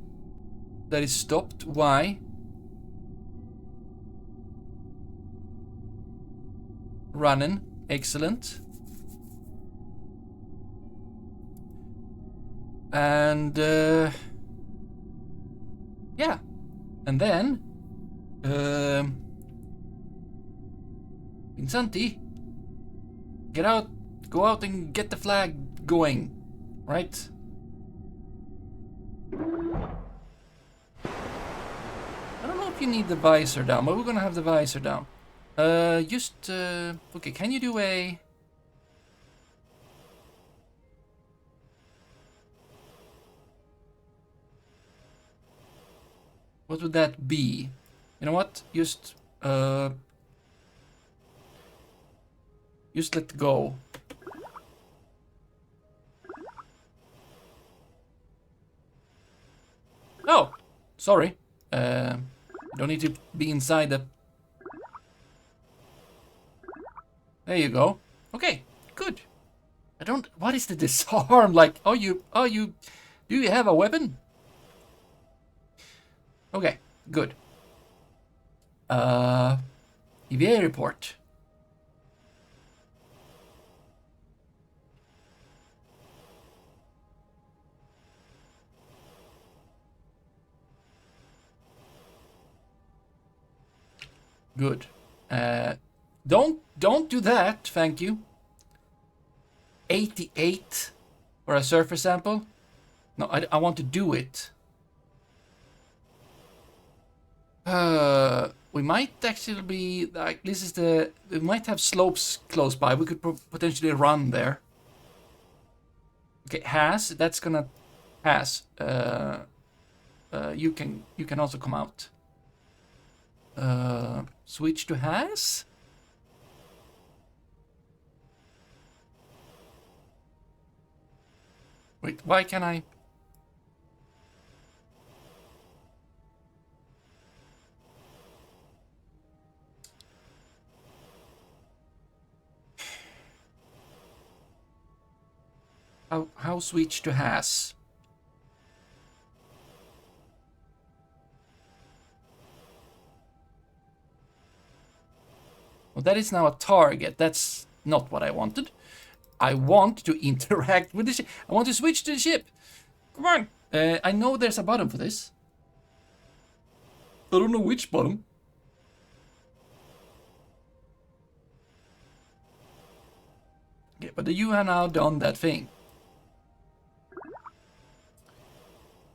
That is stopped. Why? Running. Excellent. And yeah. And then Vincenti, get out, go out and get the flag going, right? I don't know if you need the visor down, but we're gonna have the visor down. Okay, can you do a... What would that be? You know what? Just let go. Oh, sorry. Don't need to be inside the... There you go. Okay, good. I don't... What is the disarm? Like, do you have a weapon? Okay, good. EVA report. Good. Don't do that, thank you. 88 for a surface sample? No, I want to do it. We might actually be like we might have slopes close by. We could potentially run there. Okay, that's gonna you can also come out. Switch to Has. Wait, why can I? How switch to Has? Well, that is now a target. That's not what I wanted. I want to interact with the ship. I want to switch to the ship. Come on. I know there's a button for this. I don't know which button. Okay, but you have now done that thing.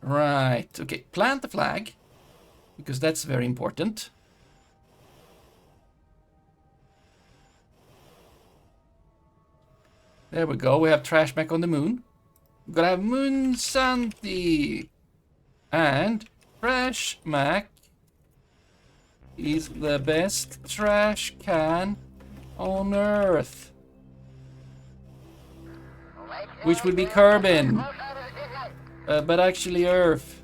Right. Okay, plant the flag. Because that's very important. There we go. We have trash back on the moon. We're gonna have Moon Santi. And Trash Mac is the best trash can on Earth. Which would be Kerbin. But actually Earth.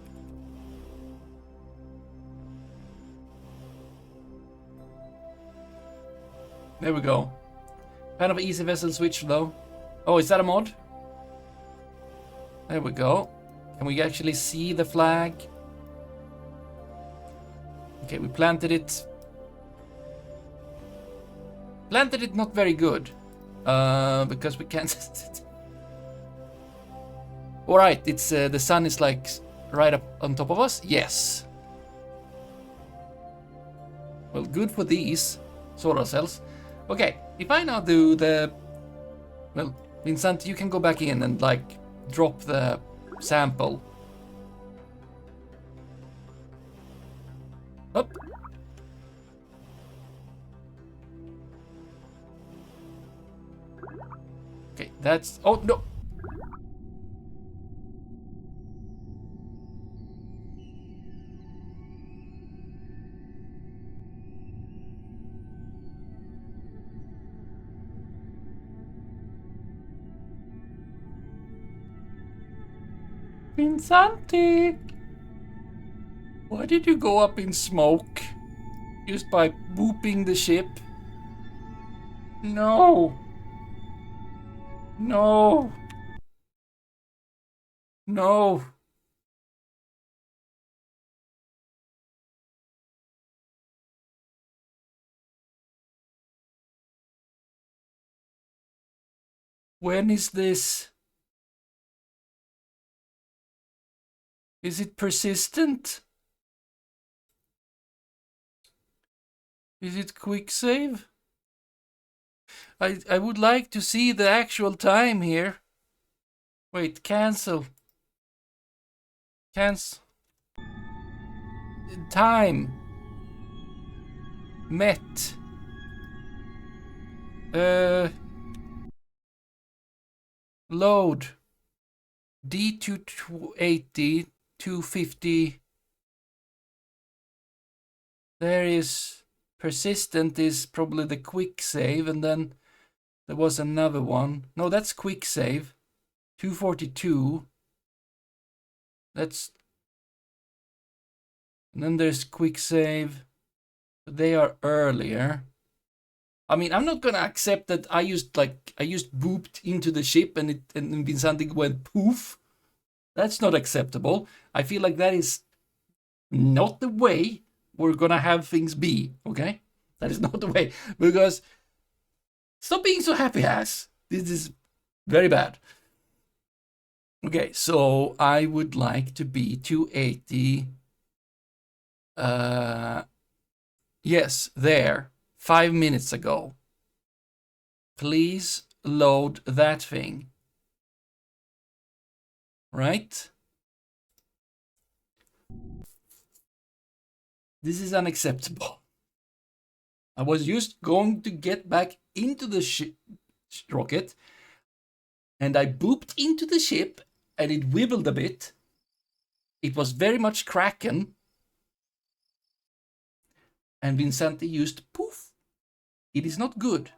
There we go. Kind of easy vessel switch though. Oh, is that a mod? There we go. Can we actually see the flag? Okay, we planted it. Planted it not very good. Because we can't... Alright, it's the sun is like right up on top of us? Yes. Well, good for these solar cells. Okay, if I now do the... Well, Vincent, you can go back in and like drop the sample. Up. Okay, that's... Oh, no! Vincenti! Why did you go up in smoke? Just by booping the ship? No! No! No! When is this? Is it persistent? Is it quick save? I would like to see the actual time here. Wait, cancel. Cancel. Time. Met. Load. D280, 250. There is persistent is probably the quick save, and then there was another one. No, that's quick save. 242. That's... And then there's quick save. They are earlier. I mean, I'm not gonna accept that I used booped into the ship and Vincenti went poof. That's not acceptable. I feel like that is not the way we're gonna have things be, okay? That is not the way, because stop being so happy ass. This is very bad. Okay, so I would like to be 280. Yes, there. 5 minutes ago. Please load that thing. Right? This is unacceptable. I was just going to get back into the rocket, and I booped into the ship, and it wibbled a bit. It was very much Kraken. And Vincenti used poof. It is not good.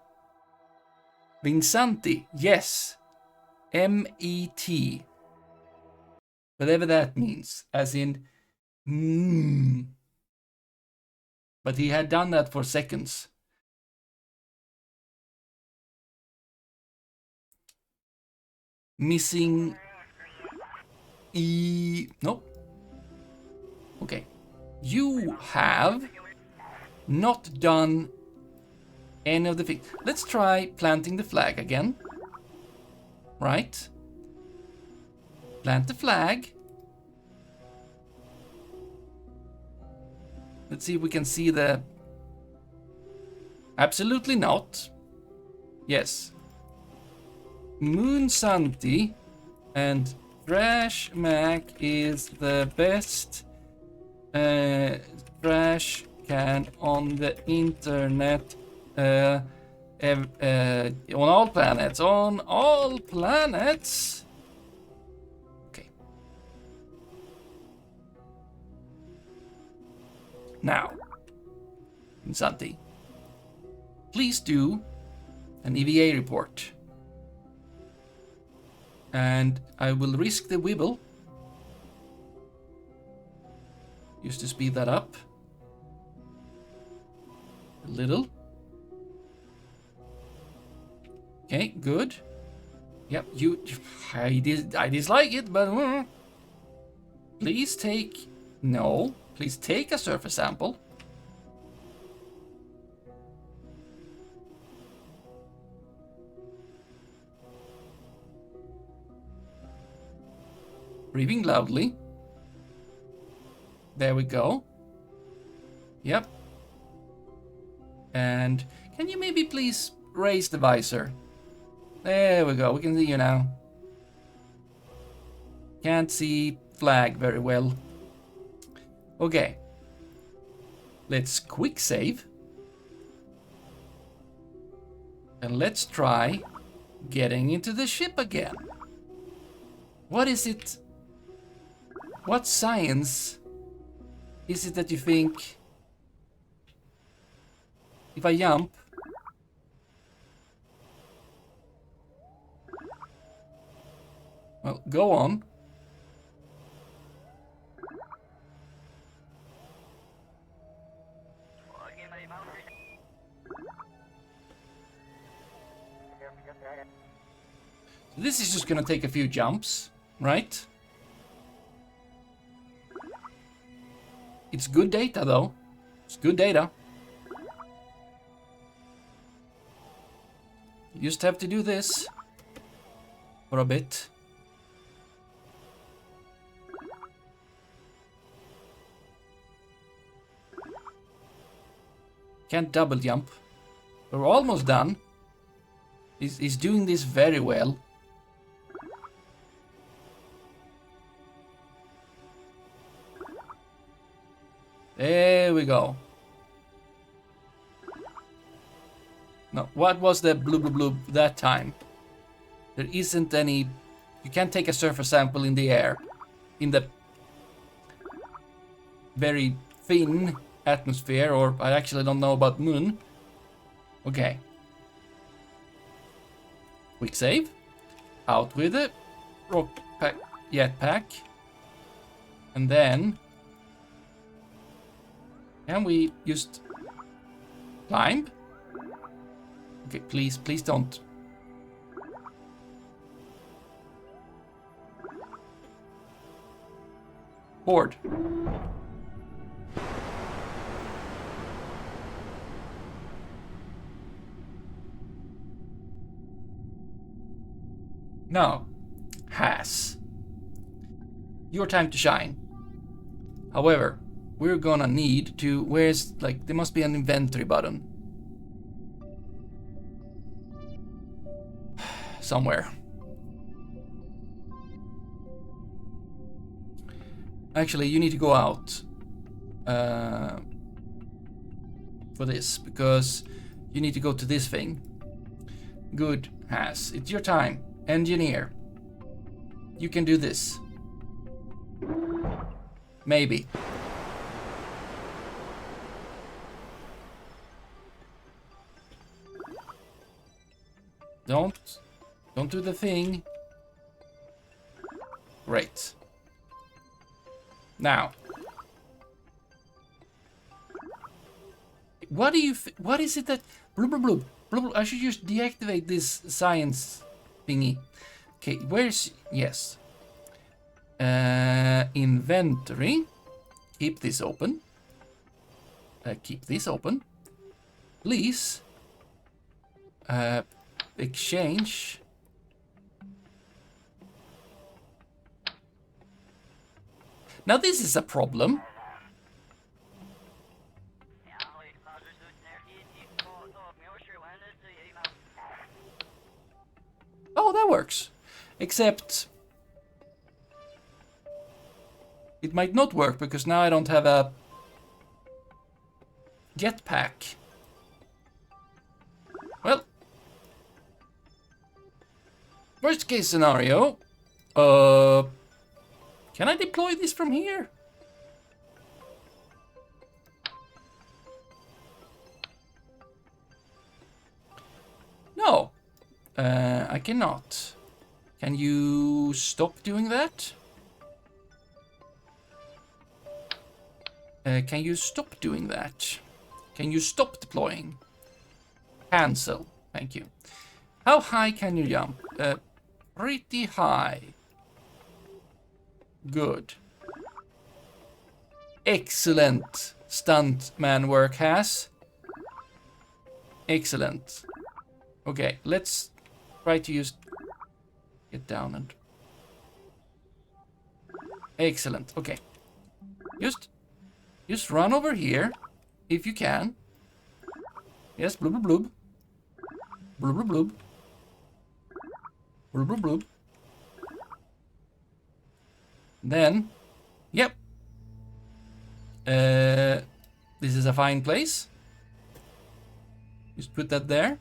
Vincenti, yes. M-E-T. Whatever that means. As in, But he had done that for seconds. Missing E... No. Okay. You have not done any of the things. Let's try planting the flag again. Right. Plant the flag. Let's see if we can see the... Absolutely not. Yes. Moonsanti and Trash Mac is the best trash can on the internet. On all planets. On all planets. Okay. Now, Moonsanti, please do an EVA report. And I will risk the wibble just to speed that up a little. Okay, good. Yep, I dislike it, but please take... No, please take a surface sample. Breathing loudly. There we go. Yep. And can you maybe please raise the visor? There we go. We can see you now. Can't see flag very well. Okay. Let's quick save. And let's try getting into the ship again. What is it? What science is it that you think, if I jump, well, go on. This is just gonna take a few jumps, right? It's good data, though. It's good data. You just have to do this for a bit. Can't double jump. We're almost done. He's doing this very well. There we go. No, what was the blue blue blue that time? There isn't any... You can't take a surface sample in the air. In the very thin atmosphere, or I actually don't know about moon. Okay. Quick save. Out with it. Rock pack, jetpack. And then... Can we just climb? Okay, please, please don't. Board. Now, has. Your time to shine. However, we're gonna need to... Where's... Like, there must be an inventory button. Somewhere. Actually, you need to go out. For this, because you need to go to this thing. Good, has. It's your time. Engineer. You can do this. Maybe. Don't do the thing. Great. Now. What do you... What is it that... Blub, blub, blub, blub, I should just deactivate this science thingy. Okay, where's... Yes. Inventory. Keep this open. Keep this open. Please. exchange. Now this is a problem. Oh, that works. Except it might not work because now I don't have a jetpack. Well, worst case scenario, can I deploy this from here? No, I cannot. Can you stop doing that? Can you stop doing that? Can you stop deploying? Cancel. Thank you. How high can you jump? Pretty high. Good. Excellent stuntman work has. Excellent. Okay, let's try to get down and... Excellent. Okay. Just run over here if you can. Yes, blub blub blub. Blub blub blub. Blub blub blub. Then, yep. This is a fine place. Just put that there.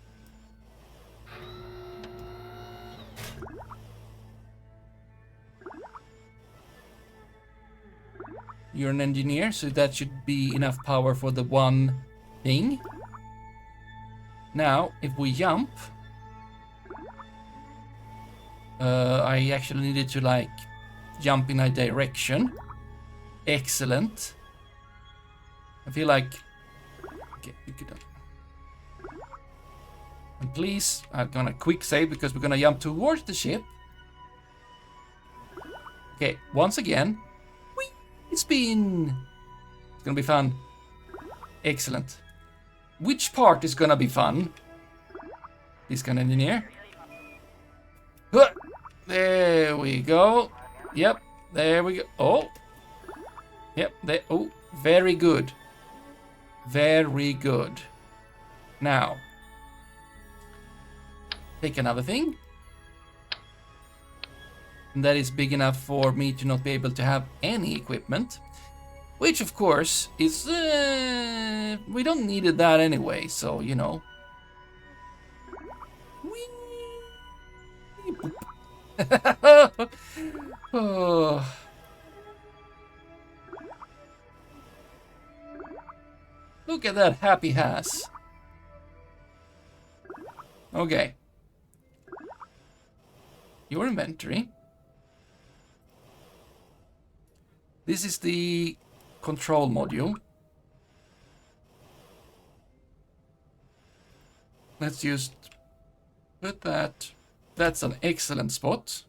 You're an engineer, so that should be enough power for the one thing. Now, if we jump, I actually needed to like jump in a direction. Excellent. I feel like, okay, we could. And please, I'm gonna quick save because we're gonna jump towards the ship. Okay, once again. Spin. It's gonna be fun. Excellent. Which part is gonna be fun? This kind of engineer. There we go. Yep. There we go. Oh. Yep. There. Oh. Very good. Very good. Now. Take another thing. And that is big enough for me to not be able to have any equipment. Which, of course, is... we don't need that anyway, so, you know. Oh. Look at that happy ass. Okay. Your inventory. This is the control module. Let's just put that. That's an excellent spot.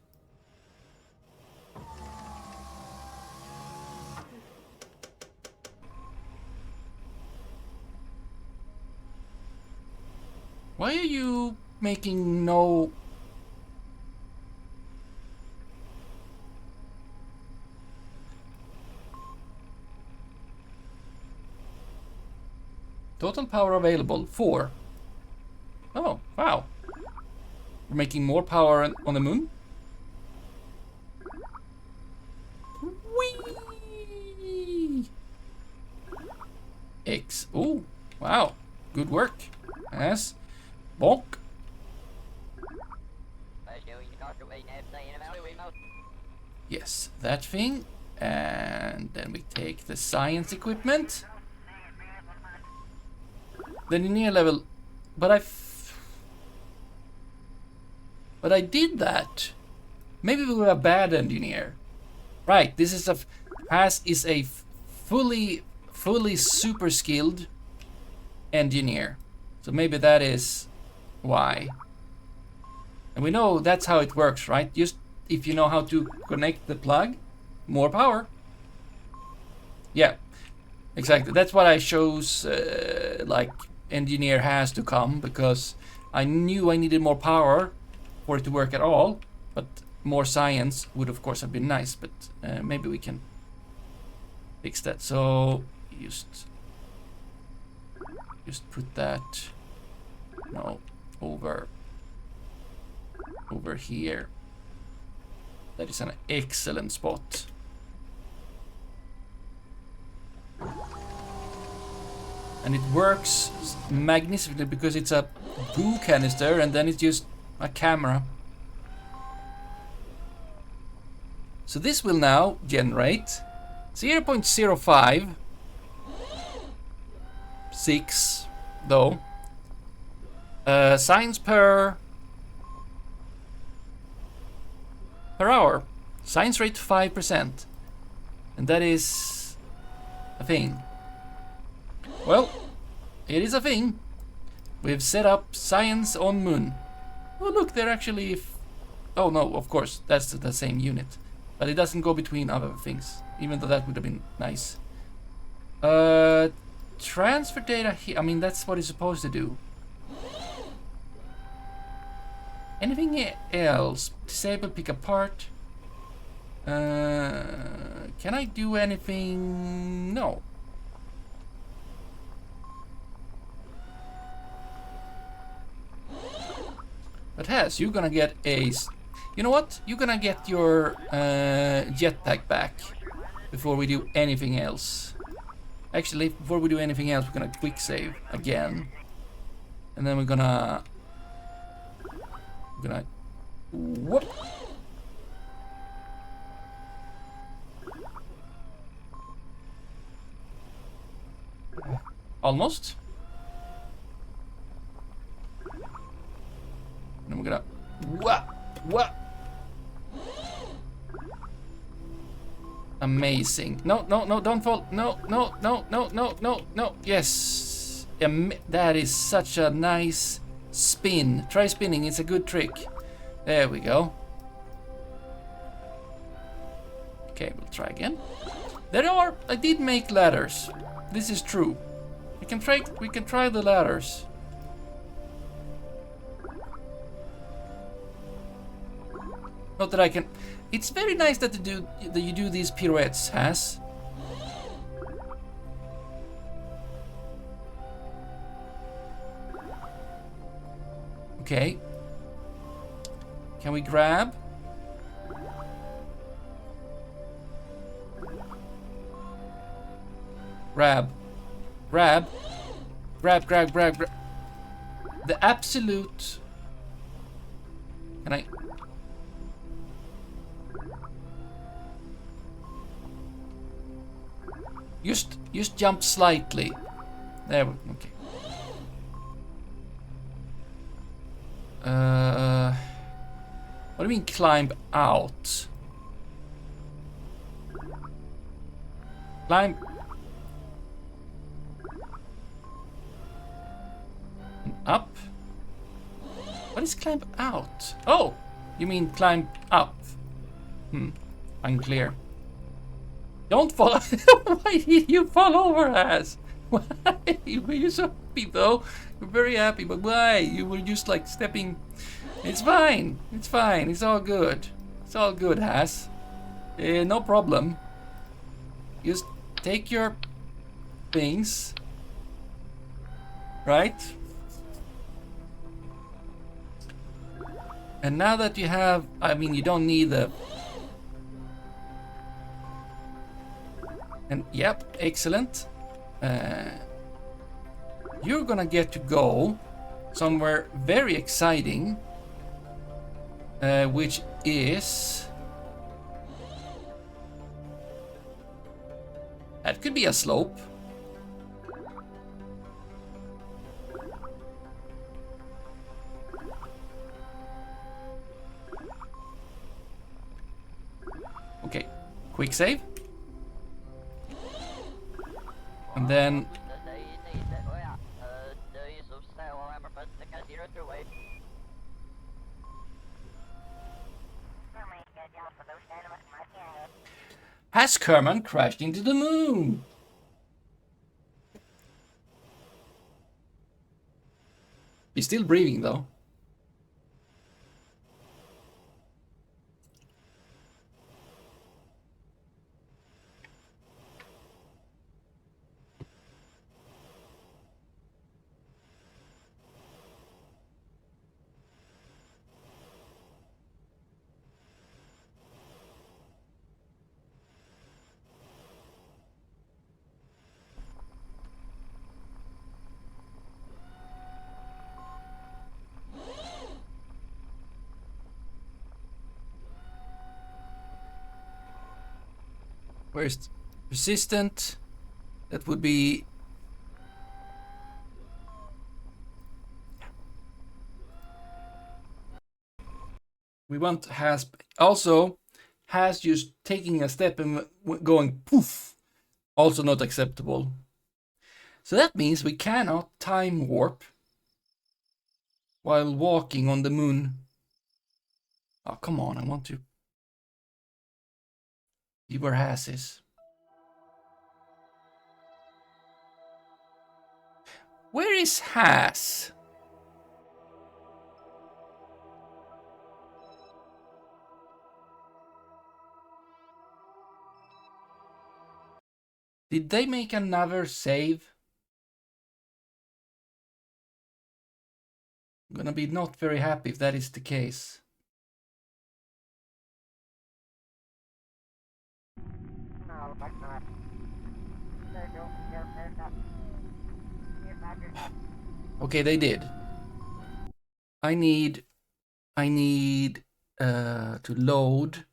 Why are you making no... Total power available, 4. Oh, wow. We're making more power on the moon? Whee! X. Ooh, wow. Good work. Yes. Bonk. Yes, that thing. And then we take the science equipment. The engineer level, but I did that. Maybe we were a bad engineer. Right, this is a fully super skilled engineer. So maybe that is why. And we know that's how it works, right? Just if you know how to connect the plug, more power. Yeah, exactly. That's what I chose, like engineer has to come, because I knew I needed more power for it to work at all, but more science would of course have been nice, but maybe we can fix that. So just put that over here. That is an excellent spot. And it works magnificently because it's a goo canister and then it's just a camera. So this will now generate 0.056 though signs per hour. Science rate 5%. And that is a thing. Well, it is a thing. We've set up science on moon. Oh look, they're actually... oh no, of course, that's the same unit. But it doesn't go between other things, even though that would have been nice. Transfer data here, I mean, that's what it's supposed to do. Anything else? Disable, pick apart. Can I do anything? No. But Has, you're gonna get a... you know what? You're gonna get your jetpack back before we do anything else. Actually, before we do anything else, we're gonna quick save again. And then we're gonna... whoop. Almost. And then we're gonna... what? Amazing. No, don't fall. No. Yes. That is such a nice spin. Try spinning, it's a good trick. There we go. Okay, we'll try again. I did make ladders. This is true. We can try the ladders. Not that I can... it's very nice that you do these pirouettes, Has. Okay. Can we grab? Grab. The absolute... can I... Just jump slightly. There we go. Okay. What do you mean climb out? Climb. And up. What is climb out? Oh, you mean climb up? Unclear. Don't fall. Why did you fall over, Has? Why? Were you so happy though? You're very happy, but why? You were just like stepping. It's fine. It's fine. It's all good. It's all good, Has. No problem. Just take your things. Right? And now that you have, I mean, you don't need the... and yep, excellent. You're gonna get to go somewhere very exciting, which is... that could be a slope. Okay, quick save. And then... has Kerman crashed into the moon? He's still breathing though. Where's resistant? That would be... We want has also has just taking a step and going poof. Also not acceptable. So that means we cannot time warp while walking on the moon. Oh, come on, I want to see where Has is. Where is Has? Did they make another save? I'm gonna be not very happy if that is the case. Okay, they did. I need to load,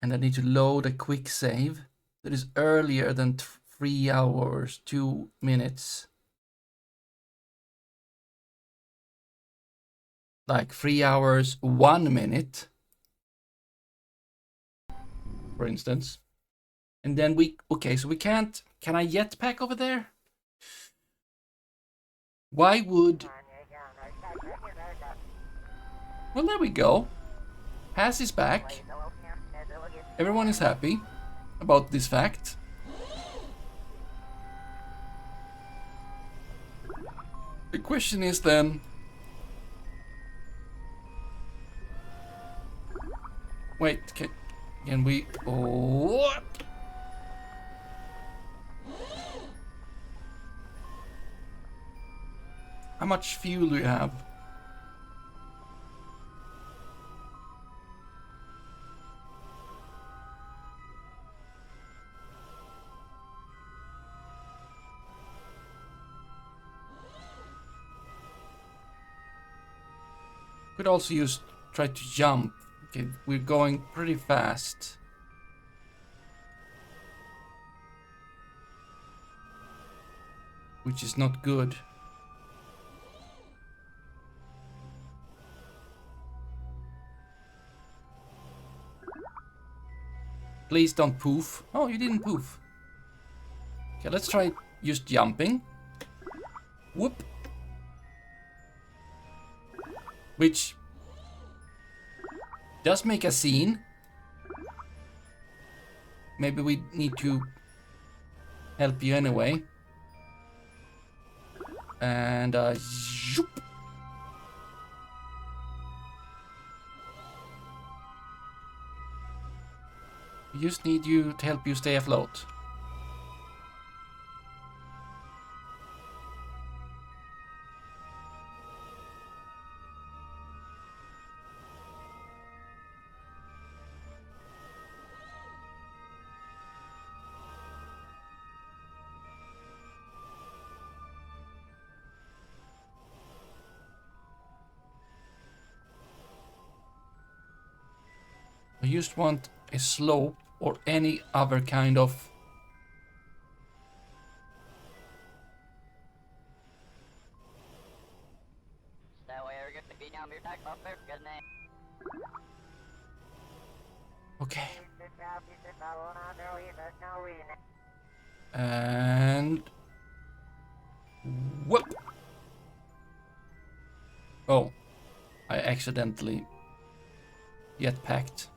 and I need to load a quick save that is earlier than 3 hours, 2 minutes. Like 3 hours, 1 minute, for instance. And then okay, so we can't, can I jetpack over there? Why would... Well, there we go. Has is back. Everyone is happy about this fact. The question is then... Wait, can we... Oh! How much fuel do you have? Could also try to jump. Okay, we're going pretty fast. Which is not good. Please don't poof. Oh, you didn't poof. Okay, let's try just jumping. Whoop. Which does make a scene. Maybe we need to help you anyway. And zoop. We just need you to help you stay afloat. I just want a slope or any other kind of... Okay. And... Whoop! Oh. I accidentally jetpacked.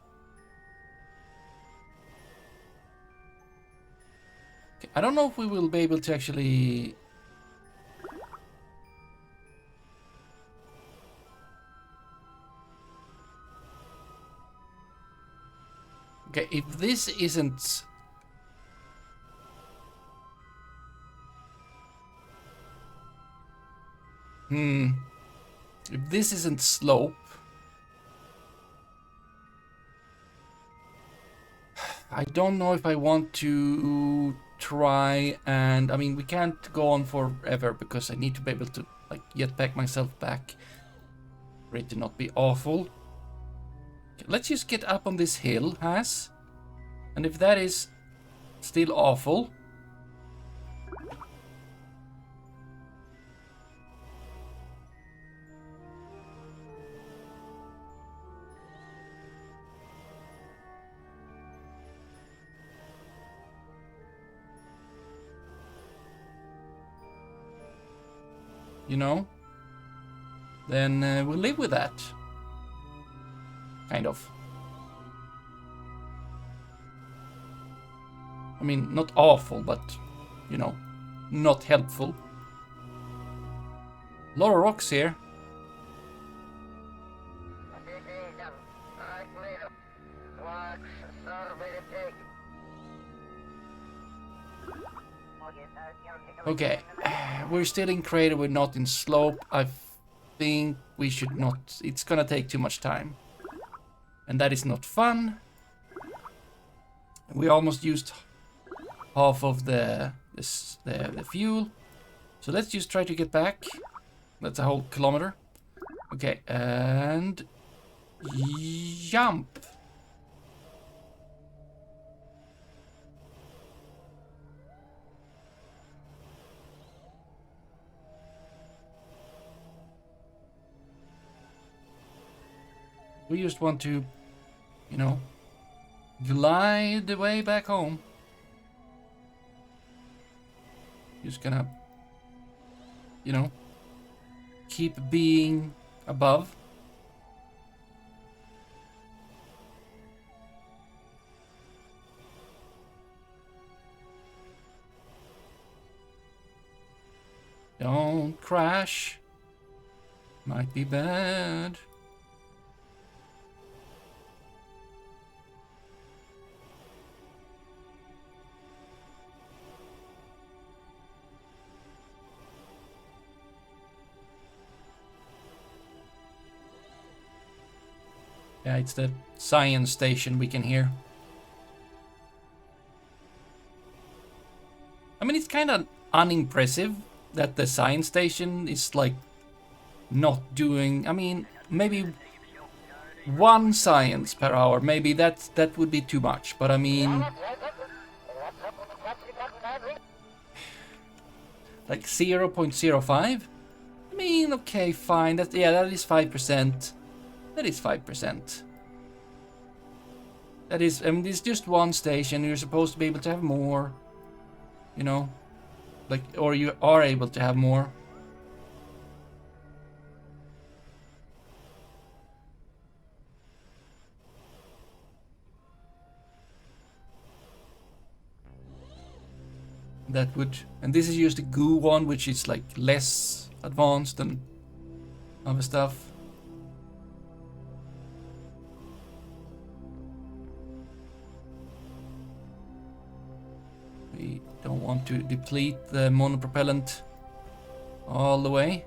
Okay, I don't know if we will be able to actually... Okay, if this isn't... If this isn't slope... I don't know if I want to try and... I mean, we can't go on forever because I need to be able to, like, jetpack myself back for it to not be awful. Okay, let's just get up on this hill, Has. And if that is still awful... you know, then we'll live with that. Kind of. I mean, not awful, but, you know, not helpful. A lot of rocks here. Okay, we're still in crater, we're not in slope. I think we should not... It's gonna take too much time. And that is not fun. We almost used half of the fuel. So let's just try to get back. That's a whole kilometer. Okay, and... jump! We just want to, you know, glide the way back home. Just gonna, you know, keep being above. Don't crash. Might be bad. Yeah, it's the science station we can hear. I mean, it's kind of unimpressive that the science station is like not doing... I mean, maybe one science per hour, maybe that would be too much, but I mean... like 0.05? I mean, okay, fine, that is 5%. That is 5%. That is, I mean, it's just one station. You're supposed to be able to have more, you know, like, or you are able to have more. That would, and this is just the goo one, which is like less advanced than other stuff. We don't want to deplete the monopropellant all the way.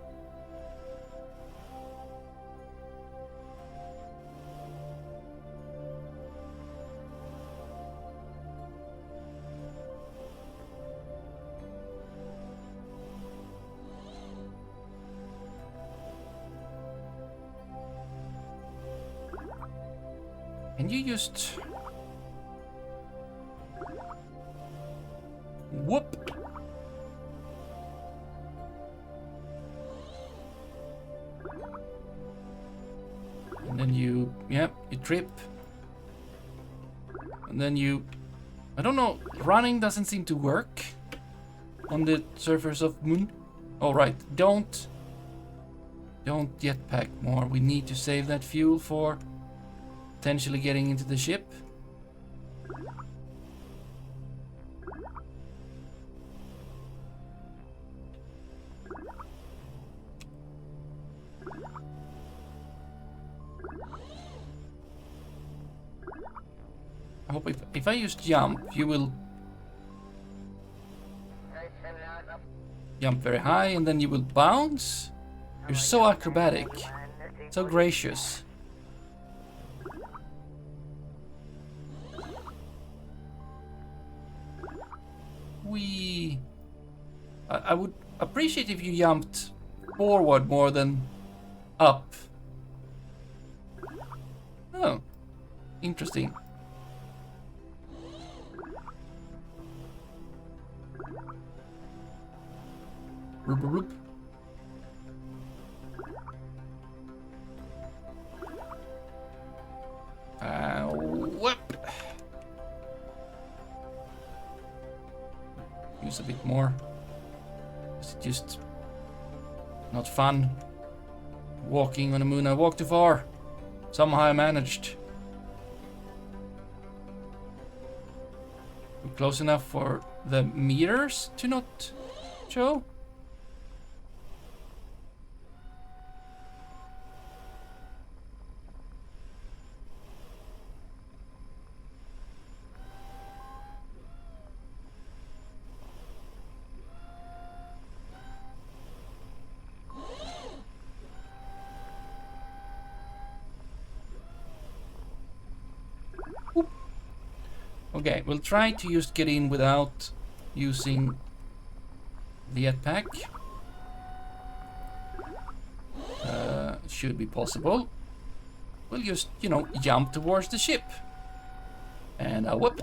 Can you just... whoop! And then you... yeah, you trip. And then you... I don't know, running doesn't seem to work on the surface of Moon. Alright, don't jetpack more. We need to save that fuel for potentially getting into the ship. I hope if I use jump, you will jump very high and then you will bounce. You're so acrobatic, so gracious. I would appreciate if you jumped forward more than up. Oh, interesting. Roop, roop. Whoop. Use a bit more. It's just not fun walking on the moon. I walked too far. Somehow I managed. We're close enough for the meters to not show. Okay, we'll try to just get in without using the jetpack. Should be possible. We'll just, you know, jump towards the ship. And whoop.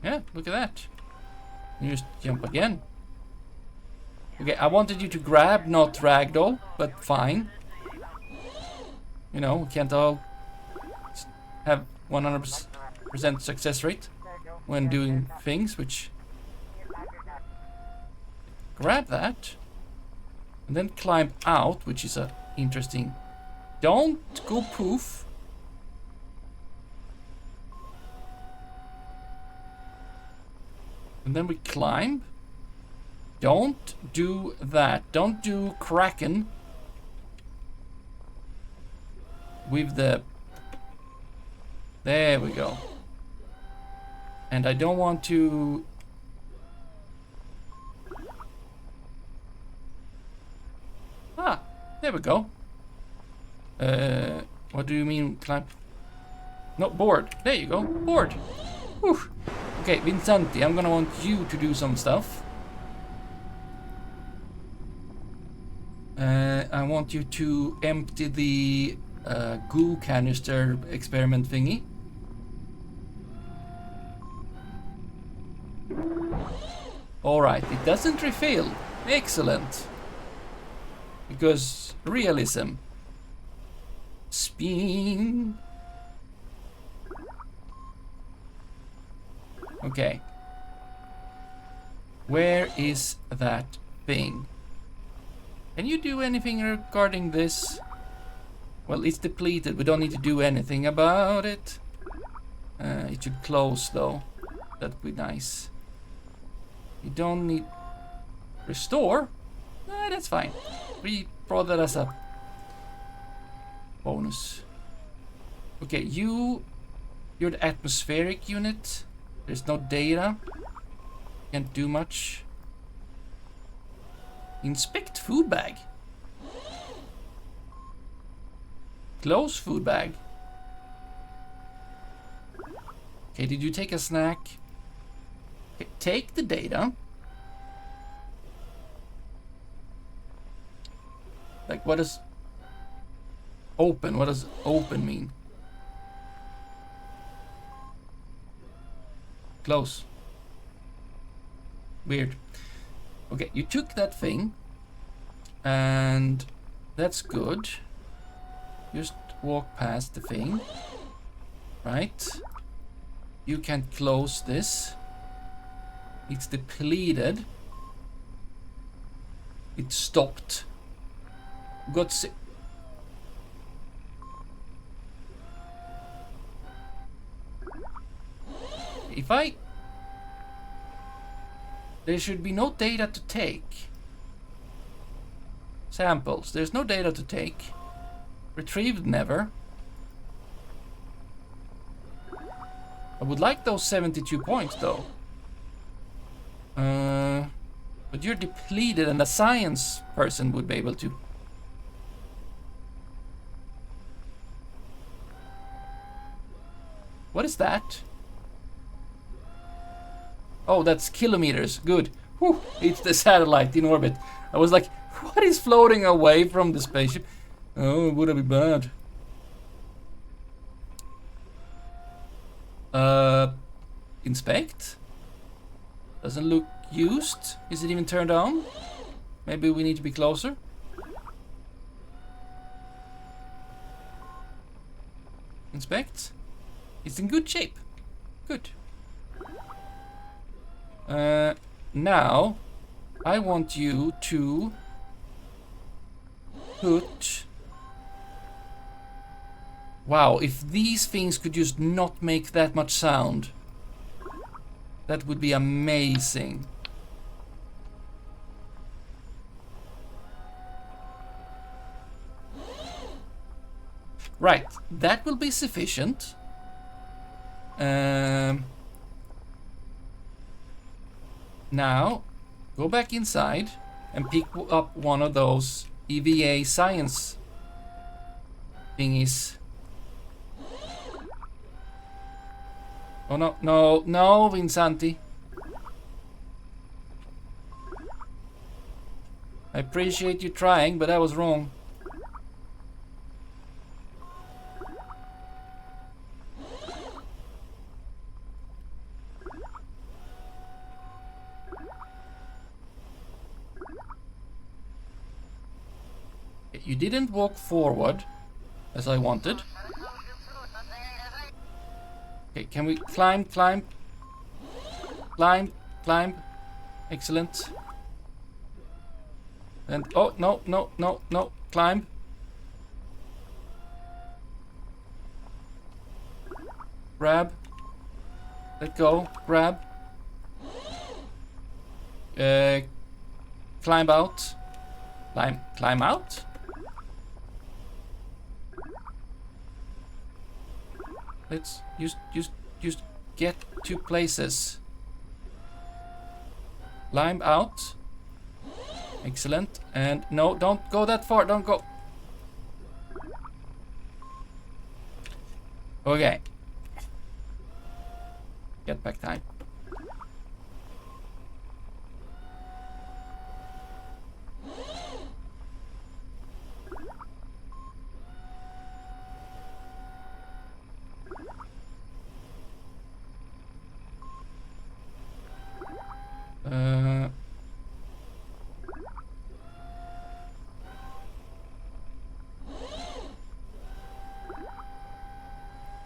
Yeah, look at that. You just jump again. Okay, I wanted you to grab, not ragdoll, but fine. You know, we can't all have 100% success rate when doing things, which... Grab that. And then climb out, which is a interesting... Don't go poof. And then we climb. Don't do that. Don't do Kraken with the... There we go. And I don't want to... Ah, there we go. What do you mean climb? No, board. There you go, board. Whew. Okay, Vincenti, I'm gonna want you to do some stuff. I want you to empty the goo canister experiment thingy. Alright, it doesn't refill. Excellent. Because realism. Spin. Okay. Where is that thing? Can you do anything regarding this? Well, it's depleted. We don't need to do anything about it. It should close though. That'd be nice. You don't need... Restore? Nah, that's fine. We brought that as a bonus. Okay, you're the atmospheric unit. There's no data. Can't do much. Inspect food bag. Close food bag. Okay, did you take a snack? Okay, take the data. Like, what does open? What does open mean? Close. Weird. Okay, you took that thing, and that's good. Just walk past the thing, right? You can close this. It's depleted. It stopped. Got si- If I... There should be no data to take. Samples. There's no data to take. Retrieved never. I would like those 72 points though. But you're depleted and a science person would be able to. What is that? Oh, that's kilometers. Good. Whew, it's the satellite in orbit. I was like, what is floating away from the spaceship? Oh, it would be bad. Inspect? Doesn't look used. Is it even turned on? Maybe we need to be closer. Inspect. It's in good shape. Good. Now, I want you to put... Wow, if these things could just not make that much sound, that would be amazing. Right, that will be sufficient. Now, go back inside and pick up one of those EVA science thingies. Oh no, no, no, Vinsanti. I appreciate you trying, but I was wrong. You didn't walk forward as I wanted. Okay, can we climb, climb, climb, climb? Excellent. And oh no, no, no, no, climb. Grab. Let go. Grab. Climb out. Climb out. Let's just get to places. Climb out. Excellent. And no, don't go that far. Don't go. Okay. Get back time.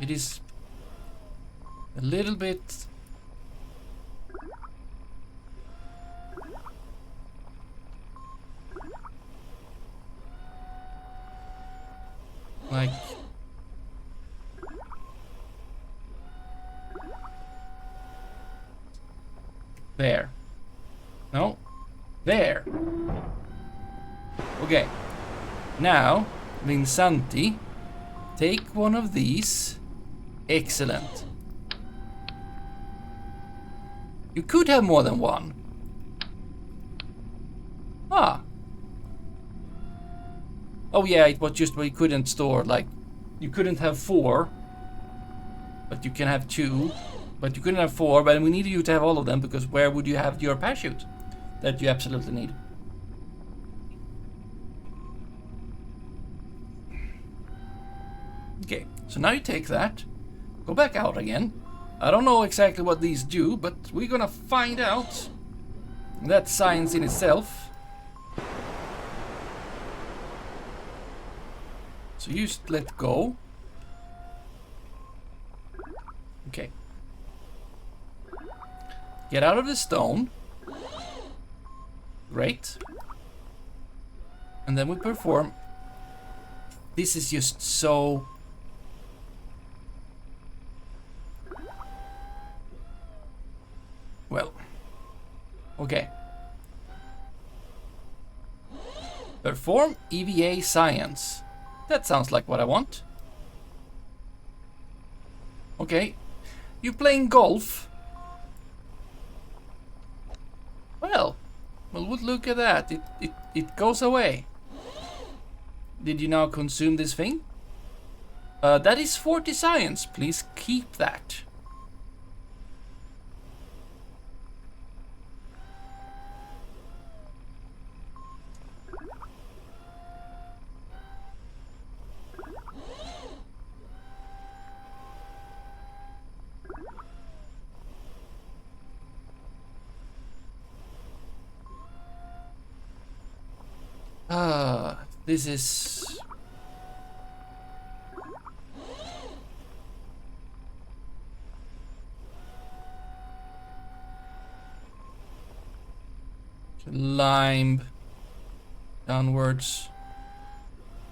It is a little bit like there. No, there. Okay. Now, Vinsanti, take one of these. Excellent. You could have more than one. Ah. Oh yeah, it was just we couldn't store, like, you couldn't have 4, but you can have 2, but you couldn't have 4, but we needed you to have all of them, because where would you have your parachute that you absolutely need? Okay, so now you take that, go back out again. I don't know exactly what these do, but we're gonna find out. That's science in itself. So you just let go. Okay. Get out of the stone. Great. And then we perform. This is just so... Well, okay. Perform EVA science. That sounds like what I want. Okay. You playing golf? Well, look at that. It goes away. Did you now consume this thing? That is 40 science. Please keep that. This is... Climb downwards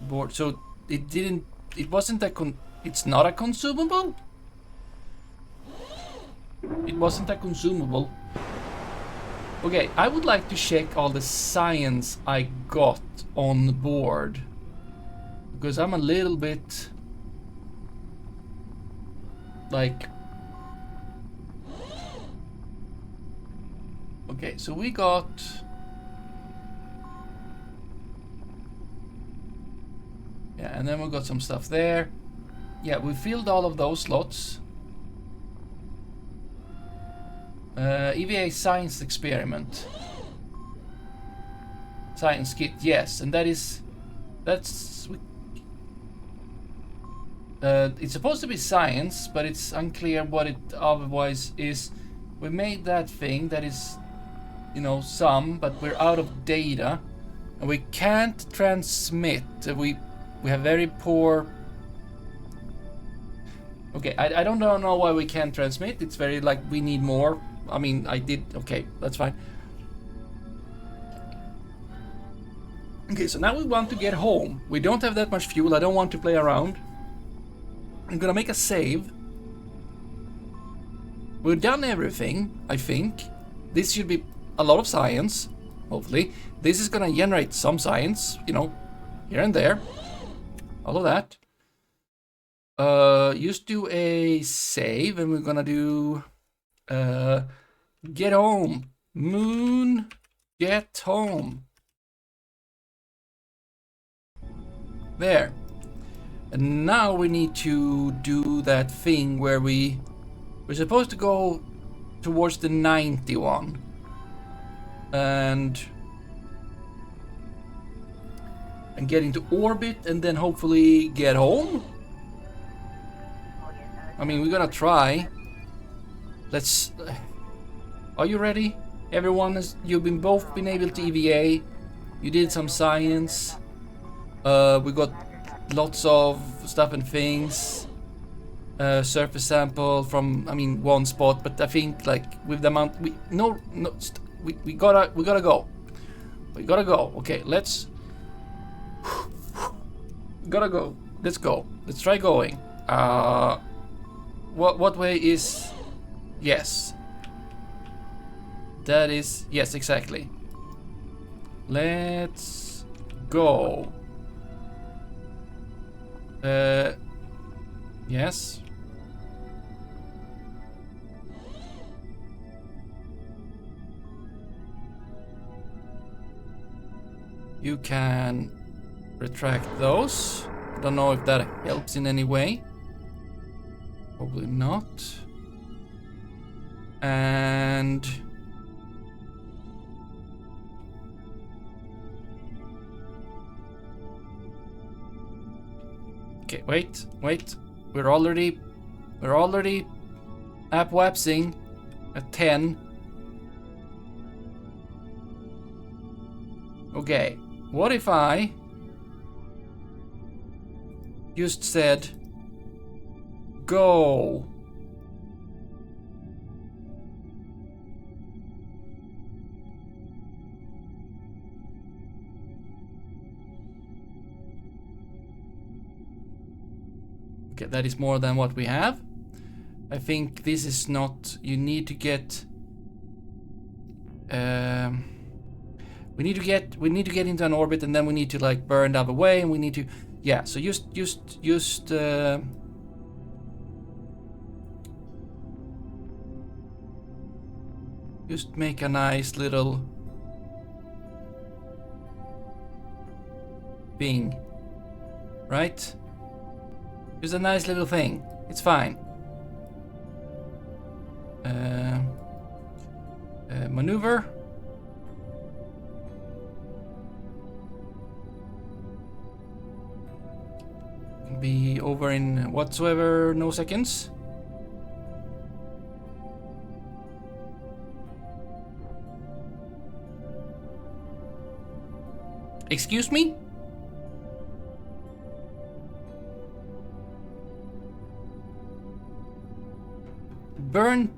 board. So it wasn't it's not a consumable? It wasn't a consumable. Okay, I would like to check all the science I got on board, because I'm a little bit like... Okay, so we got... Yeah, and then we got some stuff there. Yeah, we filled all of those slots. EVA science experiment. Science kit, yes, and that's it's supposed to be science, but it's unclear what it otherwise is. We made that thing that is, you know, some, but we're out of data, and we can't transmit. We have very poor... Okay, I don't know why we can't transmit. It's very like we need more. I mean, okay, that's fine. Okay, so now we want to get home. We don't have that much fuel. I don't want to play around. I'm gonna make a save. We've done everything, I think. This should be a lot of science, hopefully. This is gonna generate some science, you know, here and there. All of that. Just do a save, and we're gonna do get home. Moon, get home. There. And now we need to do that thing where we're supposed to go towards the 91 and get into orbit, and then hopefully get home. I mean, we're gonna try. Let's... Are you ready? Everyone, you've both been able to EVA. You did some science. We got lots of stuff and things. Surface sample from, I mean, one spot, but I think like with the amount we gotta go. We gotta go. Okay, let's gotta go. Let's go. Let's try going. What way is... Yes. That is... Yes, exactly. Let's go. Yes. You can retract those. Don't know if that helps in any way. Probably not. And... Okay, wait. We're already app-wapsing at 10. Okay, what if I just said go? Okay, that is more than what we have. I think this is not... You need to get... we need to get into an orbit, and then we need to like burn the other way, and we need to... Yeah, so just Just make a nice little thing, right? Just a nice little thing. It's fine. Maneuver. Be over in whatsoever no seconds. Excuse me? Burn.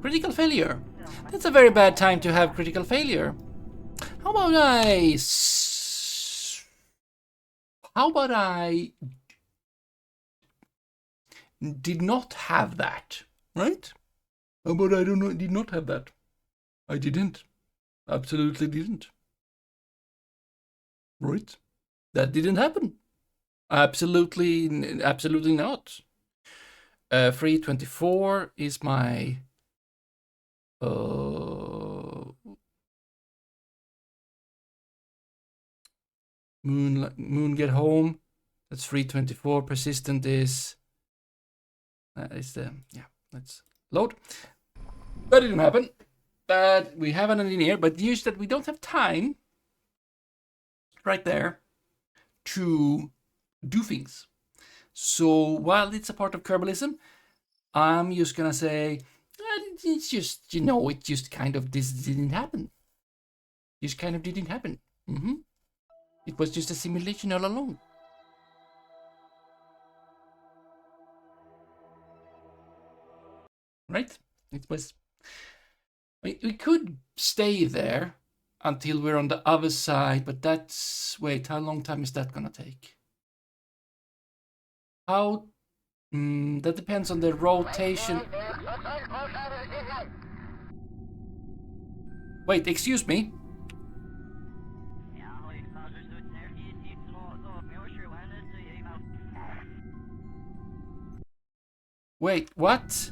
Critical failure. That's a very bad time to have critical failure. How about I did not have that, right? How about I did not have that? I didn't. Absolutely didn't. Right? That didn't happen. Absolutely not. 324 is my moon get home. That's 324. Persistent is the let's load. That didn't happen. But we have an engineer, but use that we don't have time right there to do things. So while it's a part of Kerbalism, I'm just gonna say it's just, you know, it just kind of didn't happen. Just kind of didn't happen. It was just a simulation all along. Right? It was. We could stay there until we're on the other side, but that's... Wait, how long time is that gonna take? How... that depends on the rotation. Wait, excuse me. Wait, what?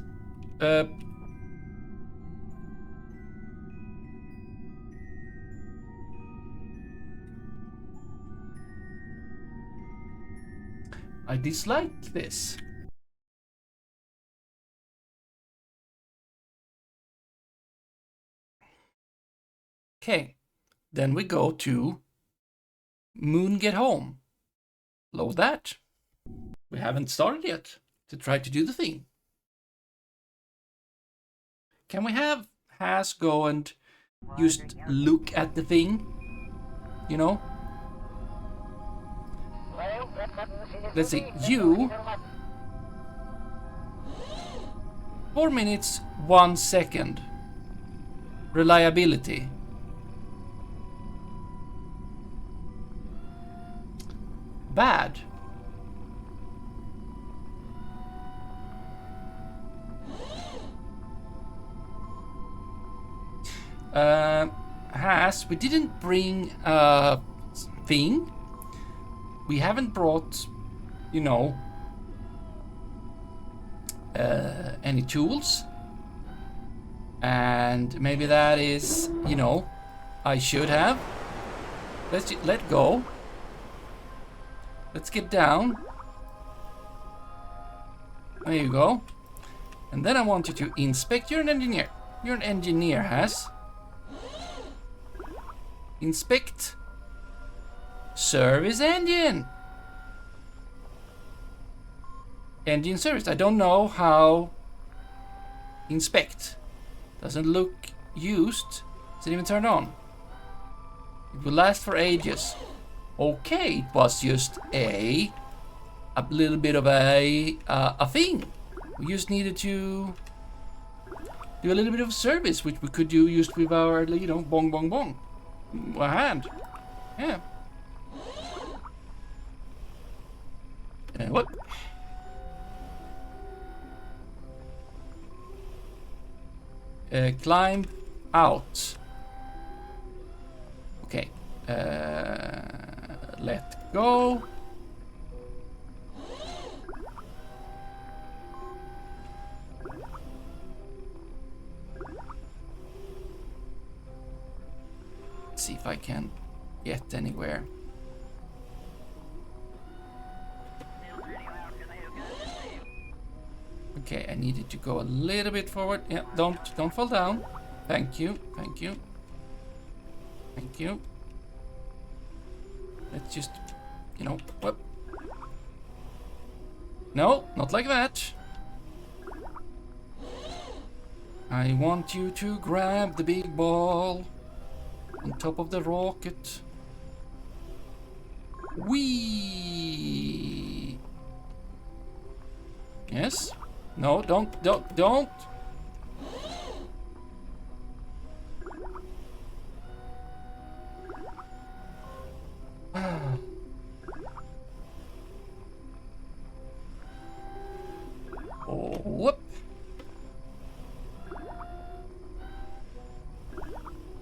I dislike this. Okay, then we go to Moon Get Home. Load that. We haven't started yet to try to do the thing. Can we have Has go and just look at the thing? You know? Let's see, you... 4 minutes, 1 second. Reliability. Bad. Has, we didn't bring a thing. We haven't brought, you know, any tools. And maybe that is, you know, I should have. Let's let go. Let's get down. There you go. And then I want you to inspect. You're an engineer. You're an engineer, Has. Inspect. Service engine. Engine service. I don't know how. Inspect. Doesn't look used. Is it even turned on? It will last for ages. Okay, it was just a little bit of a thing. We just needed to do a little bit of service, which we could do used with our, you know, bong bong bong, a hand. Yeah. What? Climb out. Okay. Let go. see if I can get anywhere. Okay, I needed to go a little bit forward. Yeah, don't fall down. Thank you, thank you. Thank you. Let's just, you know, whoop. No, not like that. I want you to grab the big ball on top of the rocket. Whee! Yes? No, don't. Oh, whoop.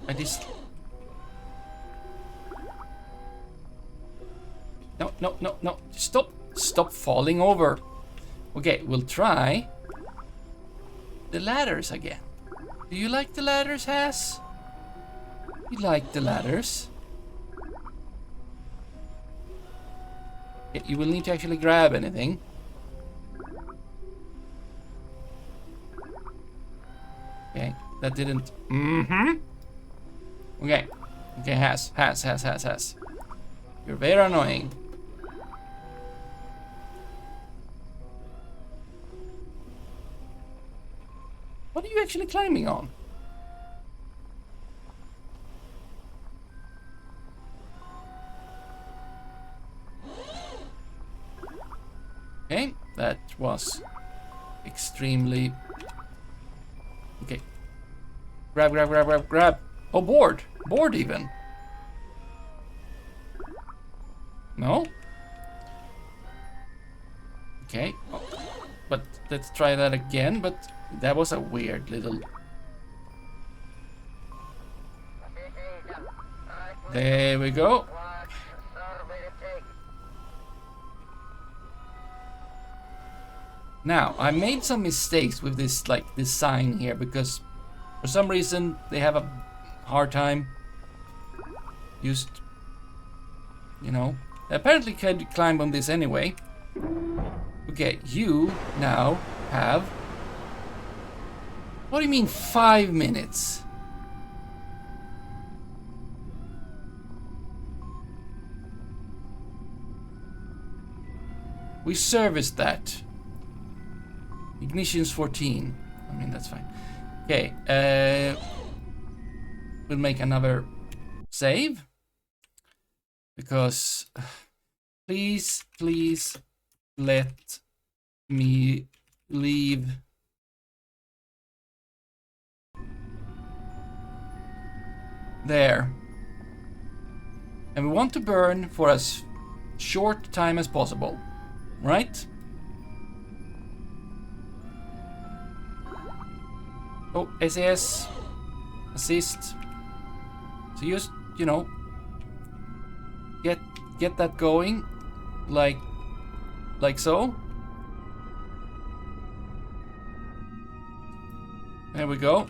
I just... No. Stop falling over. Okay, we'll try the ladders again. Do you like the ladders, Has? You like the ladders? Okay, you will need to actually grab anything. Okay, that didn't... Okay, Has. You're very annoying. What are you actually climbing on? Okay, that was extremely... Okay. Grab. Oh, board even. No? Okay. Oh, but let's try that again, but that was a weird little... There we go. Now, I made some mistakes with this, like, this sign here, because for some reason they have a hard time just, you know, apparently can climb on this anyway. Okay, you now have... What do you mean 5 minutes? We serviced that. Ignition's 14. I mean, that's fine. Okay, we'll make another save. Because, please let me leave. There. And we want to burn for as short time as possible, right? Oh, SAS, assist. So just, you know, get that going, like so. There we go.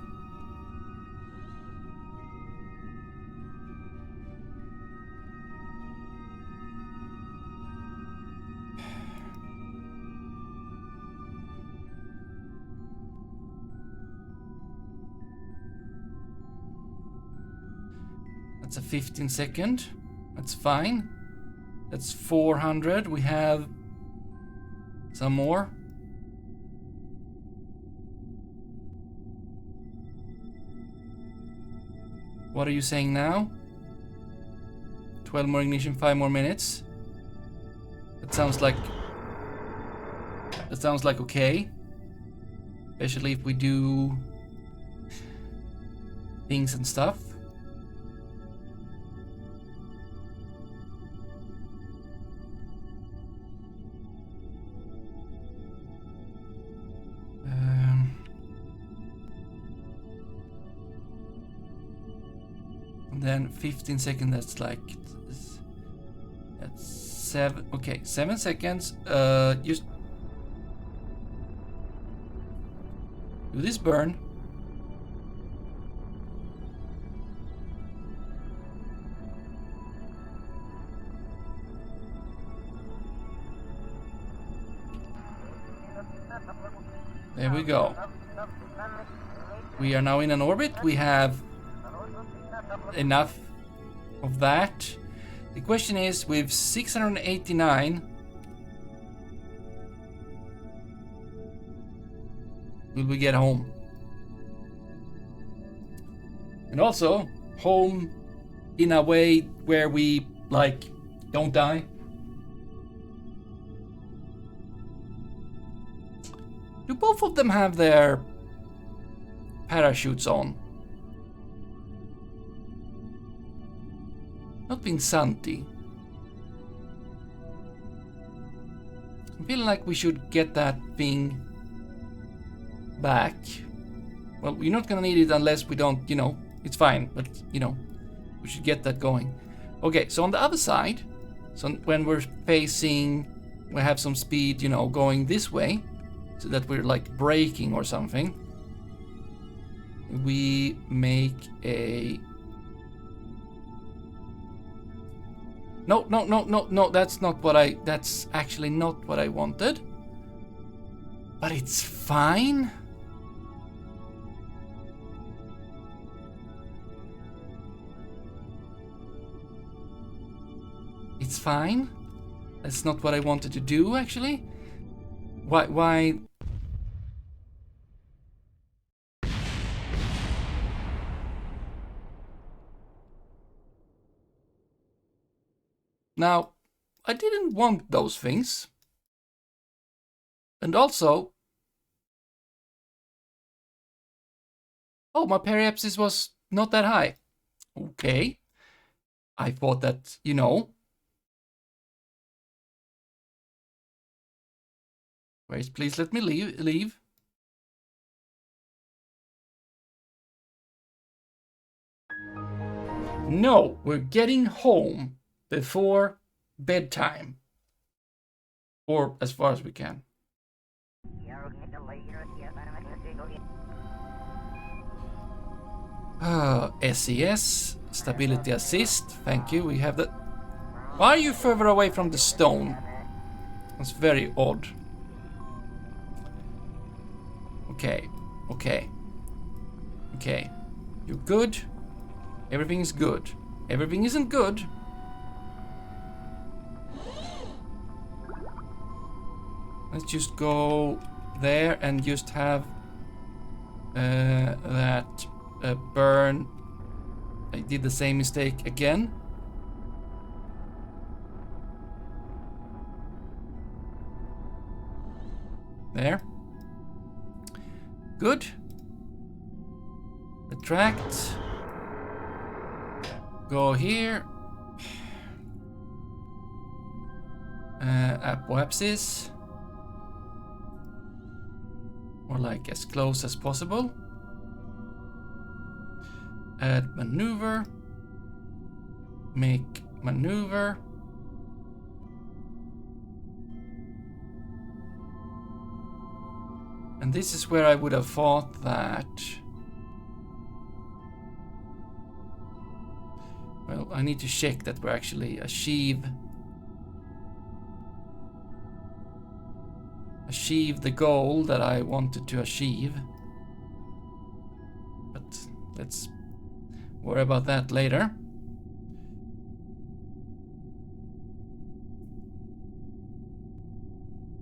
That's a 15-second. That's fine. That's 400. We have some more. What are you saying now? 12 more ignition, 5 more minutes. That sounds like okay. Especially if we do things and stuff. Then 15 seconds, that's like, that's 7, okay, 7 seconds, just do this burn. we go. We are now in an orbit. We have enough of that. The question is, with 689, will we get home? And also, home in a way where we, like, don't die. Do both of them have their parachutes on? Not Vinsanti. I'm feeling like we should get that thing back. Well, we're not gonna need it unless we don't, you know, it's fine, but, you know, we should get that going. Okay, so on the other side, so when we're facing, we have some speed, you know, going this way, so that we're like braking or something. We make a... No, that's not what I... That's actually not what I wanted. But it's fine. It's fine. That's not what I wanted to do, actually. Why? Now, I didn't want those things. And also... Oh, my periapsis was not that high. Okay. I thought that, you know... Wait, please let me leave. No, we're getting home before bedtime. Or as far as we can. SES, Stability Assist, thank you, we have that. Why are you further away from the stone? That's very odd. Okay. You're good. Everything is good. Everything isn't good. Let's just go there and just have that burn. I did the same mistake again. There. Good. Attract. Go here. Apoapsis. Or like as close as possible. Add maneuver. Make maneuver. And this is where I would have thought that... Well, I need to check that we're actually achieve the goal that I wanted to achieve. But let's worry about that later.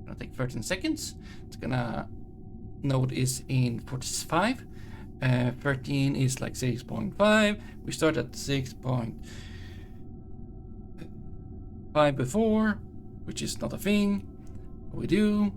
Gonna take 13 seconds. It's gonna... Node is in 45. 13 is like 6.5. We start at 6.5 before, which is not a thing. We do.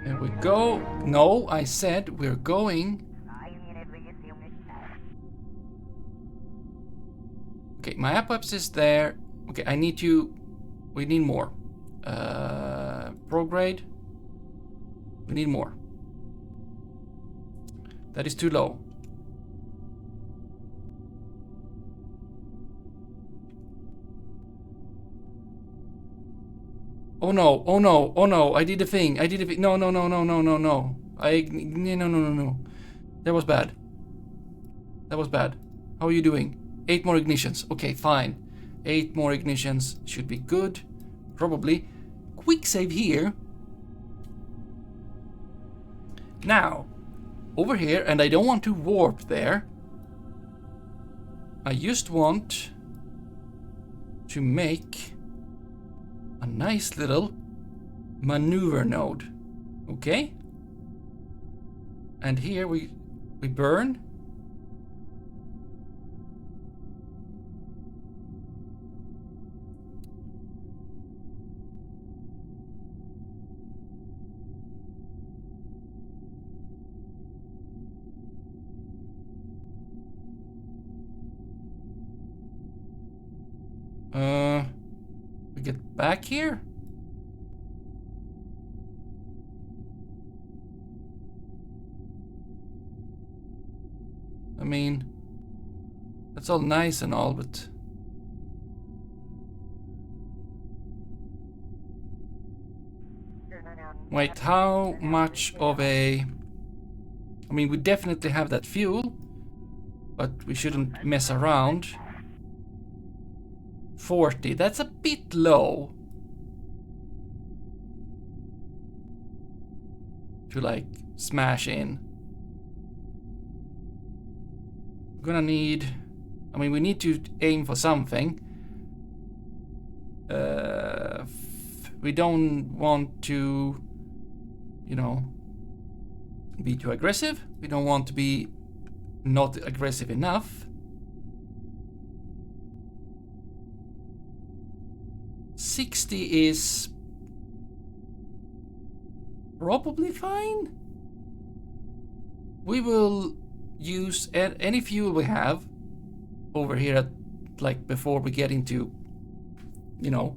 There we go. No, I said we're going. Okay, my apoapsis is there. Okay, I need to... We need more. Prograde. We need more. That is too low. Oh no, oh no, oh no, I did a thing. I did a thing. No, no, no, no, no, no, no. No, no, no, no, no. That was bad. That was bad. How are you doing? 8 more ignitions. Okay, fine. 8 more ignitions should be good. Probably. Quick save here. Now, over here, and I don't want to warp there. I just want to make a nice little maneuver node. Okay? And here we burn. We get back here. I mean, that's all nice and all, but wait, how much of a... I mean, we definitely have that fuel, but we shouldn't mess around. 40, that's a bit low to like smash in. We're gonna need, I mean, we need to aim for something. We don't want to, you know, be too aggressive. We don't want to be not aggressive enough. 60 is probably fine. We will use any fuel we have over here at, like, before we get into, you know,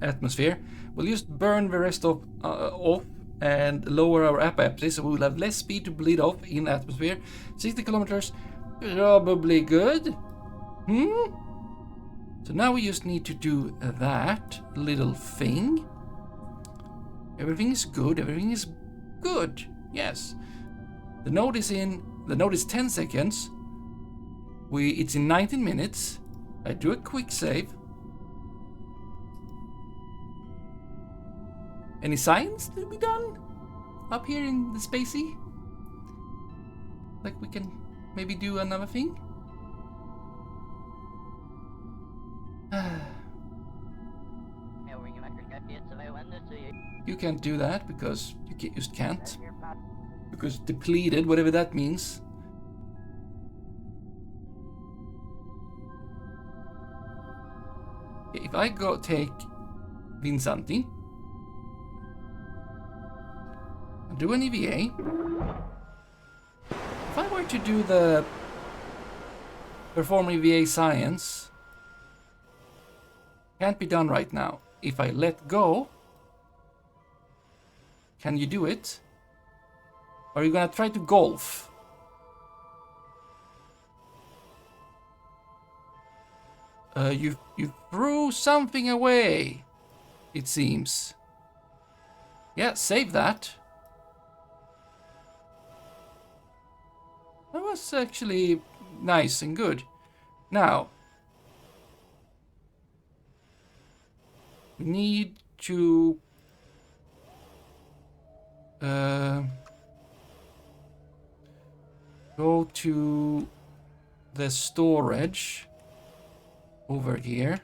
atmosphere. We'll just burn the rest of off and lower our apoapsis, so we will have less speed to bleed off in atmosphere. 60 kilometers, probably good. So now we just need to do that little thing. Everything is good, everything is good. Yes. The node is 10 seconds. It's in 19 minutes. I do a quick save. Any science to be done up here in the spacey? Like we can maybe do another thing? You can't do that because you just can't. Because depleted, whatever that means. If I go take Vinsanti and do an EVA, if I were to do the perform EVA science, can't be done right now. If I let go, can you do it? Or are you gonna try to golf? You threw something away, it seems. Yeah, save that. That was actually nice and good. Now, we need to go to the storage over here.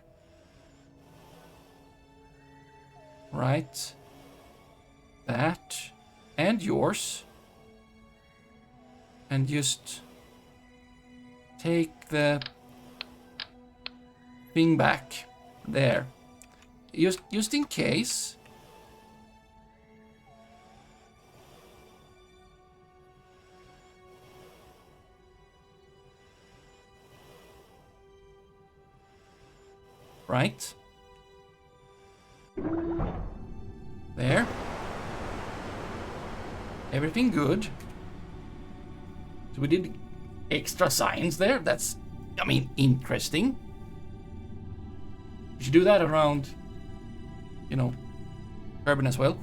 Right. That. And yours. And just take the thing back. There. Just in case. Right. There. Everything good. So we did extra science there. That's, I mean, interesting. You should do that around, you know, carbon as well.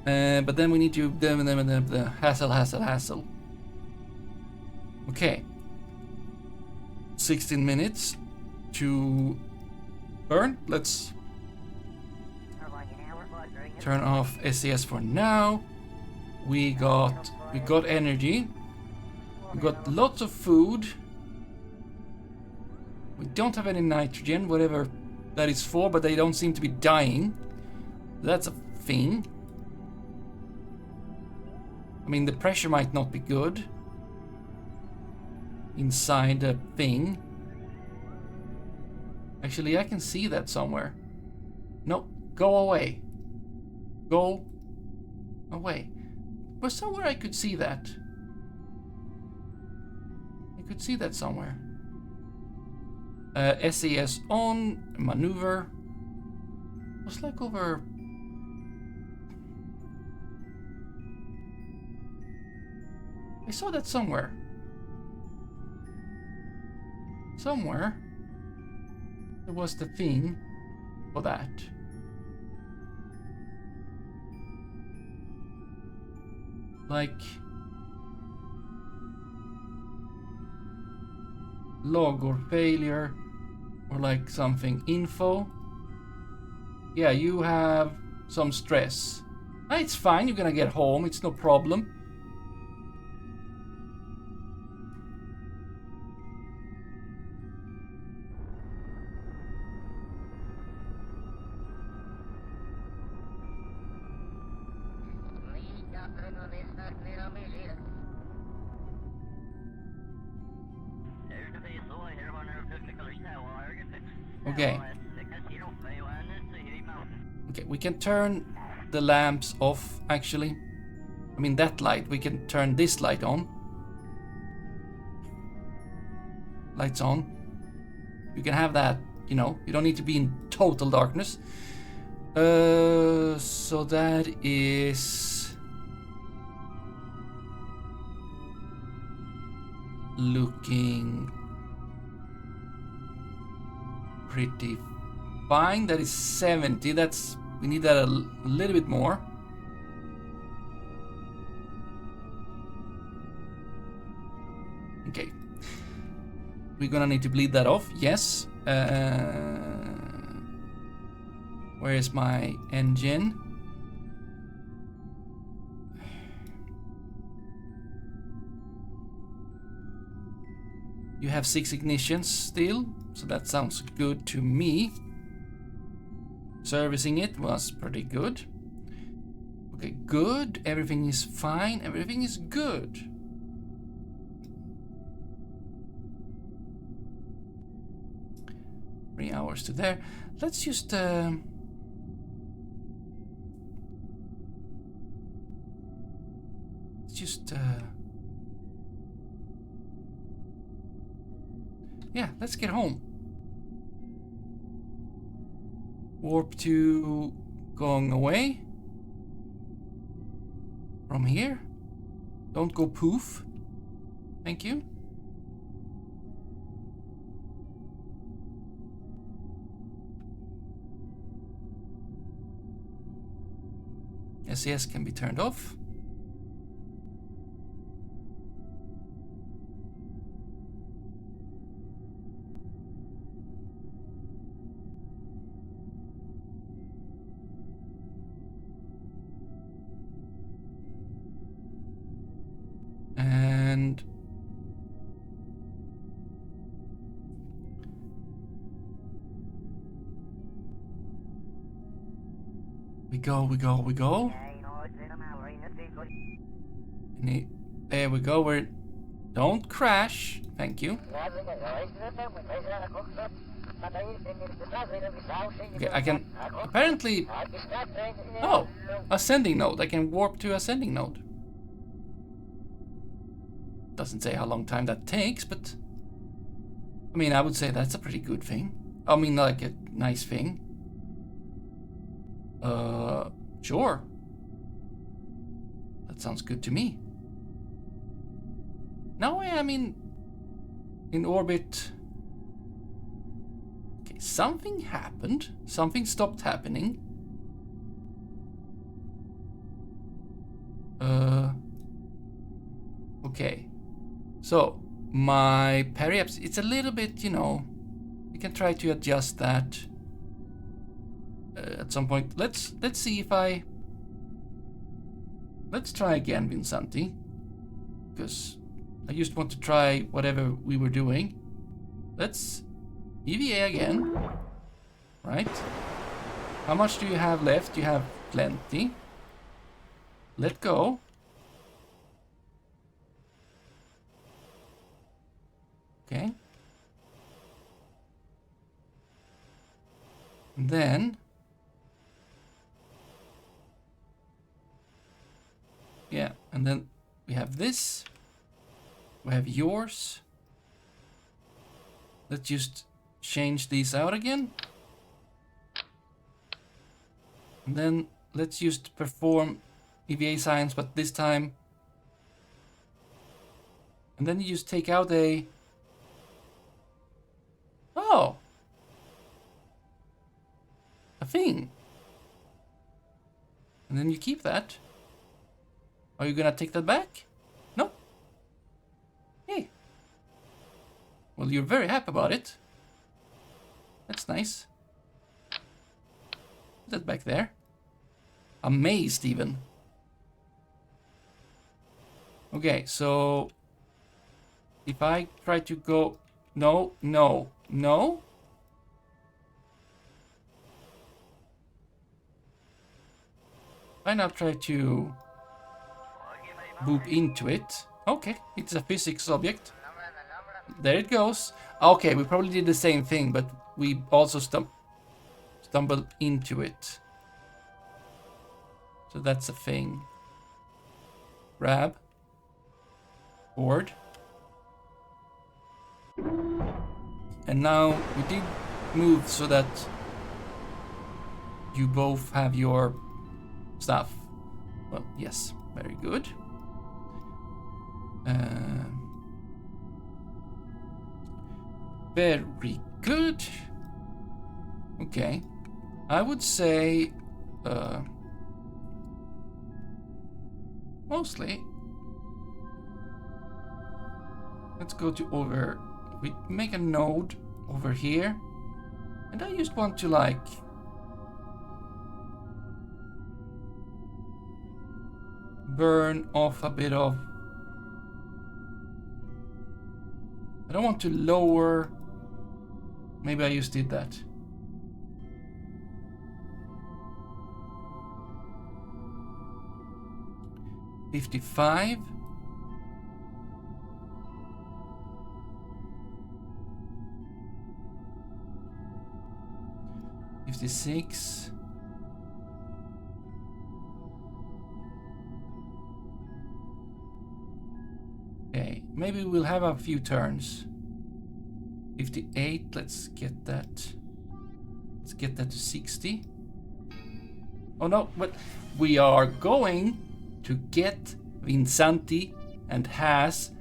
But then we need to the hassle. Okay. 16 minutes to burn. Let's turn off SES for now. We got energy. We got lots of food. We don't have any nitrogen, whatever that is for, but they don't seem to be dying. That's a thing. I mean, the pressure might not be good inside the thing. Actually, I can see that somewhere. No, go away. Go away. But somewhere I could see that. I could see that somewhere. SES on, maneuver. It was like over... I saw that somewhere. Somewhere there was the thing for that. Like log or failure or like something info. Yeah, you have some stress. It's fine, you're gonna get home, it's no problem. Okay. Okay, we can turn the lamps off, actually. I mean, that light, we can turn this light on. Lights on. You can have that, you know, you don't need to be in total darkness. So that is... looking... pretty fine. That is 70. That's, we need that a little bit more. Okay. We're gonna need to bleed that off. Yes. Where is my engine? You have 6 ignitions still, so that sounds good to me. Servicing it was pretty good. Okay, good. Everything is fine. Everything is good. Three hours to there. Let's just yeah, let's get home. Warp to going away from here. Don't go poof. Thank you. SES can be turned off. And we go. There we go. Don't crash. Thank you. Okay, I can apparently... Oh, ascending node. I can warp to ascending node. Doesn't say how long time that takes, but I mean, I would say that's a pretty good thing. I mean, like a nice thing. Sure. That sounds good to me. Now I am in orbit. Okay, something happened. Something stopped happening. Okay. So my Parallax, it's a little bit, you know, we can try to adjust that at some point. Let's see if let's try again, Vinsanti, because I just want to try whatever we were doing. Let's EVA again, right? How much do you have left? You have plenty. Let go. Okay. And then yeah, and then we have this. We have yours. Let's just change these out again. And then let's just perform EVA science, but this time. And then you just take out a... Oh! A thing. And then you keep that. Are you gonna take that back? No? Hey. Well, you're very happy about it. That's nice. Put that back there. Amazed even. Okay, so if I try to go, no, no, no. I now try to boop into it. Okay, it's a physics object. There it goes. Okay, we probably did the same thing, but we also stumbled into it. So that's a thing. Grab. Board. And now we did move so that you both have your stuff. Well, yes, very good. Very good. Okay. I would say mostly let's go to over. We make a node over here, and I just want to like burn off a bit of. I don't want to lower. Maybe I just did that. $55. $56. Okay, maybe we'll have a few turns. 58, let's get that. Let's get that to 60. Oh no, but we are going to get Vinsanti and Has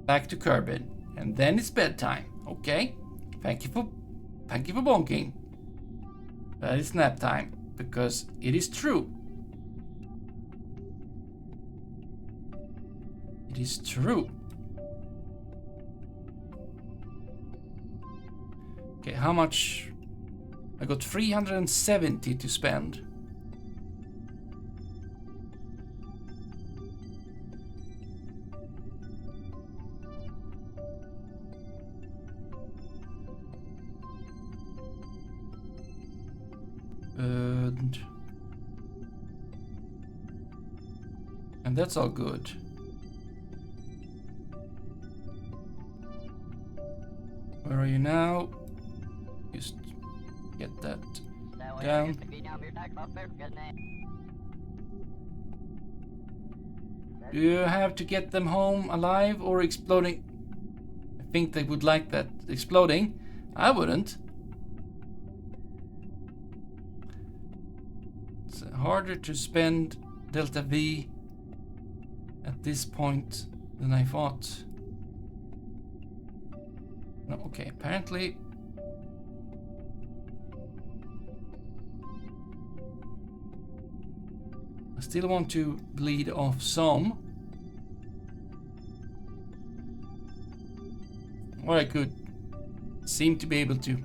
back to Kerbal. And then it's bedtime, okay? Thank you for bonking. That is nap time, because it is true. It is true. Okay, how much? I got 370 to spend. And that's all good. Where are you now? Just get that down. Do you have to get them home alive or exploding? I think they would like that. Exploding? I wouldn't. It's harder to spend Delta V at this point than I thought. No, okay, apparently. I still want to bleed off some. Or I could seem to be able to.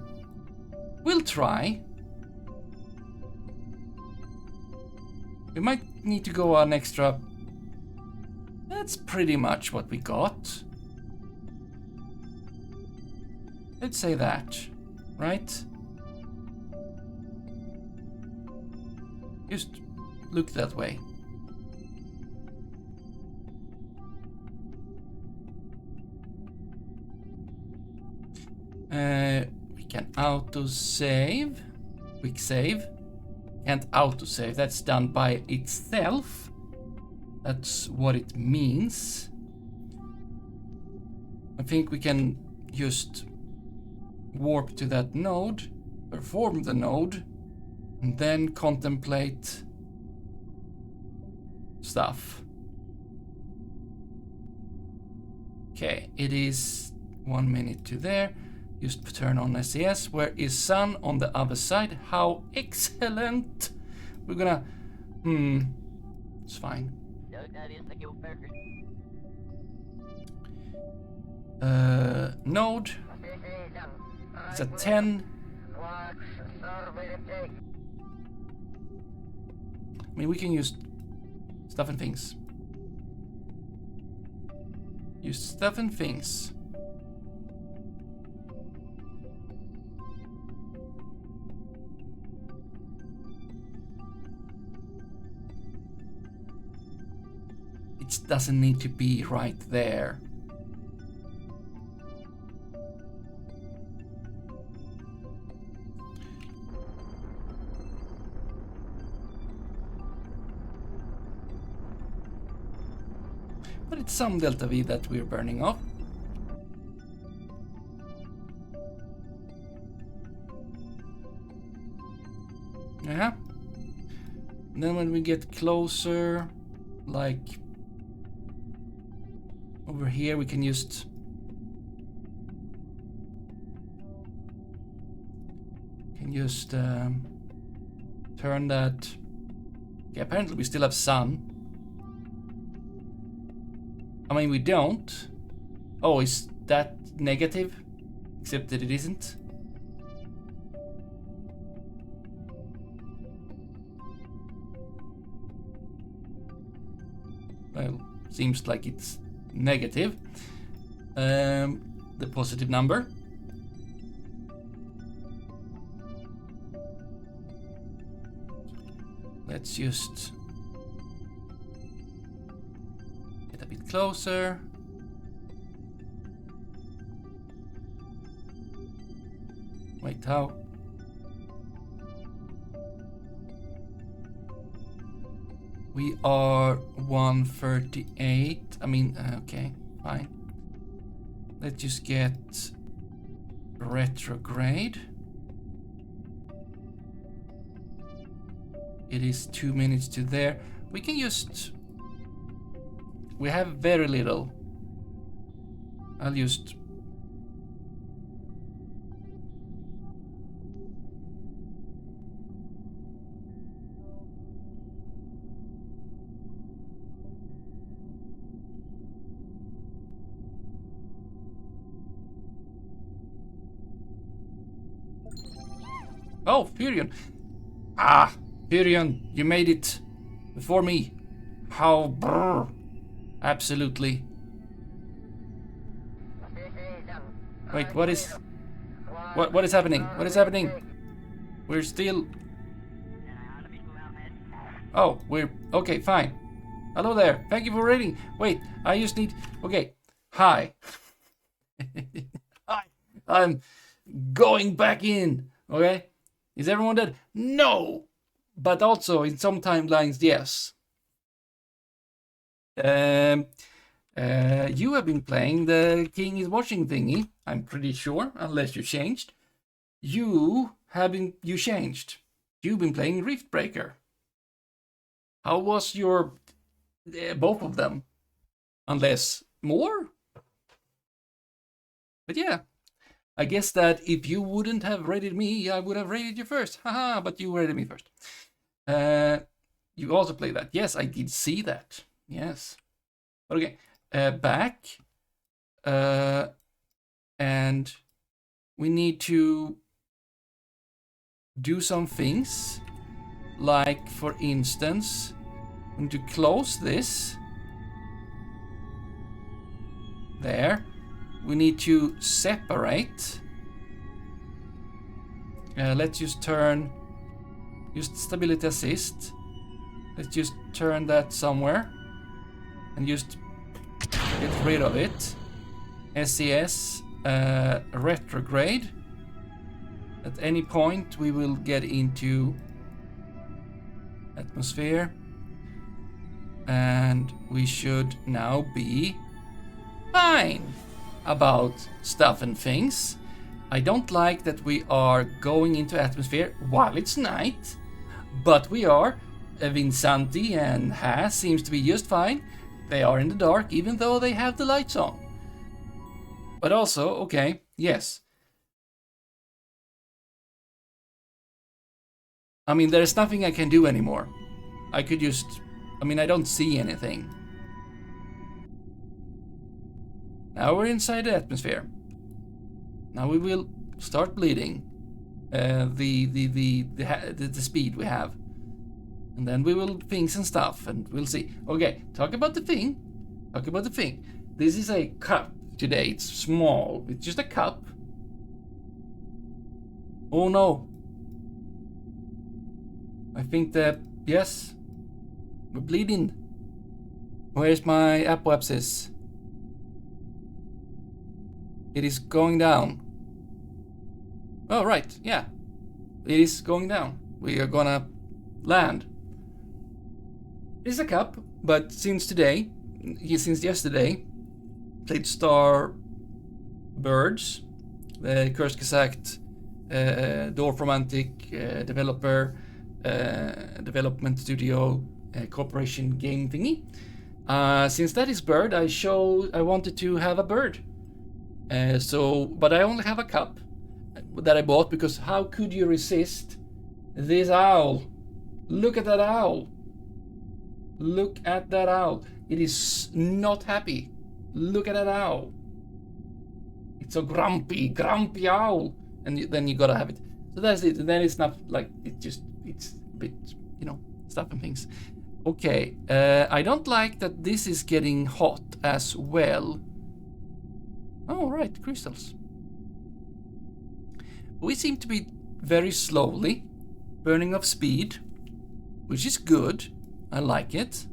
We'll try. We might need to go an extra. That's pretty much what we got. Let's say that, right? Just look that way. We can auto-save. Quick save. Can't auto-save. That's done by itself. That's what it means. I think we can just warp to that node, perform the node, and then contemplate stuff. Okay, it is 1 minute to there. Just turn on SES. Where is sun on the other side? How excellent! We're gonna. It's fine. Node. It's a 10. I mean, we can use stuff and things. Use stuff and things. It doesn't need to be right there. But it's some delta V that we're burning off. Yeah. And then when we get closer, like over here, we can just turn that. Okay, apparently we still have sun. I mean, we don't. Oh, is that negative? Except that it isn't. Well, seems like it's negative. The positive number. Let's just get a bit closer. Wait, how? We are 138. I mean, okay, fine. Let's just get retrograde. It is 2 minutes to there. We can just. We have very little. I'll just. Oh, Furion. Ah, Furion, you made it before me. How brr. Absolutely. Wait, what is happening? What is happening? We're still. Oh, we're okay, fine. Hello there. Thank you for raiding. Wait, I just need. Okay. Hi. Hi. I'm going back in. Okay. Is everyone dead? No! But also, in some timelines, yes. You have been playing the King is Watching thingy, I'm pretty sure, unless you changed. You changed. You've been playing Riftbreaker. How was your... both of them? Unless more? But yeah. I guess that if you wouldn't have raided me, I would have raided you first. Haha, but you raided me first. You also play that. Yes, I did see that. Yes. Okay. Back. And we need to do some things. Like, for instance, we need to close this. There. We need to separate. Let's just turn... Use stability assist. Let's just turn that somewhere. And just get rid of it. SES retrograde. At any point we will get into atmosphere. And we should now be fine about stuff and things. I don't like that we are going into atmosphere while it's night. But we are. Vinsanti and Has seems to be just fine. They are in the dark even though they have the lights on. But also, okay, yes. I mean, there's nothing I can do anymore. I could just... I mean, I don't see anything. Now we're inside the atmosphere. Now we will start bleeding the speed we have. And then we will things and stuff, and we'll see. Okay, talk about the thing. Talk about the thing. This is a cup today. It's small. It's just a cup. Oh no. I think that, yes, we're bleeding. Where's my apoapsis? It is going down. Oh, right, yeah. It is going down. We are gonna land. It's a cup, but since yesterday, played Star Birds, the Kursgesagt, Dorf Romantic developer, development studio, corporation game thingy. Since that is bird, I wanted to have a bird. But I only have a cup that I bought because how could you resist this owl? Look at that owl. Look at that owl. It is not happy. Look at that owl. It's a grumpy owl. And then you gotta have it. So that's it. And then it's not like, it's a bit, stuff and things. Okay, I don't like that this is getting hot as well. Oh, right, crystals. We seem to be very slowly burning off speed, which is good. I like it.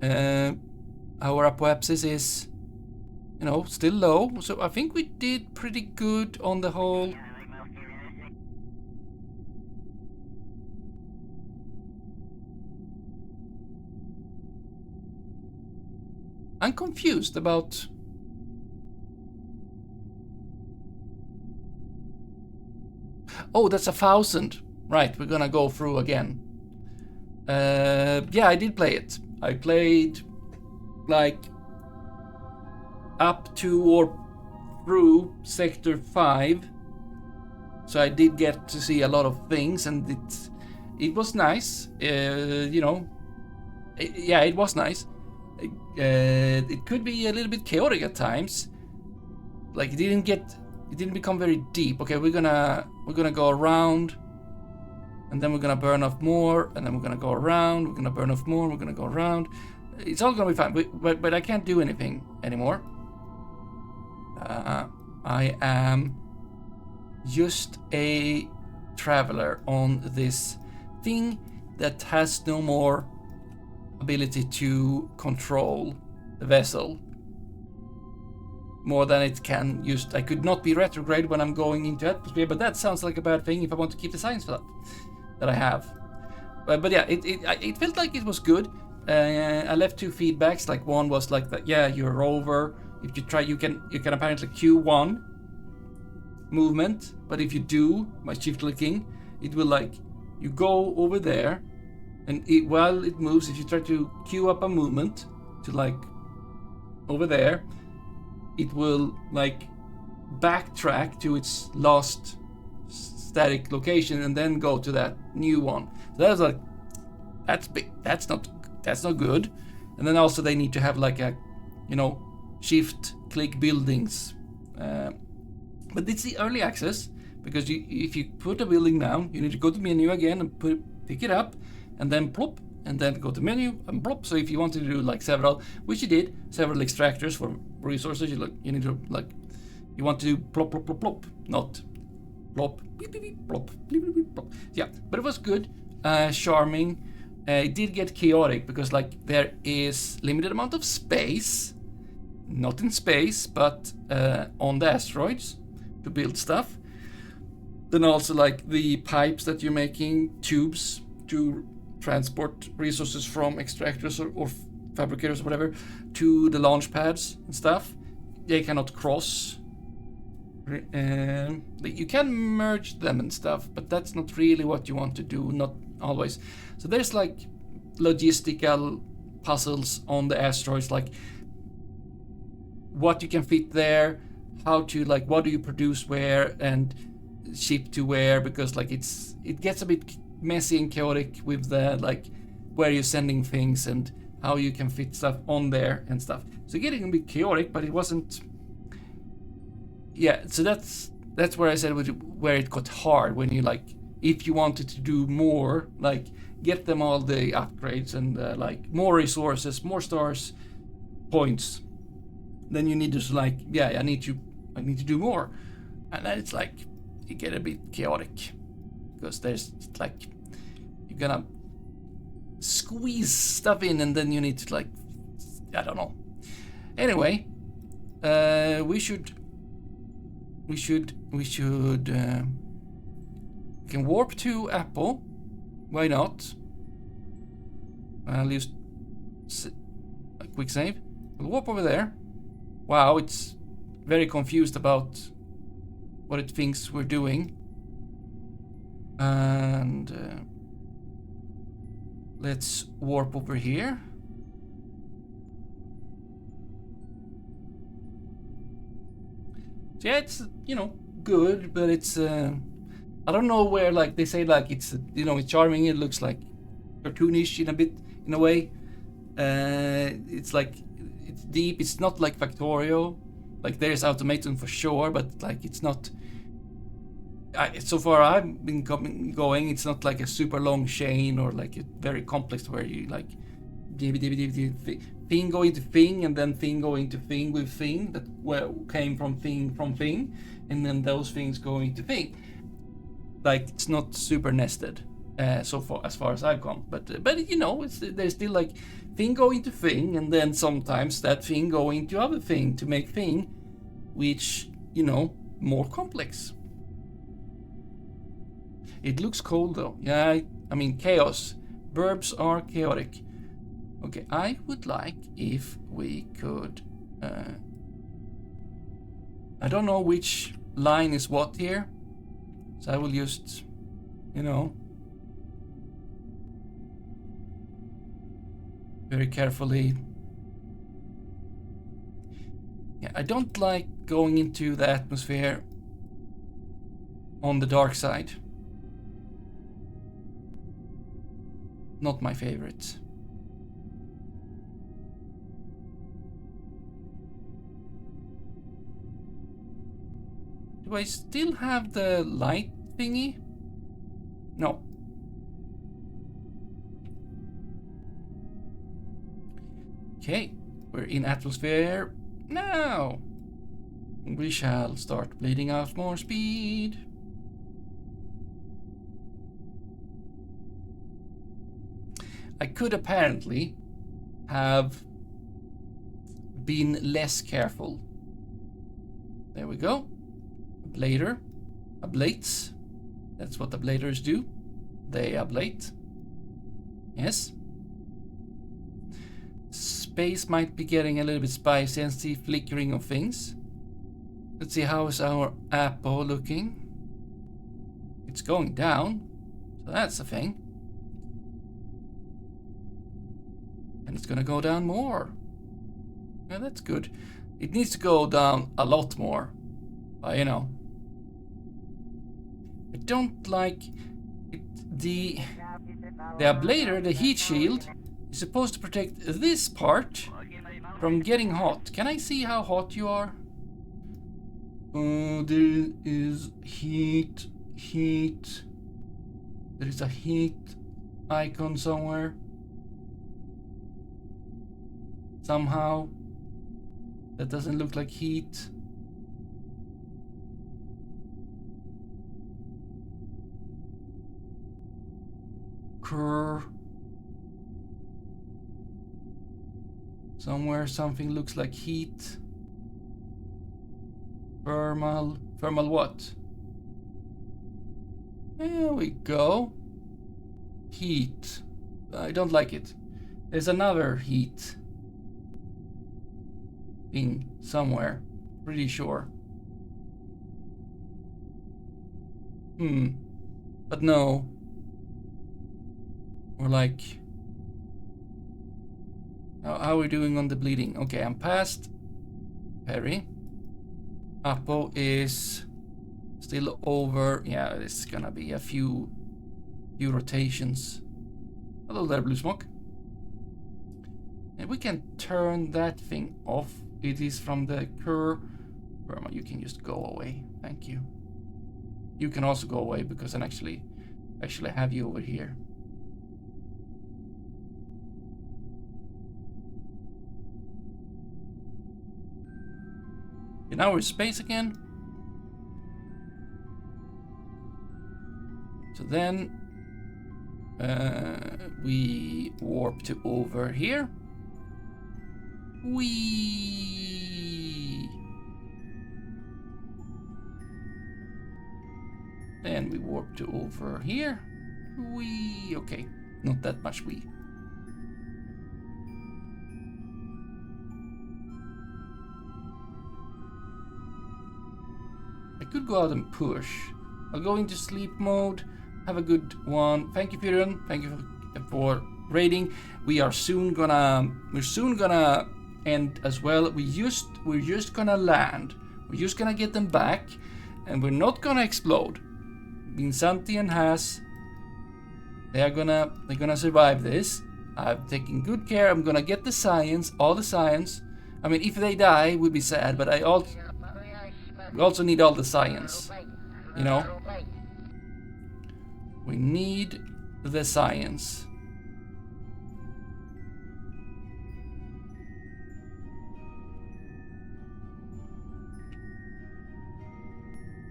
Our apoapsis is, still low. So I think we did pretty good on the whole. I'm confused about... Oh, that's 1,000. Right, we're gonna go through again. Yeah, I did play it. I played like up to or through Sector 5. So I did get to see a lot of things, and it was nice. Yeah, it was nice. It could be a little bit chaotic at times. Like it didn't become very deep. Okay, we're gonna go around, and then we're gonna burn off more, and then we're gonna go around. We're gonna burn off more. We're gonna go around. It's all gonna be fine. But I can't do anything anymore. I am just a traveler on this thing that has no more ability to control the vessel more than it can use. I could not be retrograde when I'm going into atmosphere, but that sounds like a bad thing if I want to keep the science for that I have. But yeah, it felt like it was good. I left 2 feedbacks. Like one was like that, yeah, you're over. If you try, you can apparently Q1 movement, but if you do by shift clicking, it will like you go over there, and while it moves, if you try to queue up a movement to like over there, it will like backtrack to its last static location and then go to that new one. So that's like, that's big. That's not good. And then also they need to have like a, you know, shift click buildings. But it's the early access, because if you put a building down, you need to go to menu again and pick it up, and then plop, and then go to menu and plop. So if you want to do like several, which you did, several extractors for resources, you need to like, you want to do plop, plop, plop, plop, not plop, beep, beep, beep, plop, beep, beep, beep, plop. Yeah, but it was good, charming. It did get chaotic because like there is limited amount of space, not in space, but on the asteroids to build stuff. Then also like the pipes that you're making, tubes to transport resources from extractors or fabricators or whatever to the launch pads and stuff. They cannot cross. You can merge them and stuff, but that's not really what you want to do, not always. So there's like logistical puzzles on the asteroids, like what you can fit there, how to like, what do you produce where and ship to where, because like it gets a bit messy and chaotic with the like where you're sending things and how you can fit stuff on there and stuff. So getting a bit chaotic, but it wasn't. Yeah, so that's where I said where it got hard, when you like, if you wanted to do more, like get them all the upgrades and like more resources, more stars, points, then you need to like, yeah, I need to do more, and then it's like you get a bit chaotic because there's like, you're gonna squeeze stuff in and then you need to like, I don't know. Anyway, we can warp to Apple. Why not? I'll use a quick save. We'll warp over there. Wow, it's very confused about what it thinks we're doing. And let's warp over here. So yeah, it's, you know, good, but it's I don't know where, like they say, like it's, you know, it's charming. It looks like cartoonish in a way. It's like, it's deep. It's not like Factorio. Like there's automation for sure, but like it's not. So far I've been going. It's not like a super long chain or like a very complex where you like thing going to thing and then thing going to thing with thing that came from thing, and then those things going to thing. Like it's not super nested so far, as far as I've gone. But you know, there's still like thing going to thing, and then sometimes that thing going to other thing to make thing, which, you know, more complex. It looks cool though. Yeah, I mean chaos. Verbs are chaotic. Okay, I would like if we could. I don't know which line is what here. So I will just, you know, very carefully. Yeah, I don't like going into the atmosphere on the dark side. Not my favorite. Do I still have the light thingy? No. Okay, we're in atmosphere now. We shall start bleeding out more speed. I could apparently have been less careful. There we go. Ablator. Ablates. That's what ablators do. They ablate. Yes. Space might be getting a little bit spicy and see flickering of things. Let's see, how is our Apple looking? It's going down. So that's a thing. And it's gonna go down more. Yeah, that's good. It needs to go down a lot more. You know. I don't like it. The ablator, the heat shield, is supposed to protect this part from getting hot. Can I see how hot you are? There is heat. There is a heat icon somewhere. Somehow. That doesn't look like heat. Somewhere something looks like heat. Thermal what? There we go. Heat. I don't like it. There's another heat thing somewhere. Pretty sure. But no. Or like... How are we doing on the bleeding? Okay, I'm past Perry. Apo is still over. Yeah, it's gonna be a few rotations. Hello there, Blue Smoke. And we can turn that thing off. It is from the Burma. You can just go away. Thank you. You can also go away because I actually have you over here. Okay, now we're in space again. So then we warp to over here. Then we warp to over here. Okay, not that much I could go out and push. I'll go into sleep mode. Have a good one. Thank you, Pyrion. Thank you for raiding. We're soon gonna end as well. We're just gonna land. We're just gonna get them back, and we're not gonna explode. Vinsantian they're gonna survive this. I've taken good care. I'm gonna get the science, all the science. I mean, if they die, we'd be sad, but we also need all the science, you know? We need the science.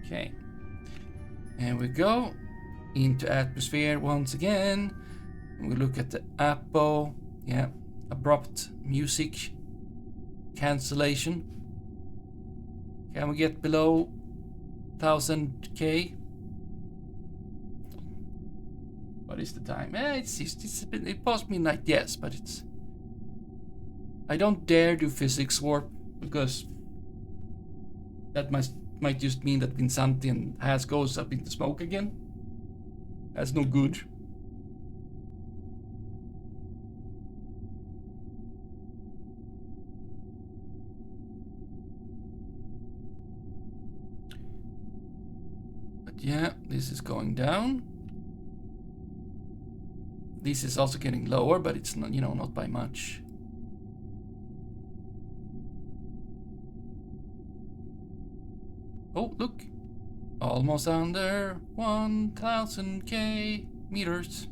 Okay. And we go into atmosphere once again. And we look at the APO. Yeah, abrupt music cancellation. Can we get below 1000K? What is the time? It's past midnight, yes, but it's... I don't dare do physics warp because that might just mean that Vinsantian goes up into smoke again. That's no good. But yeah, this is going down. This is also getting lower, but it's not, not by much. Oh, look. Almost under 1000K meters.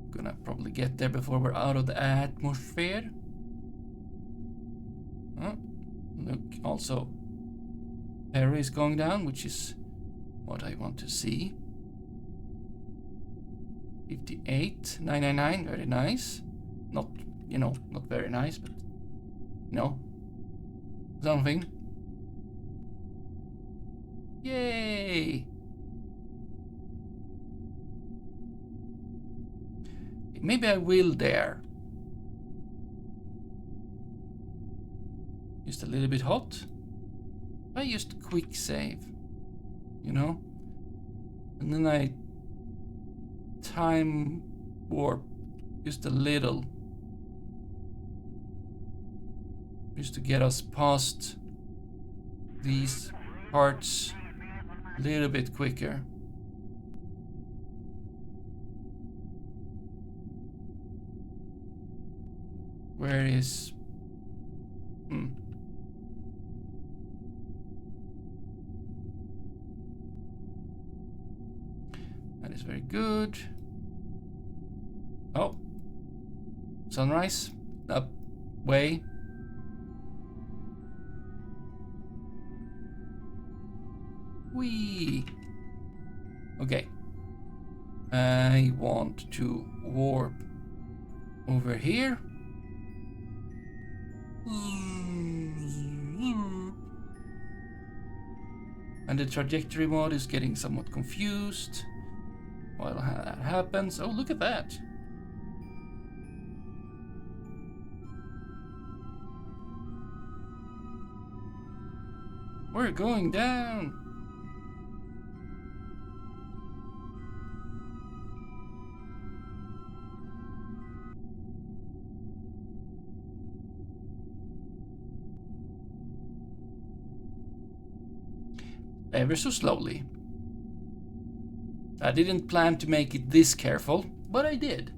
Gonna probably get there before we're out of the atmosphere. Oh, look, also Perry is going down, which is what I want to see. 58,999, very nice. Not, not very nice, but something. Yay! Maybe I will dare. Just a little bit hot. I just quick save, and then I time warp just a little, just to get us past these parts. a little bit quicker. Where is... That is very good. Oh. Sunrise. Up. Way. Whee! Okay. I want to warp over here. And the trajectory mod is getting somewhat confused while that happens. Oh, look at that. We're going down. Ever so slowly. I didn't plan to make it this careful, but I did.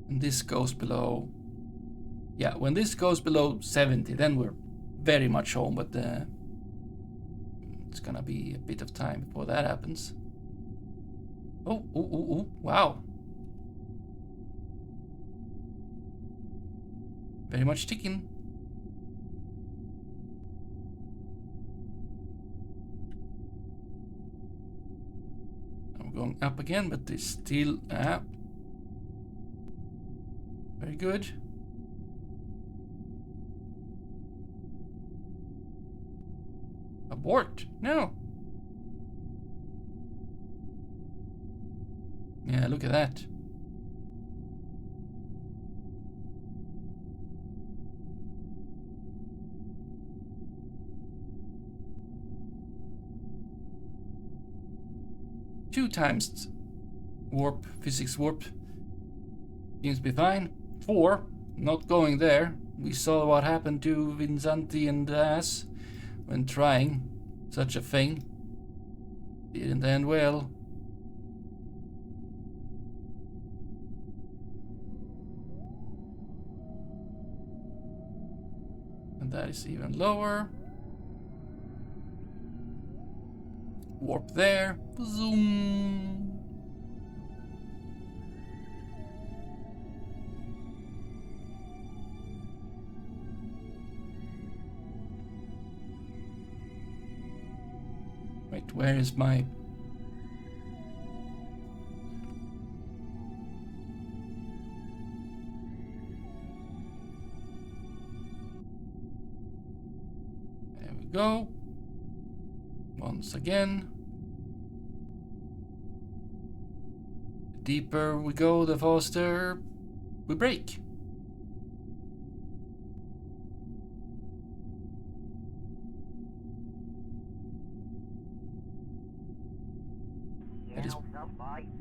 And this goes below... Yeah, when this goes below 70, then we're very much home, but it's gonna be a bit of time before that happens. Oh, wow. Very much ticking. I'm going up again, but it's still... very good. Abort. No. Yeah, look at that. Two times warp, physics warp. Seems to be fine. 4, not going there. We saw what happened to Vinsanti and Das when trying such a thing. Didn't end well. And that is even lower. Warp there. Zoom. Wait, where is my... There we go. Once again. The deeper we go, the faster we break. That is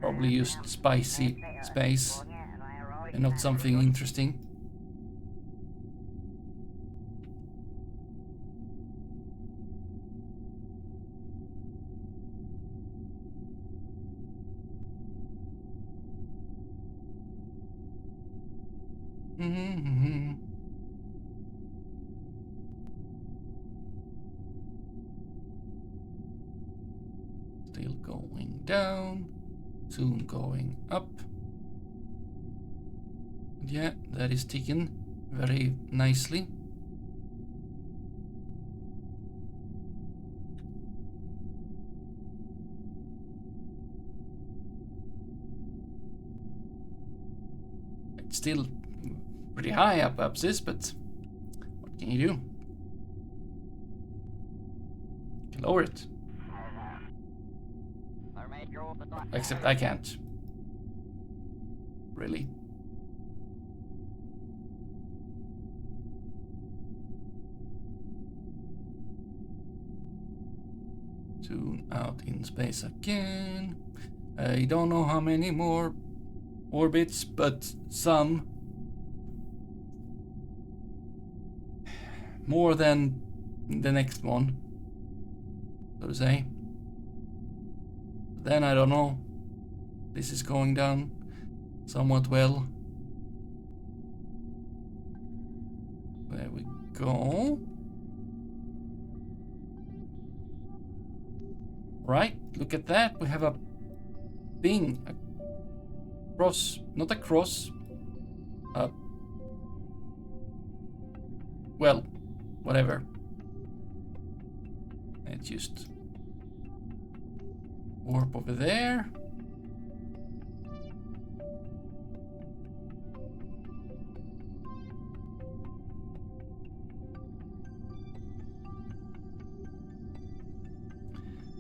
probably just spicy space and not something interesting. Still going down, soon going up. Yeah, that is ticking very nicely. It's still pretty high up this, but what can you do? You can lower it. Except I can't. Really. Tune out in space again. I don't know how many more orbits, but some. More than the next one, so to say. Then I don't know. This is going down somewhat well. There we go. Right, look at that. We have a thing. A cross. Not a cross. Well, whatever. Let's just warp over there.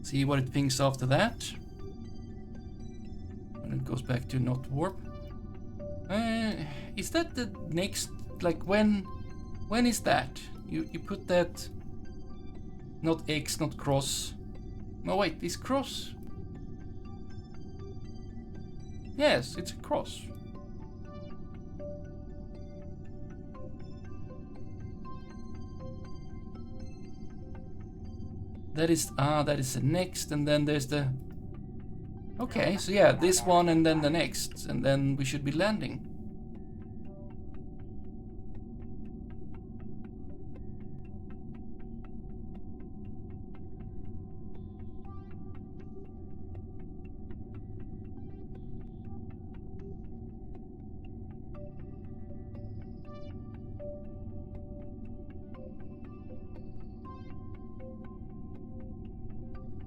See what it thinks after that. When it goes back to not warp. Is that the next, like when is that? You put that, not X, not cross. No wait, is cross? Yes, it's a cross. That is the next, and then there's the... Okay, so yeah, this one and then the next, and then we should be landing.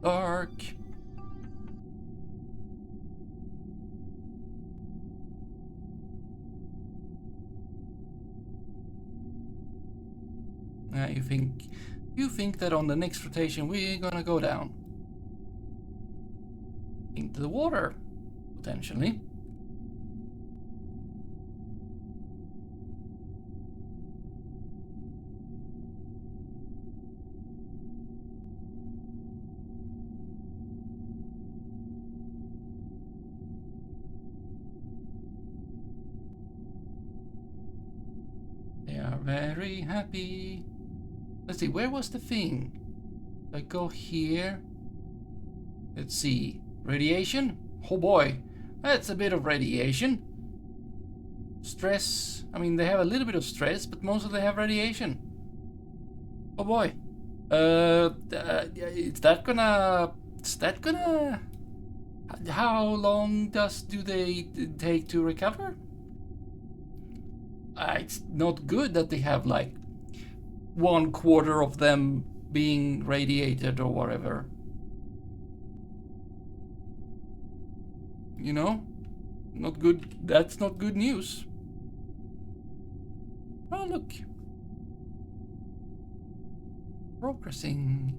Dark. You think that on the next rotation we're gonna go down into the water, potentially. They are very happy. Let's see, where was the thing? I go here. Let's see. Radiation? Oh boy, that's a bit of radiation. Stress. I mean, they have a little bit of stress, but mostly they have radiation. Oh boy. Is that gonna... How long do they take to recover? It's not good that they have like 1/4 of them being radiated or whatever. You know? Not good. That's not good news. Oh, look. Progressing.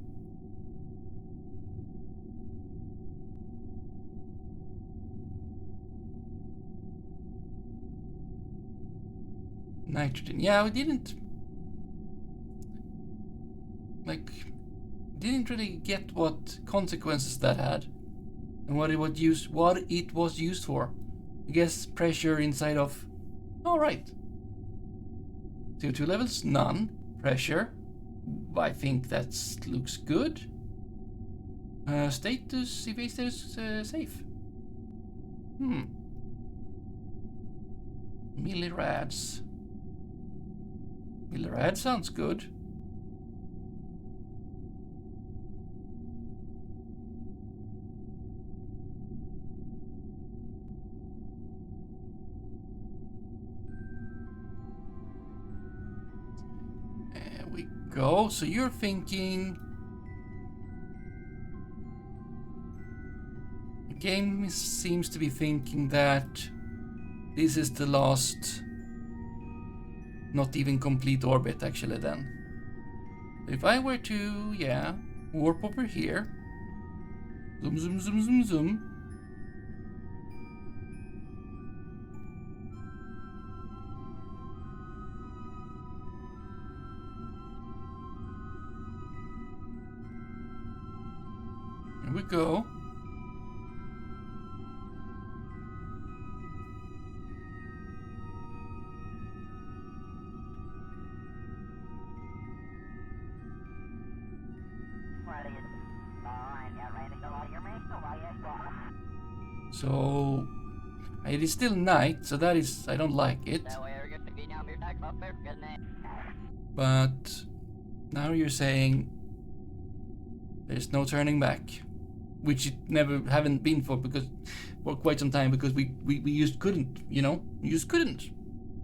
Nitrogen. Yeah, we didn't really get what consequences that had and what it was used for. I guess pressure inside of... All right. CO2 levels, none. Pressure, I think that looks good. Status, evade status, safe. Millirads. Millirad sounds good. There we go. So you're thinking... The game seems to be thinking that this is the last... Not even complete orbit, actually, then. If I were to, yeah, warp over here. Zoom, zoom, zoom, zoom, zoom. Here we go. So it is still night, so that is, I don't like it. But now you're saying there's no turning back, which it never haven't been for quite some time, because we just couldn't, you know, we just couldn't.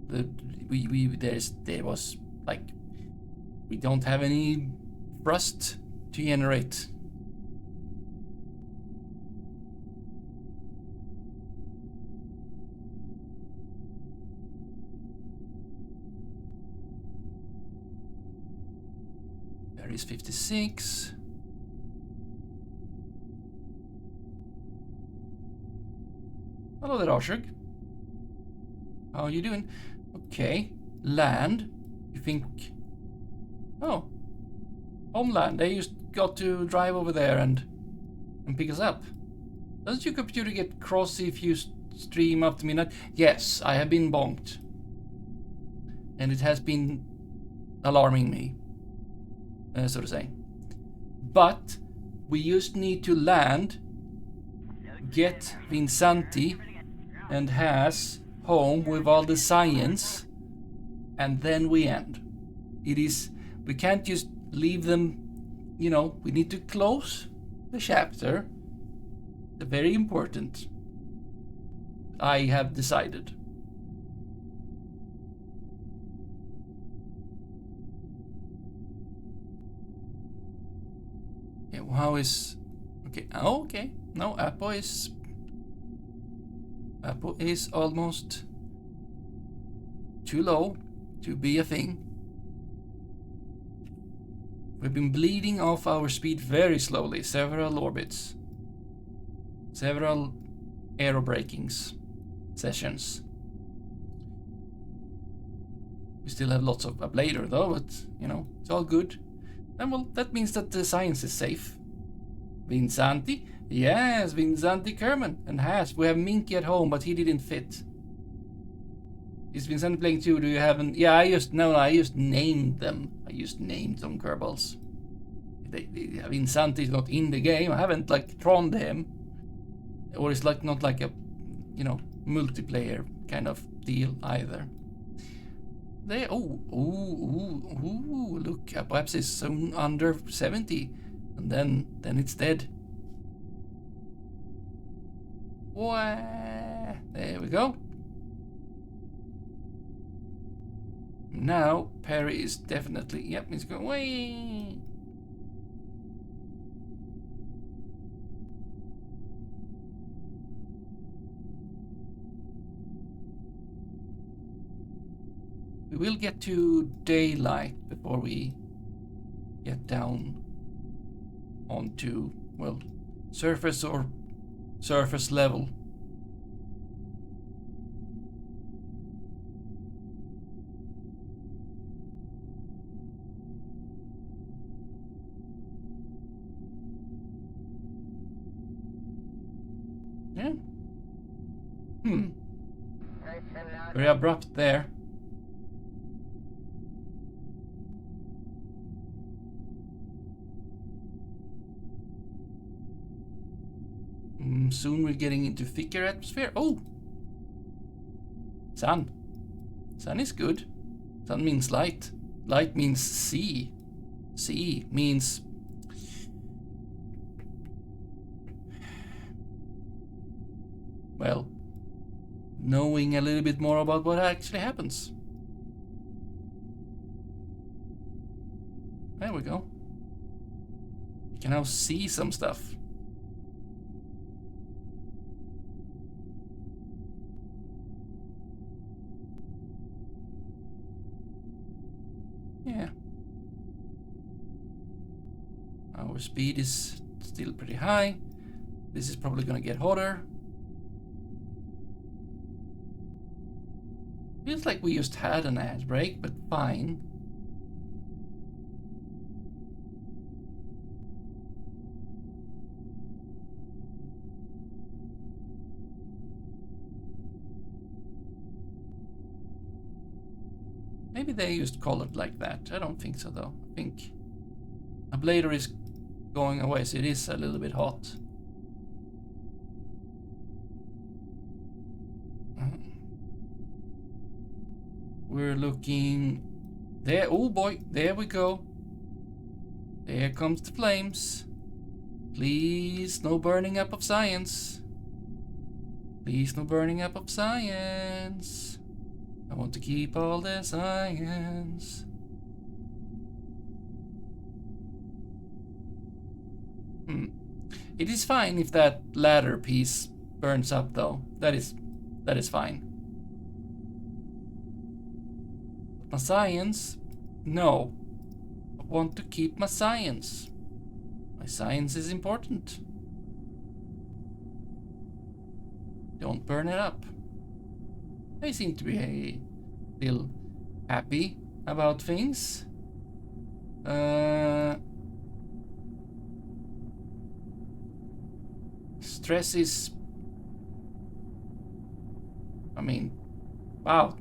There was like, we don't have any thrust to generate. There is 56. Hello there, Arshug. How are you doing? Okay. Land. You think... Oh. Homeland. They just got to drive over there and pick us up. Doesn't your computer get crossy if you stream up to midnight? Yes, I have been bonked. And it has been alarming me, so to say. But we just need to land, get Vinsanti and Has home with all the science, and then we end. It is, we can't just leave them, you know, we need to close the chapter. The very important. I have decided. Yeah, how is... Okay, oh, okay. No, Apple is almost too low to be a thing. We've been bleeding off our speed very slowly, several orbits. Several aerobrakings sessions. We still have lots of ablator though, but you know, it's all good. And well, that means that the science is safe. Vinsanti? Yes, Vinsanti Kerman and Has. We have Minky at home, but he didn't fit. Is Vinsanti playing too? Do you haven't? Yeah, I just named them. I just named them Kerbals. Vinsanti is not in the game. I haven't like troned him. Or it's like not like a, you know, multiplayer kind of deal either. They look, perhaps it's soon under 70, and then it's dead. Wah, there we go. Now Perry is definitely, yep, he's going way. We will get to daylight before we get down onto, well, surface or surface level. Yeah. Very abrupt there. Soon we're getting into thicker atmosphere. Oh! Sun. Sun is good. Sun means light. Light means sea. Sea means... well, knowing a little bit more about what actually happens. There we go. We can now see some stuff. Yeah. Our speed is still pretty high. This is probably gonna get hotter. Feels like we just had an ad break, but fine. maybe they used colored like that. I don't think so though. I think a blader is going away, so it is a little bit hot. We're looking there. Oh boy, there we go. There comes the flames. Please, no burning up of science. Please, no burning up of science. I want to keep all the science. It is fine if that ladder piece burns up though. That is fine. My science? No. I want to keep my science. My science is important. Don't burn it up. They seem to be a little happy about things. Stress is... I mean, wow.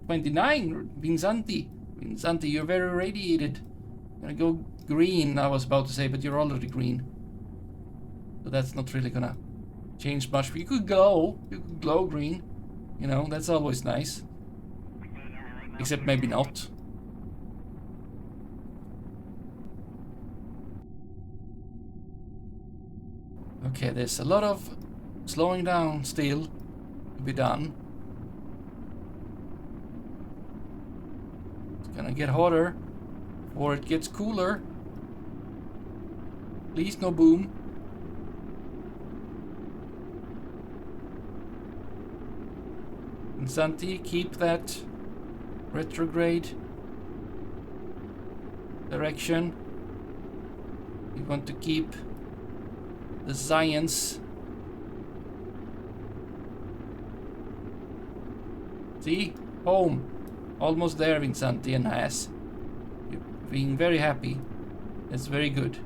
29, Vinsanti. Vinsanti, you're very radiated. Gonna go green, I was about to say, but you're already green. So that's not really gonna change much. But you could glow. You could glow green. You know, that's always nice. Except maybe not. Okay, there's a lot of slowing down still to be done. It's gonna get hotter or it gets cooler. Please no boom. And Santi, keep that retrograde direction. We want to keep the science. See? Home. Almost there, Vinsanti and Haas. You're being very happy. That's very good.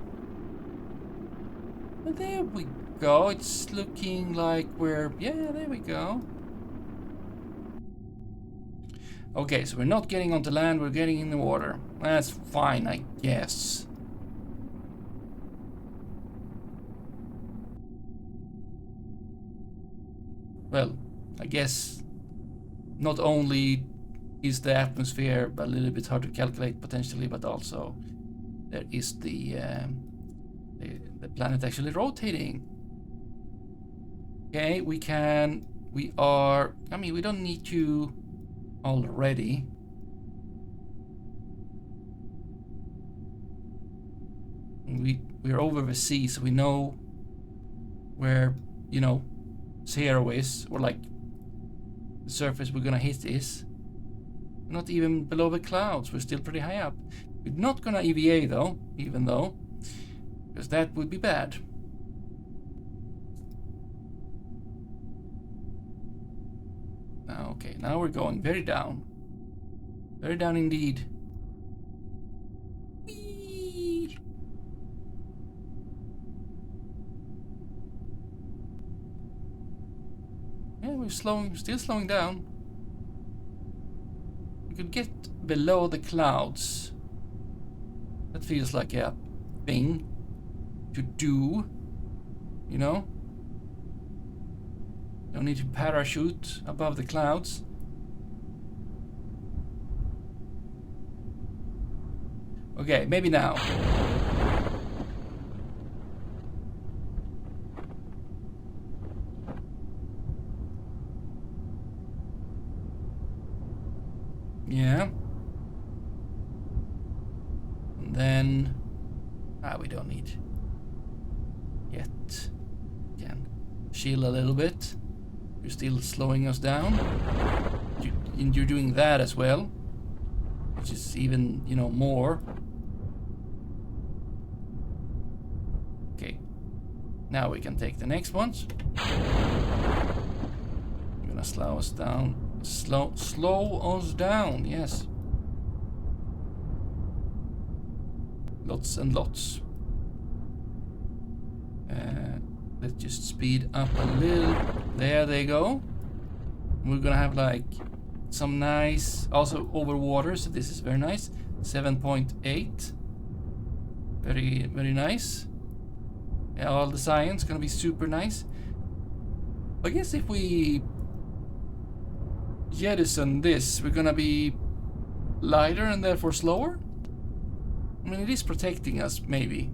And there we go. It's looking like we're... Yeah, there we go. Okay, so we're not getting onto land, we're getting in the water. That's fine, I guess. Well, I guess not only is the atmosphere a little bit hard to calculate potentially, but also there is the planet actually rotating. Okay, we are, I mean, we don't need to already. We're over the sea, so we know where, you know, 0 is, or like the surface we're gonna hit is. We're not even below the clouds, we're still pretty high up. We're not gonna EVA though, even though, because that would be bad. Okay, now we're going very down. Very down indeed. Whee! Yeah, we're still slowing down. We could get below the clouds. That feels like a thing to do, you know? Don't need to parachute above the clouds. Okay, maybe now. Yeah. And then... we don't need yet. Can shield a little bit. You're still slowing us down. And you're doing that as well. Which is even, you know, more. Okay. Now we can take the next ones. You're gonna slow us down. Slow us down, yes. Lots and lots. Let's just speed up a little. There they go. We're gonna have like some nice, also over water, so this is very nice. 7.8. Very, very nice. Yeah, all the science gonna be super nice. I guess if we jettison this, we're gonna be lighter and therefore slower? I mean, it is protecting us, maybe.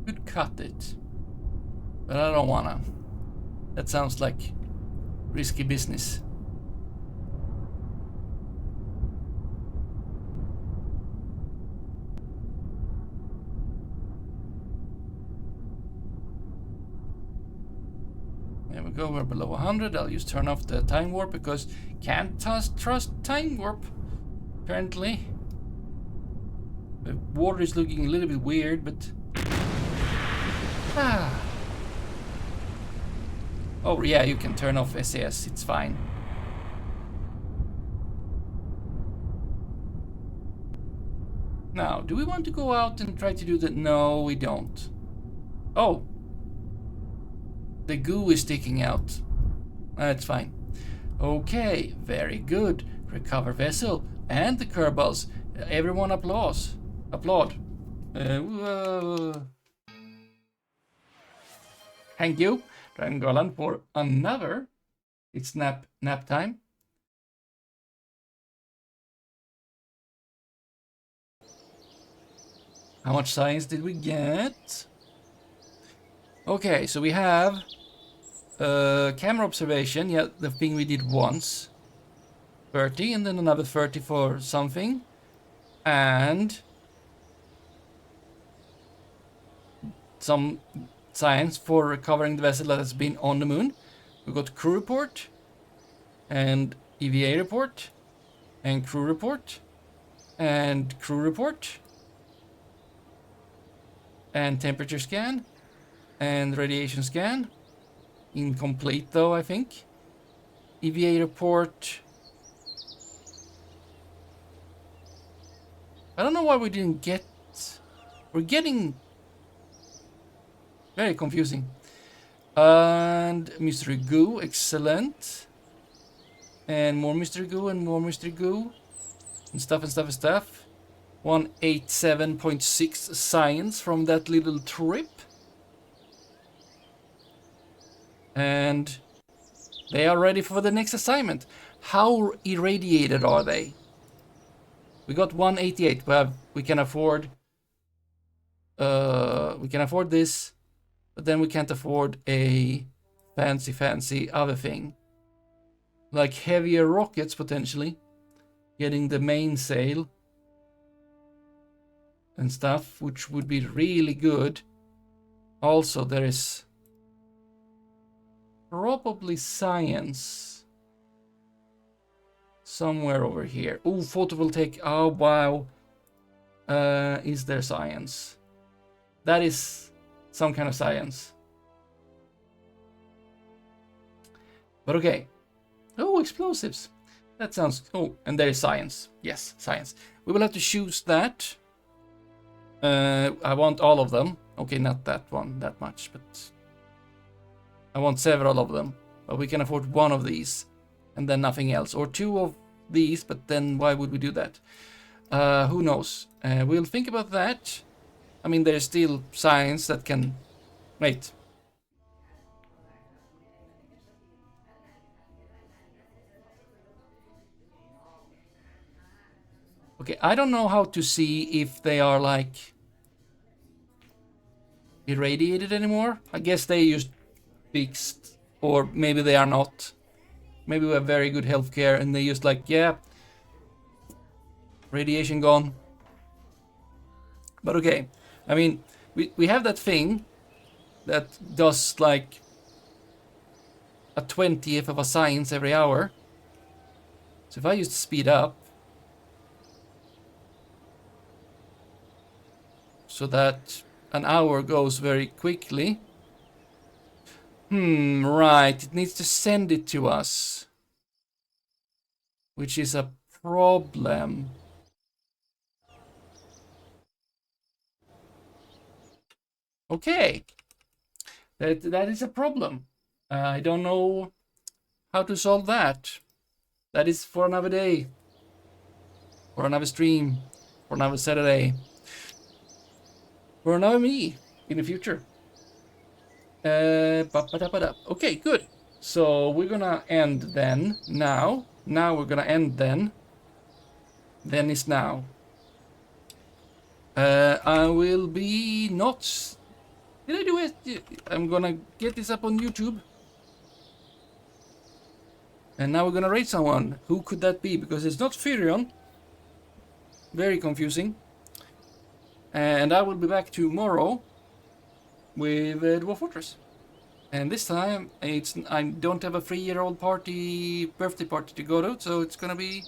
Could cut it, but I don't wanna. That sounds like risky business. There we go, we're below 100. I'll just turn off the time warp because can't trust time warp, apparently. The water is looking a little bit weird, but... Oh yeah, you can turn off SAS, it's fine. Now, do we want to go out and try to do that? No, we don't. Oh! The goo is sticking out. That's fine. Okay, very good. Recover vessel and the Kerbals. Everyone applause. Applaud. Thank you, Dragongalan, for another. It's nap time. How much science did we get? Okay, so we have camera observation, yeah, the thing we did once. 30, and then another 30 for something. And some science for recovering the vessel that has been on the moon. We got crew report, and EVA report, and crew report, and crew report, and temperature scan, and radiation scan. Incomplete though, I think. EVA report. I don't know why we didn't get... We're getting... very confusing. And mystery goo, excellent. And more mystery goo and more mystery goo. And stuff and stuff and stuff. 187.6 science from that little trip. And they are ready for the next assignment. How irradiated are they? We got 188, but we can afford this, but then we can't afford a fancy other thing. Like heavier rockets potentially. Getting the mainsail and stuff, which would be really good. Also, there is probably science somewhere over here. Oh, photovoltaic. Oh, wow. Is there science? That is some kind of science. But okay. Oh, explosives. That sounds... Oh, and there is science. Yes, science. We will have to choose that. I want all of them. Okay, not that one that much, but... I want several of them. But we can afford one of these. And then nothing else. Or two of these, but then why would we do that? Who knows? We'll think about that. I mean, there's still science that can... Wait. Okay, I don't know how to see if they are like irradiated anymore. I guess they just fixed, or maybe they are not. Maybe we have very good healthcare and they just like, yeah, radiation gone. But okay, I mean, we have that thing that does like a 20th of a science every hour. So if I just speed up, so that an hour goes very quickly. Right, it needs to send it to us. Which is a problem. Okay, that is a problem. I don't know how to solve that. That is for another day, for another stream, for another Saturday, for another me in the future. Okay, good. So we're gonna end then. Now we're gonna end then. Then is now. I will be not. Did I do it? I'm gonna get this up on YouTube. And now we're gonna rate someone. Who could that be? Because it's not Firion. Very confusing. And I will be back tomorrow with Dwarf Fortress. And this time I don't have a 3-year-old birthday party to go to, so it's gonna be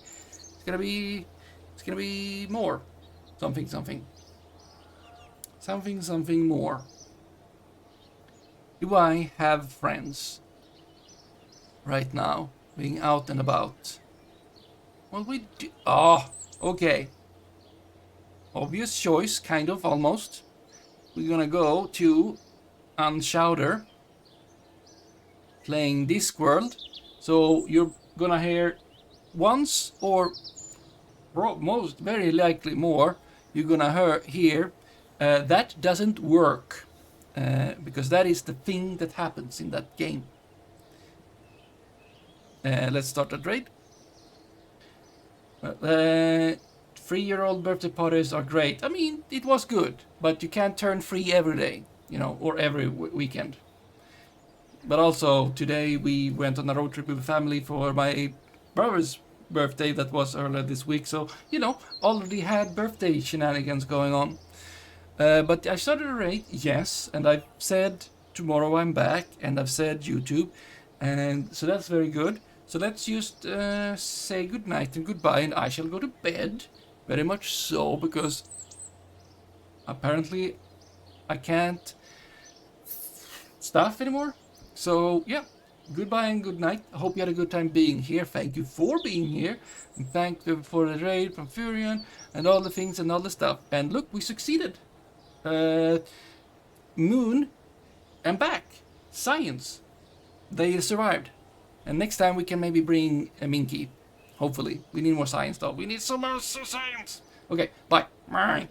more. Something more. Do I have friends right now being out and about? Well, we do. Oh, okay. Obvious choice, kind of, almost. We're gonna go to Unshouder, playing Discworld. So you're gonna hear once, or most very likely more, you're gonna hear that doesn't work, because that is the thing that happens in that game. Let's start the raid. 3-year-old birthday parties are great. I mean, it was good, but you can't turn 3 every day, or every weekend. But also, today we went on a road trip with family for my brother's birthday that was earlier this week. So, already had birthday shenanigans going on. But I started a raid, yes, and I've said tomorrow I'm back, and I've said YouTube, and so that's very good. So let's just say good night and goodbye, and I shall go to bed. Very much so, because apparently I can't stuff anymore. So yeah, goodbye and good night. I hope you had a good time being here. Thank you for being here, and thank you for the raid from Furion and all the things and all the stuff. And look, we succeeded. Moon and back. Science. They survived. And next time we can maybe bring a Minky. Hopefully. We need more science though. We need some more science. Okay, bye. Bye.